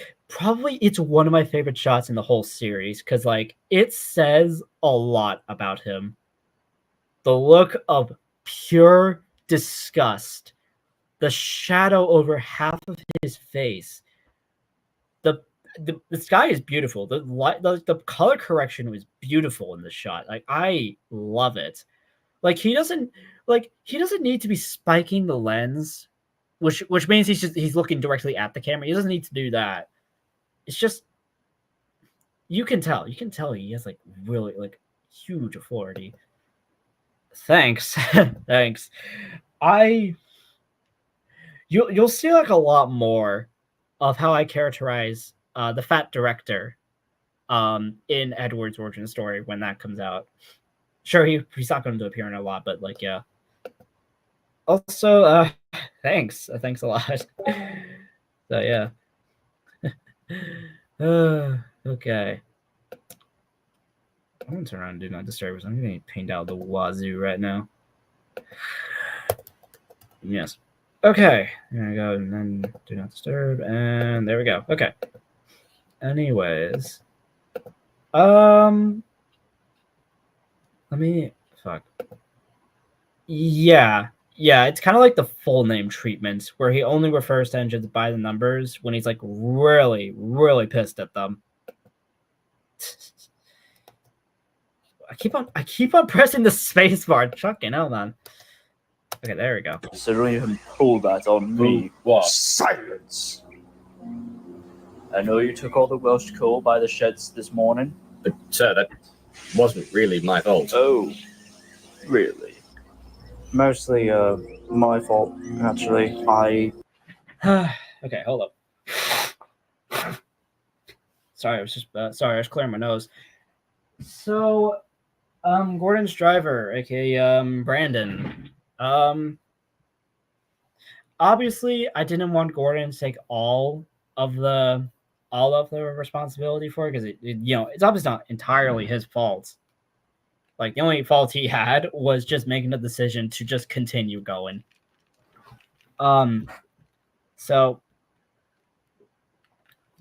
it's one of my favorite shots in the whole series, because like it says a lot about him. The look of pure disgust, the shadow over half of his face. The sky is beautiful. The color correction was beautiful in this shot. Like I love it. Like he doesn't need to be spiking the lens, which means he's looking directly at the camera. He doesn't need to do that. It's just you can tell he has like really like huge authority. Thanks. Thanks. You'll see like a lot more of how I characterize the fat director in Edward's origin story when that comes out. Sure, he's not going to appear in a lot, but like yeah. Also, thanks a lot. So yeah. Okay. I'm gonna turn around and do not disturb us. I'm getting pained out the wazoo right now. Yes. Okay. There we go. And then do not disturb. And there we go. Okay. Anyways. Let me fuck. Yeah. Yeah, it's kind of like the full name treatment where he only refers to engines by the numbers when he's like really, really pissed at them. I keep on pressing the space bar. Fucking hell, man. Okay, there we go. So don't even pull that on me. What? Silence! I know you took all the Welsh coal by the sheds this morning. But, sir, that wasn't really my fault. Oh, really? Mostly, my fault, actually. Okay, hold up. Sorry, I was clearing my nose. So, Gordon's driver, aka Brandon. Obviously, I didn't want Gordon to take all of the responsibility for it, because it's obviously not entirely his fault. Like the only fault he had was just making the decision to just continue going. So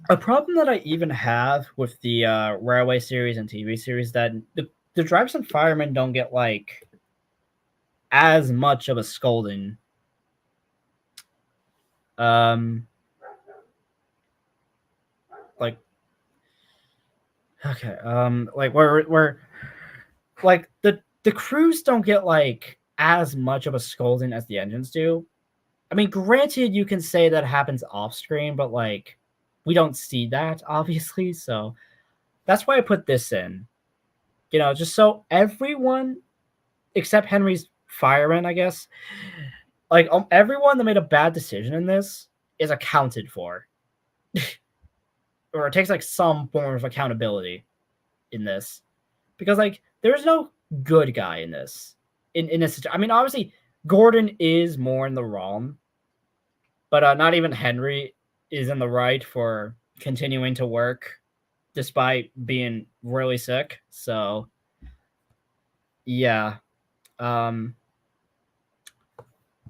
a problem that I even have with the railway series and TV series that the drivers and firemen don't get like as much of a scolding. Like okay, like we're like the crews don't get like as much of a scolding as the engines do. I mean, granted, you can say that happens off screen, but like we don't see that obviously, so that's why I put this in. Just so everyone except Henry's fireman, I guess, like everyone that made a bad decision in this is accounted for, or it takes like some form of accountability in this, because like there's no good guy in this. In this, I mean, obviously Gordon is more in the wrong, but not even Henry is in the right for continuing to work despite being really sick. So yeah, yeah,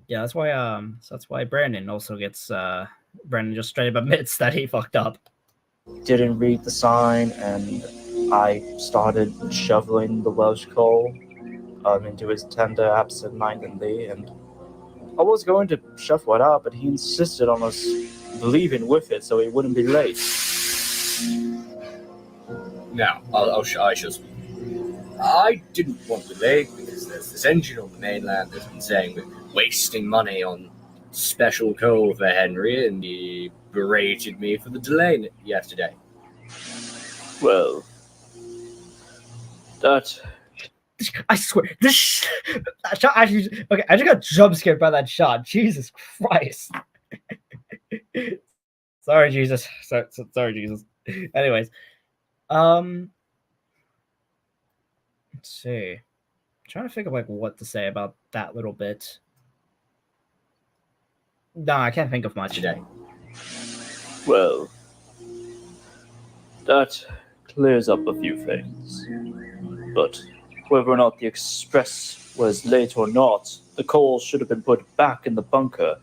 that's why Brandon also gets Brandon just straight up admits that he fucked up. Didn't read the sign, and I started shoveling the Welsh coal into his tender absent-mindedly, and I was going to shovel it out, but he insisted on us leaving with it so he wouldn't be late. Now, I shall speak. I didn't want to be late because there's this engine on the mainland that's been saying we're wasting money on special call for Henry, and he berated me for the delay yesterday. Well, that I swear, this that shot actually. Okay, I just got jump scared by that shot. Jesus Christ. Sorry, Jesus. Sorry, Jesus. Anyways, let's see. I'm trying to think of like what to say about that little bit. No, I can't think of much Today. Well, that clears up a few things. But whether or not the express was late or not, the coal should have been put back in the bunker.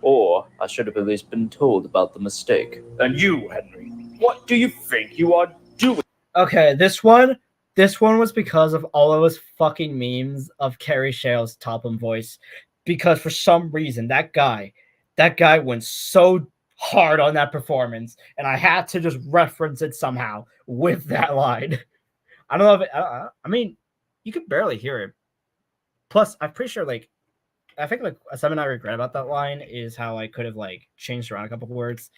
Or I should have at least been told about the mistake. And you, Henry, what do you think you are doing? Okay, this one was because of all of those fucking memes of Carrie Shale's Topham voice. Because for some reason, that guy went so hard on that performance, and I had to just reference it somehow with that line. I don't know if it, I mean, you could barely hear it. Plus, I'm pretty sure, like, I think like something I regret about that line is how I could have like changed around a couple of words.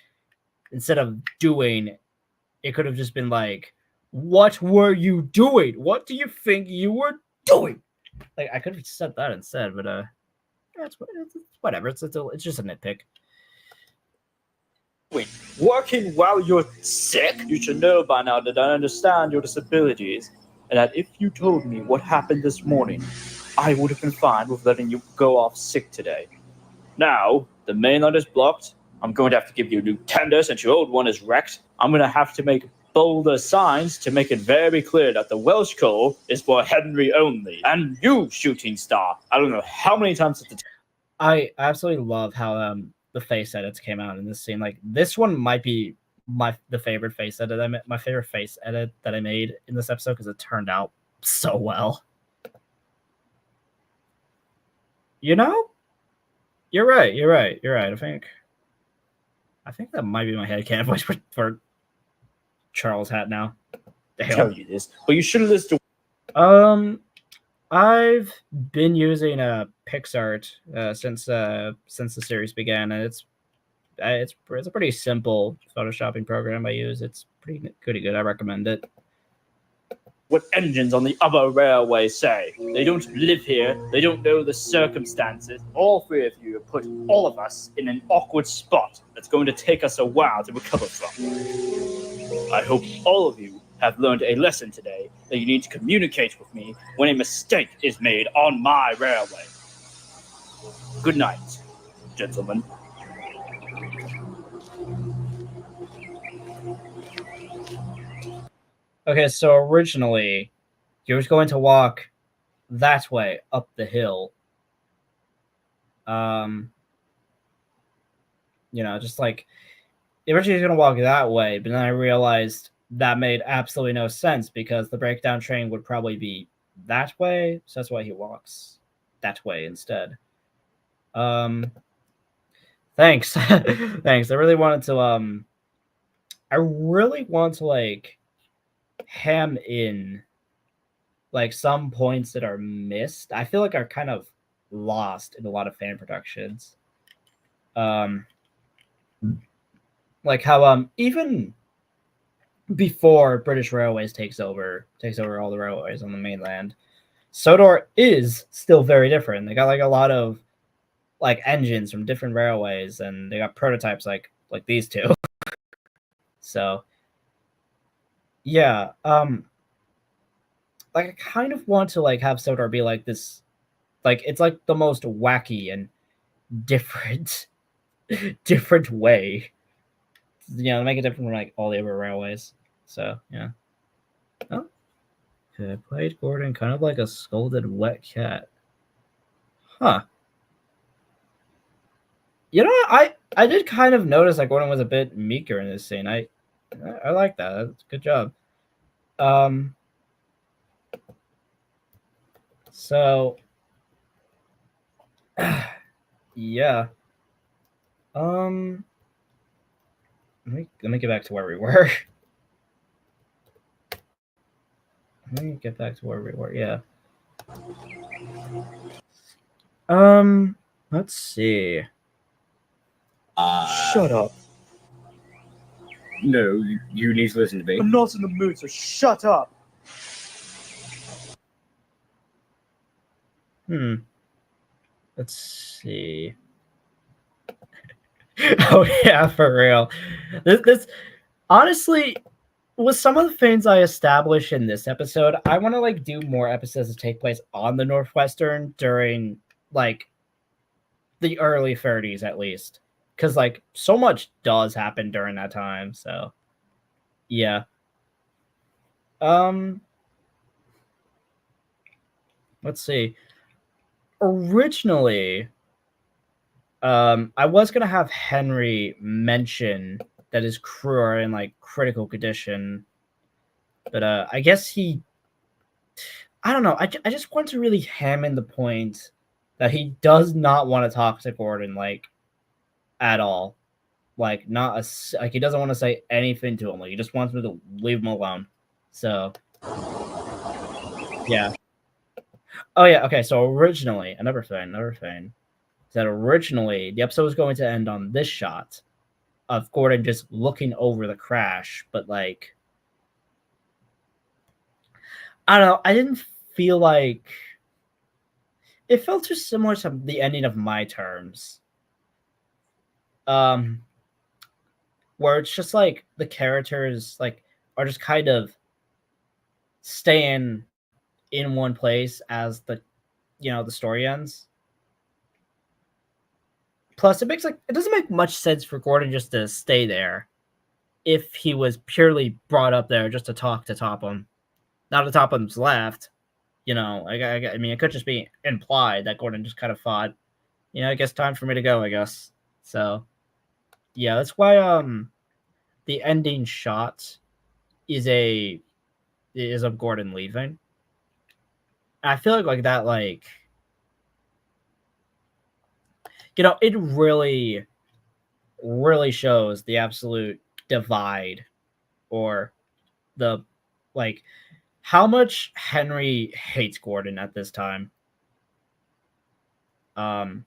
Instead of doing, it could have just been like, "What were you doing? What do you think you were doing?" Like I could have said that instead, but it's whatever. It's just a nitpick. Wait, working while you're sick? You should know by now that I understand your disabilities, and that if you told me what happened this morning, I would have been fine with letting you go off sick today. Now, the main line is blocked. I'm going to have to give you a new tender since your old one is wrecked. I'm going to have to make bolder signs to make it very clear that the Welsh coal is for Henry only. And you, shooting star, I don't know how many times at the I absolutely love how the face edits came out in this scene. Like this one might be the favorite face edit my favorite face edit that I made in this episode because it turned out so well. You know, you're right. I think that might be my headcanon voice for Charles Hat now. tell you this, but you should have listened to. I've been using PixArt since the series began, and it's a pretty simple photoshopping program I use. It's pretty good. I recommend it. What engines on the other railway say. They don't live here. They don't know the circumstances. All three of you have put all of us in an awkward spot that's going to take us a while to recover from. I hope all of you have learned a lesson today that you need to communicate with me when a mistake is made on my railway. Good night, gentlemen. Okay, so originally, you were going to walk that way up the hill. Just like originally you're going to walk that way, but then I realized that made absolutely no sense because the breakdown train would probably be that way, so that's why he walks that way instead. Thanks. Thanks. I really want to like ham in like some points that are missed. I feel like are kind of lost in a lot of fan productions. Like how even before British Railways takes over all the railways on the mainland, Sodor is still very different. They got like a lot of like engines from different railways, and they got prototypes like these two. So yeah, like I kind of want to like have Sodor be like this, like it's like the most wacky and different way, make it different from like all the other railways. So yeah. Oh, okay, played Gordon kind of like a scolded wet cat. Huh. I did kind of notice like Gordon was a bit meeker in this scene. I like that. That's good job. So yeah. Let me get back to where we were. Yeah. Let's see. Shut up. No, you need to listen to me. I'm not in the mood, so shut up. Let's see. Oh yeah, for real. This honestly, with some of the things I established in this episode, I want to like do more episodes that take place on the Northwestern during like the early 30s at least, because like so much does happen during that time. So yeah. Let's see. Originally, I was gonna have Henry mention that his crew are in like critical condition, but I guess I don't know. I just want to really hammer the point that he does not want to talk to Gordon like at all, like not like he doesn't want to say anything to him. Like he just wants me to leave him alone. So yeah. Oh yeah. Okay. So originally, another thing is that originally the episode was going to end on this shot of Gordon just looking over the crash, but like I don't know. I didn't feel like it felt too similar to the ending of My Terms. Where it's just like the characters like are just kind of staying in one place as the the story ends. Plus, it doesn't make much sense for Gordon just to stay there if he was purely brought up there just to talk to Topham. Now that Topham's left, I mean, it could just be implied that Gordon just kind of thought, I guess time for me to go, I guess. So, yeah, that's why the ending shot is of Gordon leaving. I feel like that, like, it really, really shows the absolute divide or the, like, how much Henry hates Gordon at this time. And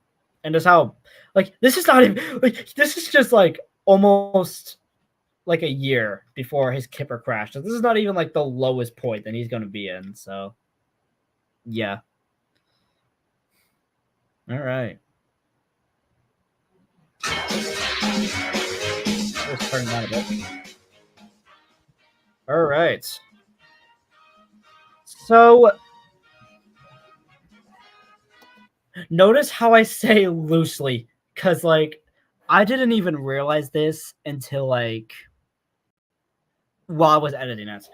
just how, like, this is not even, like, this is just, like, almost, like, a year before his Kipper crash. So this is not even, like, the lowest point that he's going to be in, so, yeah. All right. Let's turn that a bit. All right. So, notice how I say loosely, because, like, I didn't even realize this until, like, while I was editing it.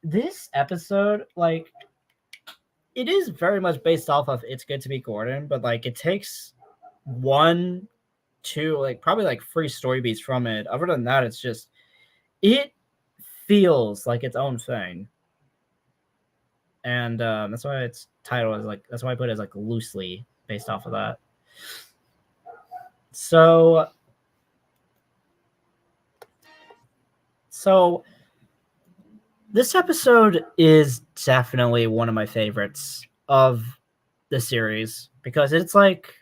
This episode, like, it is very much based off of It's Good to Be Gordon, but, like, it takes 1, 2, like, probably, like, 3 story beats from it. Other than that, it's just, it feels like its own thing. And that's why its title is, like, that's why I put it as, like, loosely based off of that. So this episode is definitely one of my favorites of the series because it's like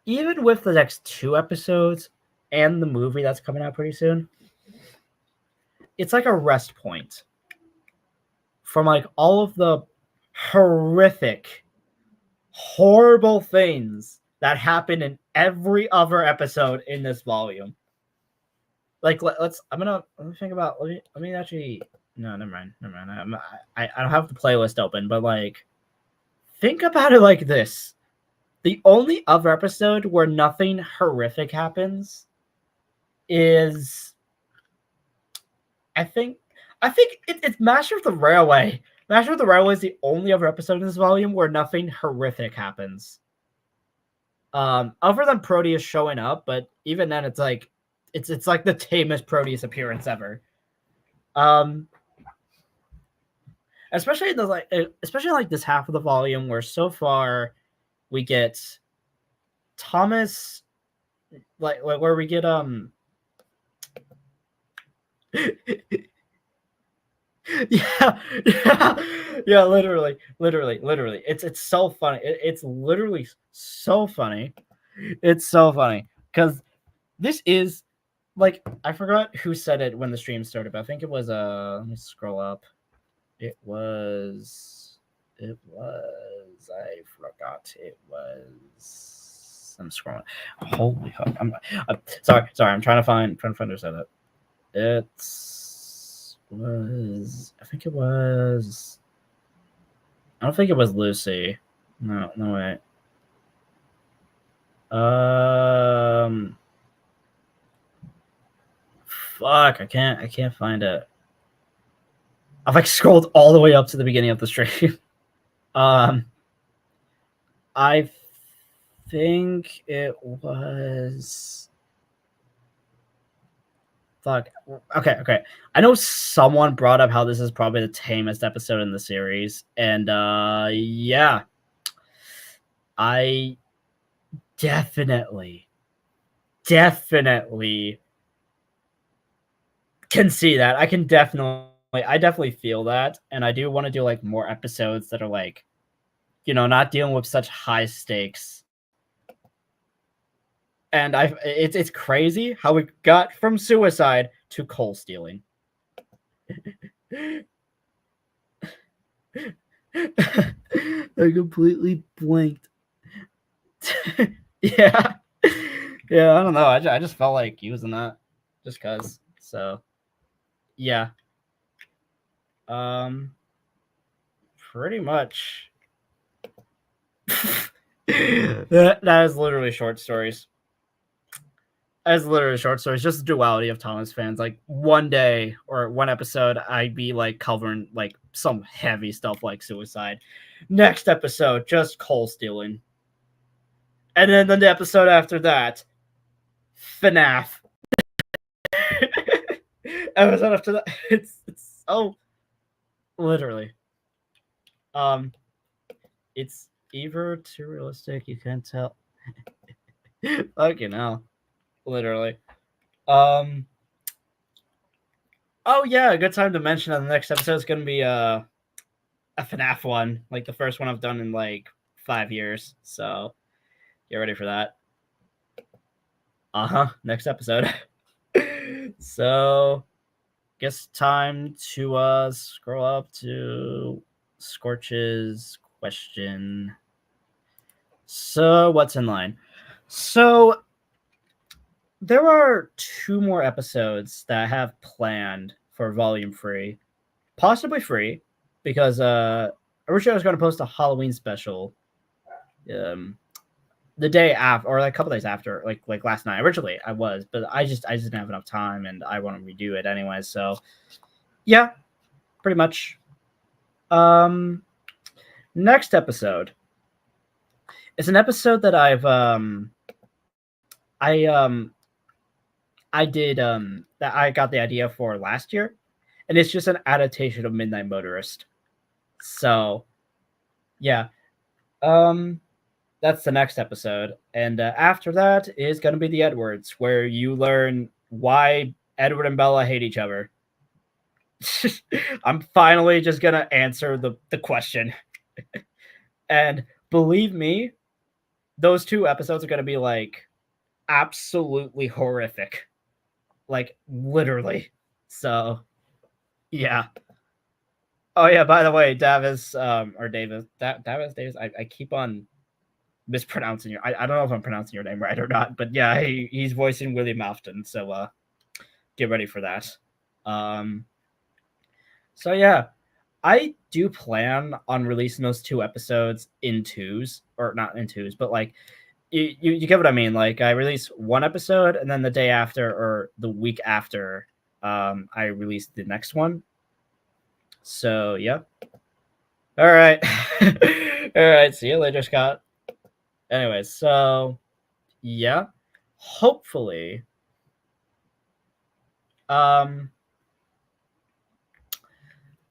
even with the next 2 episodes and the movie that's coming out pretty soon, it's like a rest point from like all of the horrific, horrible things that happen in every other episode in this volume. Like, let's. Let me think about. Let me actually. No, never mind. I don't have the playlist open, but like, think about it like this: the only other episode where nothing horrific happens is, I think it's Master of the Railway. Master of the Railway is the only other episode in this volume where nothing horrific happens. Other than Proteus showing up, but even then, it's like. It's like the tamest Proteus appearance ever. Especially in this half of the volume where so far we get Thomas, like where we get Yeah, literally. It's so funny. It's literally so funny. It's so funny because this is like I forgot who said it when the stream started, but I think it was let me scroll up. It was I forgot it was I'm scrolling. Holy fuck. I'm sorry, I'm trying to find who said it. I think it was I don't think it was Lucy. No way. Fuck, I can't find it. I've like scrolled all the way up to the beginning of the stream. I think it was fuck. Okay. I know someone brought up how this is probably the tamest episode in the series, and yeah. I definitely can see that. I definitely feel that, and I do want to do like more episodes that are like, not dealing with such high stakes. And it's crazy how we got from suicide to coal stealing. I completely blinked. Yeah. Yeah, I don't know. I just felt like using that just cuz. So, yeah. Pretty much. that is literally short stories. As literally short stories, just the duality of Thomas fans. Like one day or one episode, I'd be like covering like some heavy stuff like suicide. Next episode, just coal stealing. And then the episode after that, FNAF. Episode after that, it's so literally. It's either too realistic, you can't tell. Fucking hell. Literally. Oh yeah, a good time to mention that the next episode is gonna be a FNAF one, like the first one I've done in like 5 years. So get ready for that. Next episode. So guess time to scroll up to Scorch's question. So what's in line? So there are 2 more episodes that I have planned for volume 3, possibly free, because originally I was going to post a Halloween special the day after, or like a couple days after, like last night. Originally I was, but I just didn't have enough time, and I want to redo it anyway. So yeah, pretty much. Next episode is an episode that I did that I got the idea for last year, and it's just an adaptation of Midnight Motorist. So yeah, that's the next episode, and after that is going to be the Edwards, where you learn why Edward and Bella hate each other. I'm finally just gonna answer the question. And believe me, those 2 episodes are gonna be like absolutely horrific. Like literally. So yeah. Oh yeah, by the way, Davis, or Davis, Davis, I keep on mispronouncing your I don't know if I'm pronouncing your name right or not, but yeah, he's voicing William Afton, so get ready for that. So yeah, I do plan on releasing those 2 episodes in twos, or not in twos, but like you get what I mean. Like I release 1 episode, and then the day after or the week after, I release the next one. So yeah. All right. All right. See you later, Scott. Anyways, so yeah, hopefully,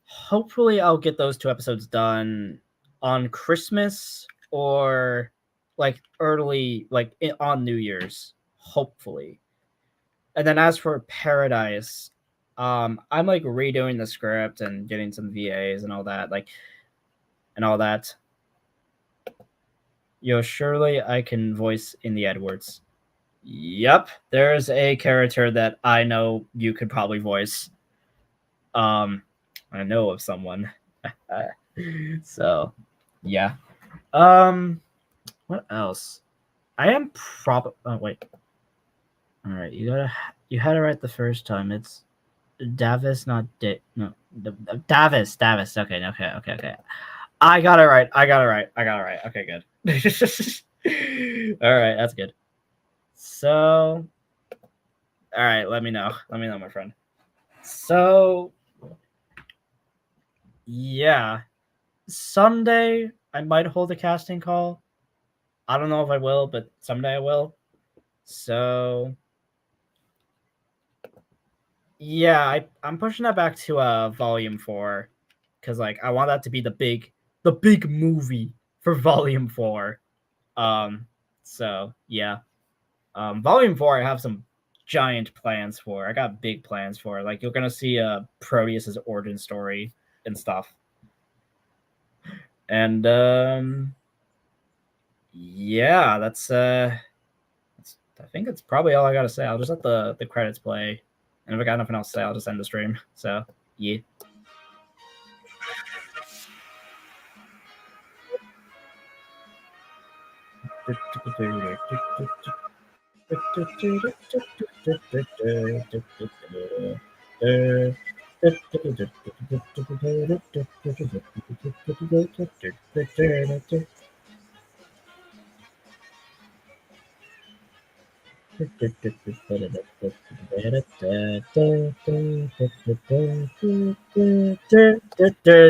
hopefully I'll get those 2 episodes done on Christmas or like early, like on New Year's, hopefully. And then as for Paradise, I'm like redoing the script and getting some VAs and all that, Yo, surely I can voice in the Edwards. Yep, there's a character that I know you could probably voice. I know of someone. So, yeah. What else? I am oh wait. All right, you had it right the first time. It's Davis, not Davis. Okay. I got it right. Okay, good. All right, that's good. So, all right, let me know, my friend. So, yeah, someday I might hold a casting call. I don't know if I will, but someday I will. So, yeah, I'm pushing that back to volume 4 because like I want that to be the big movie for volume 4. So yeah, volume 4 I have some giant plans for. I got big plans for. Like you're gonna see Proteus's origin story and stuff. And yeah, that's I think that's probably all I gotta say. I'll just let the credits play, and if I got nothing else to say, I'll just end the stream. So yeah.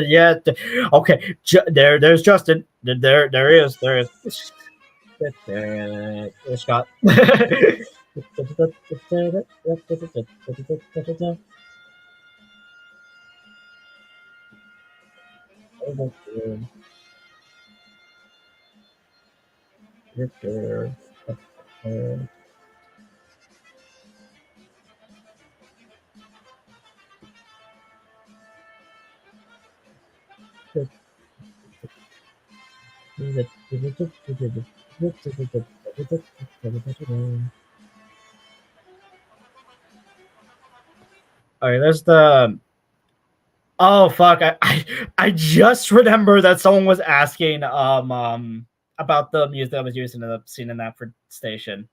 Yeah. Okay. There's Justin. There is. Scott. All right, there's the. Oh fuck! I just remember that someone was asking about the music that was used in the scene in that station.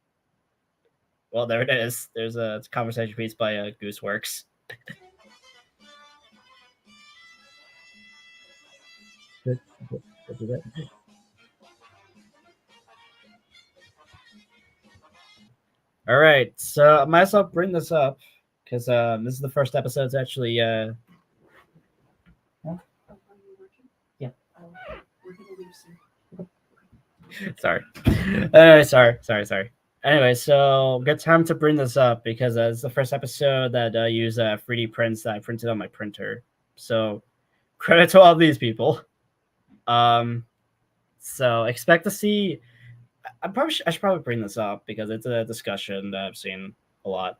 Well, there it is. There's a conversation piece by Gooseworks. All right, so I might as well bring this up because this is the first episode. It's actually yeah. Sorry. Sorry. Anyway, so good time to bring this up because it's the first episode that use 3D prints that I printed on my printer. So credit to all these people. So expect to see. I should probably bring this up because it's a discussion that I've seen a lot.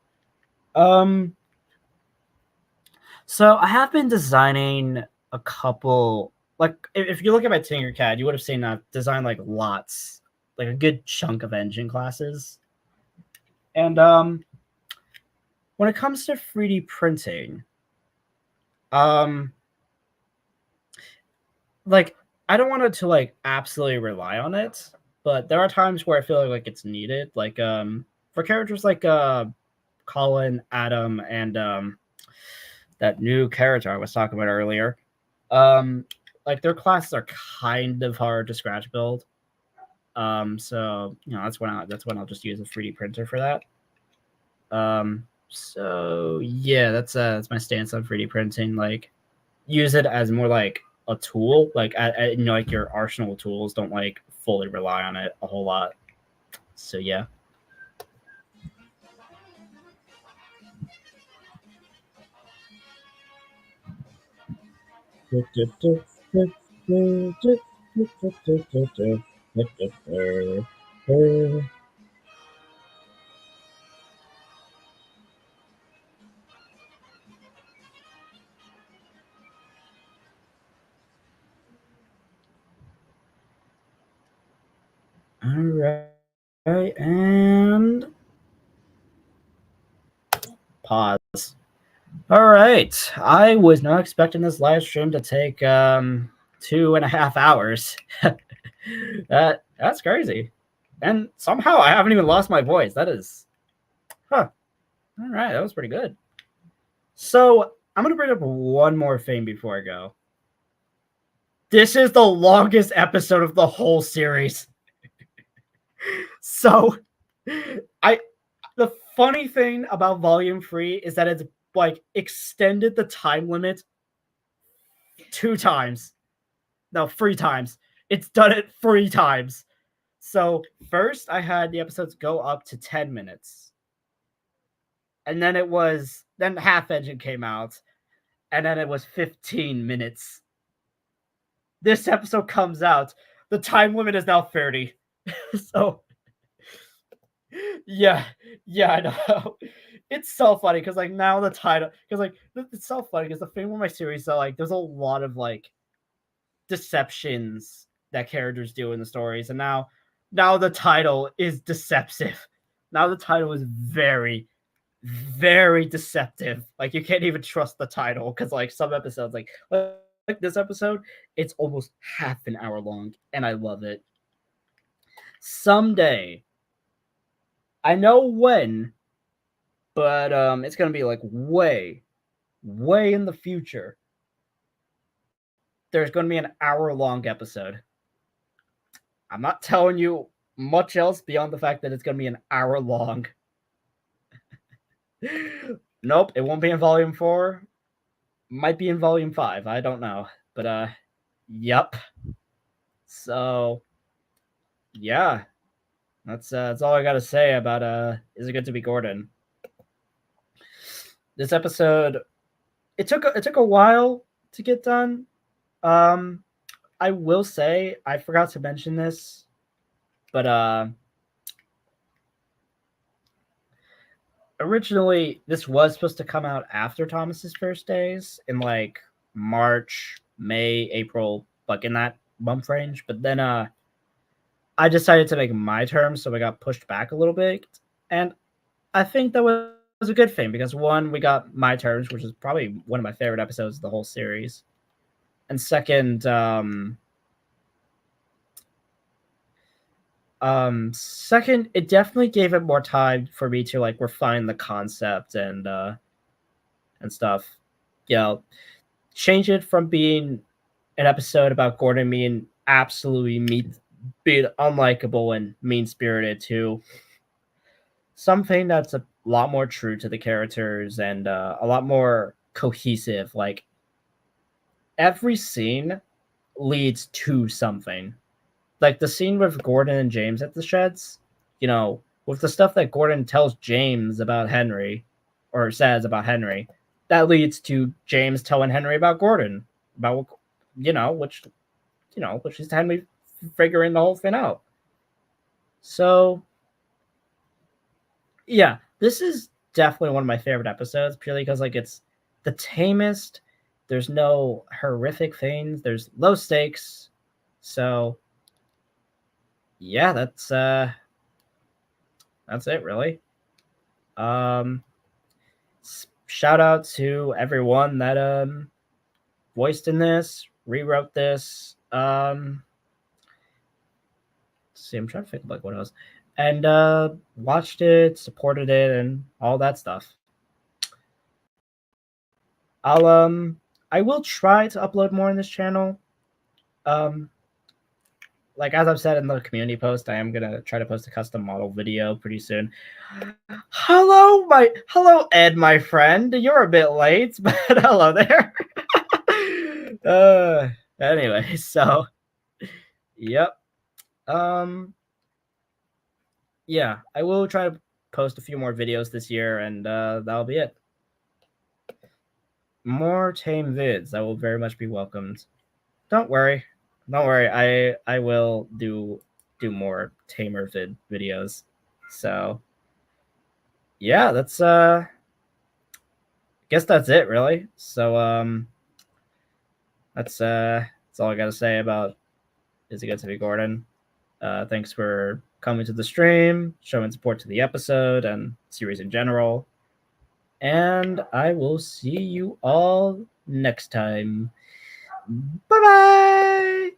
So I have been designing a couple. Like if you look at my Tinkercad, you would have seen that design like lots, like a good chunk of engine classes. And when it comes to 3D printing, like I don't want to like absolutely rely on it, but there are times where I feel like it's needed. Like for characters like Colin, Adam, and that new character I was talking about earlier. Like their classes are kind of hard to scratch build. So you know that's when I'll just use a 3D printer for that. So yeah, that's my stance on 3D printing. Like use it as more like a tool, like you know, like your arsenal of tools. Don't like fully rely on it a whole lot. So yeah. All right, and pause. All right, I was not expecting this live stream to take 2.5 hours. That's crazy, and somehow I haven't even lost my voice. That is, huh? All right, that was pretty good. So I'm gonna bring up one more thing before I go. This is the longest episode of the whole series. So, the funny thing about Volume 3 is that it's like extended the time limit 2 times. No, 3 times. It's done it 3 times. So, first I had the episodes go up to 10 minutes. And then then Half Engine came out, and then it was 15 minutes. This episode comes out, the time limit is now 30. So, yeah, I know. It's so funny because like now the title, because like it's so funny because the thing with my series, so like there's a lot of like deceptions that characters do in the stories, and now the title is deceptive. Now the title is very, very deceptive. Like you can't even trust the title because like some episodes, like this episode, it's almost half an hour long, and I love it. Someday, I know when, but it's gonna be like way in the future. There's gonna be an hour-long episode. I'm not telling you much else beyond the fact that it's gonna be an hour long. Nope, it won't be in Volume 4. Might be in Volume 5. I don't know, but yep. So, yeah, that's all I gotta say about Is It Good to Be Gordon? This episode, it took a while to get done. I will say I forgot to mention this, but originally this was supposed to come out after Thomas's first days in like March, May, April, like in that month range. But then I decided to make my term, so I got pushed back a little bit, and I think that was a good thing because one, we got my terms, which is probably one of my favorite episodes of the whole series, and second, second, it definitely gave it more time for me to like refine the concept and stuff. You know, change it from being an episode about Gordon being absolutely being unlikable and mean spirited to something that's a lot more true to the characters and a lot more cohesive. Like every scene leads to something. Like the scene with Gordon and James at the sheds, you know, with the stuff that Gordon tells James about Henry or says about Henry, that leads to James telling Henry about Gordon, about, which is Henry figuring the whole thing out. So, yeah, this is definitely one of my favorite episodes purely because, like, it's the tamest. There's no horrific things. There's low stakes. So, yeah, that's it really. Shout out to everyone that voiced in this, rewrote this. See, I'm trying to think like what else, and watched it, supported it, and all that stuff. I will try to upload more in this channel. Like as I've said in the community post, I am gonna try to post a custom model video pretty soon. Hello, Ed, my friend. You're a bit late, but hello there. Anyway, so yep. Yeah, I will try to post a few more videos this year, and that'll be it. More tame vids that will very much be welcomed. Don't worry. I will do more tamer videos. So yeah, that's I guess that's it really. So that's all I gotta say about Is It Good to Be Gordon. Thanks for coming to the stream, showing support to the episode and series in general. And I will see you all next time. Bye-bye!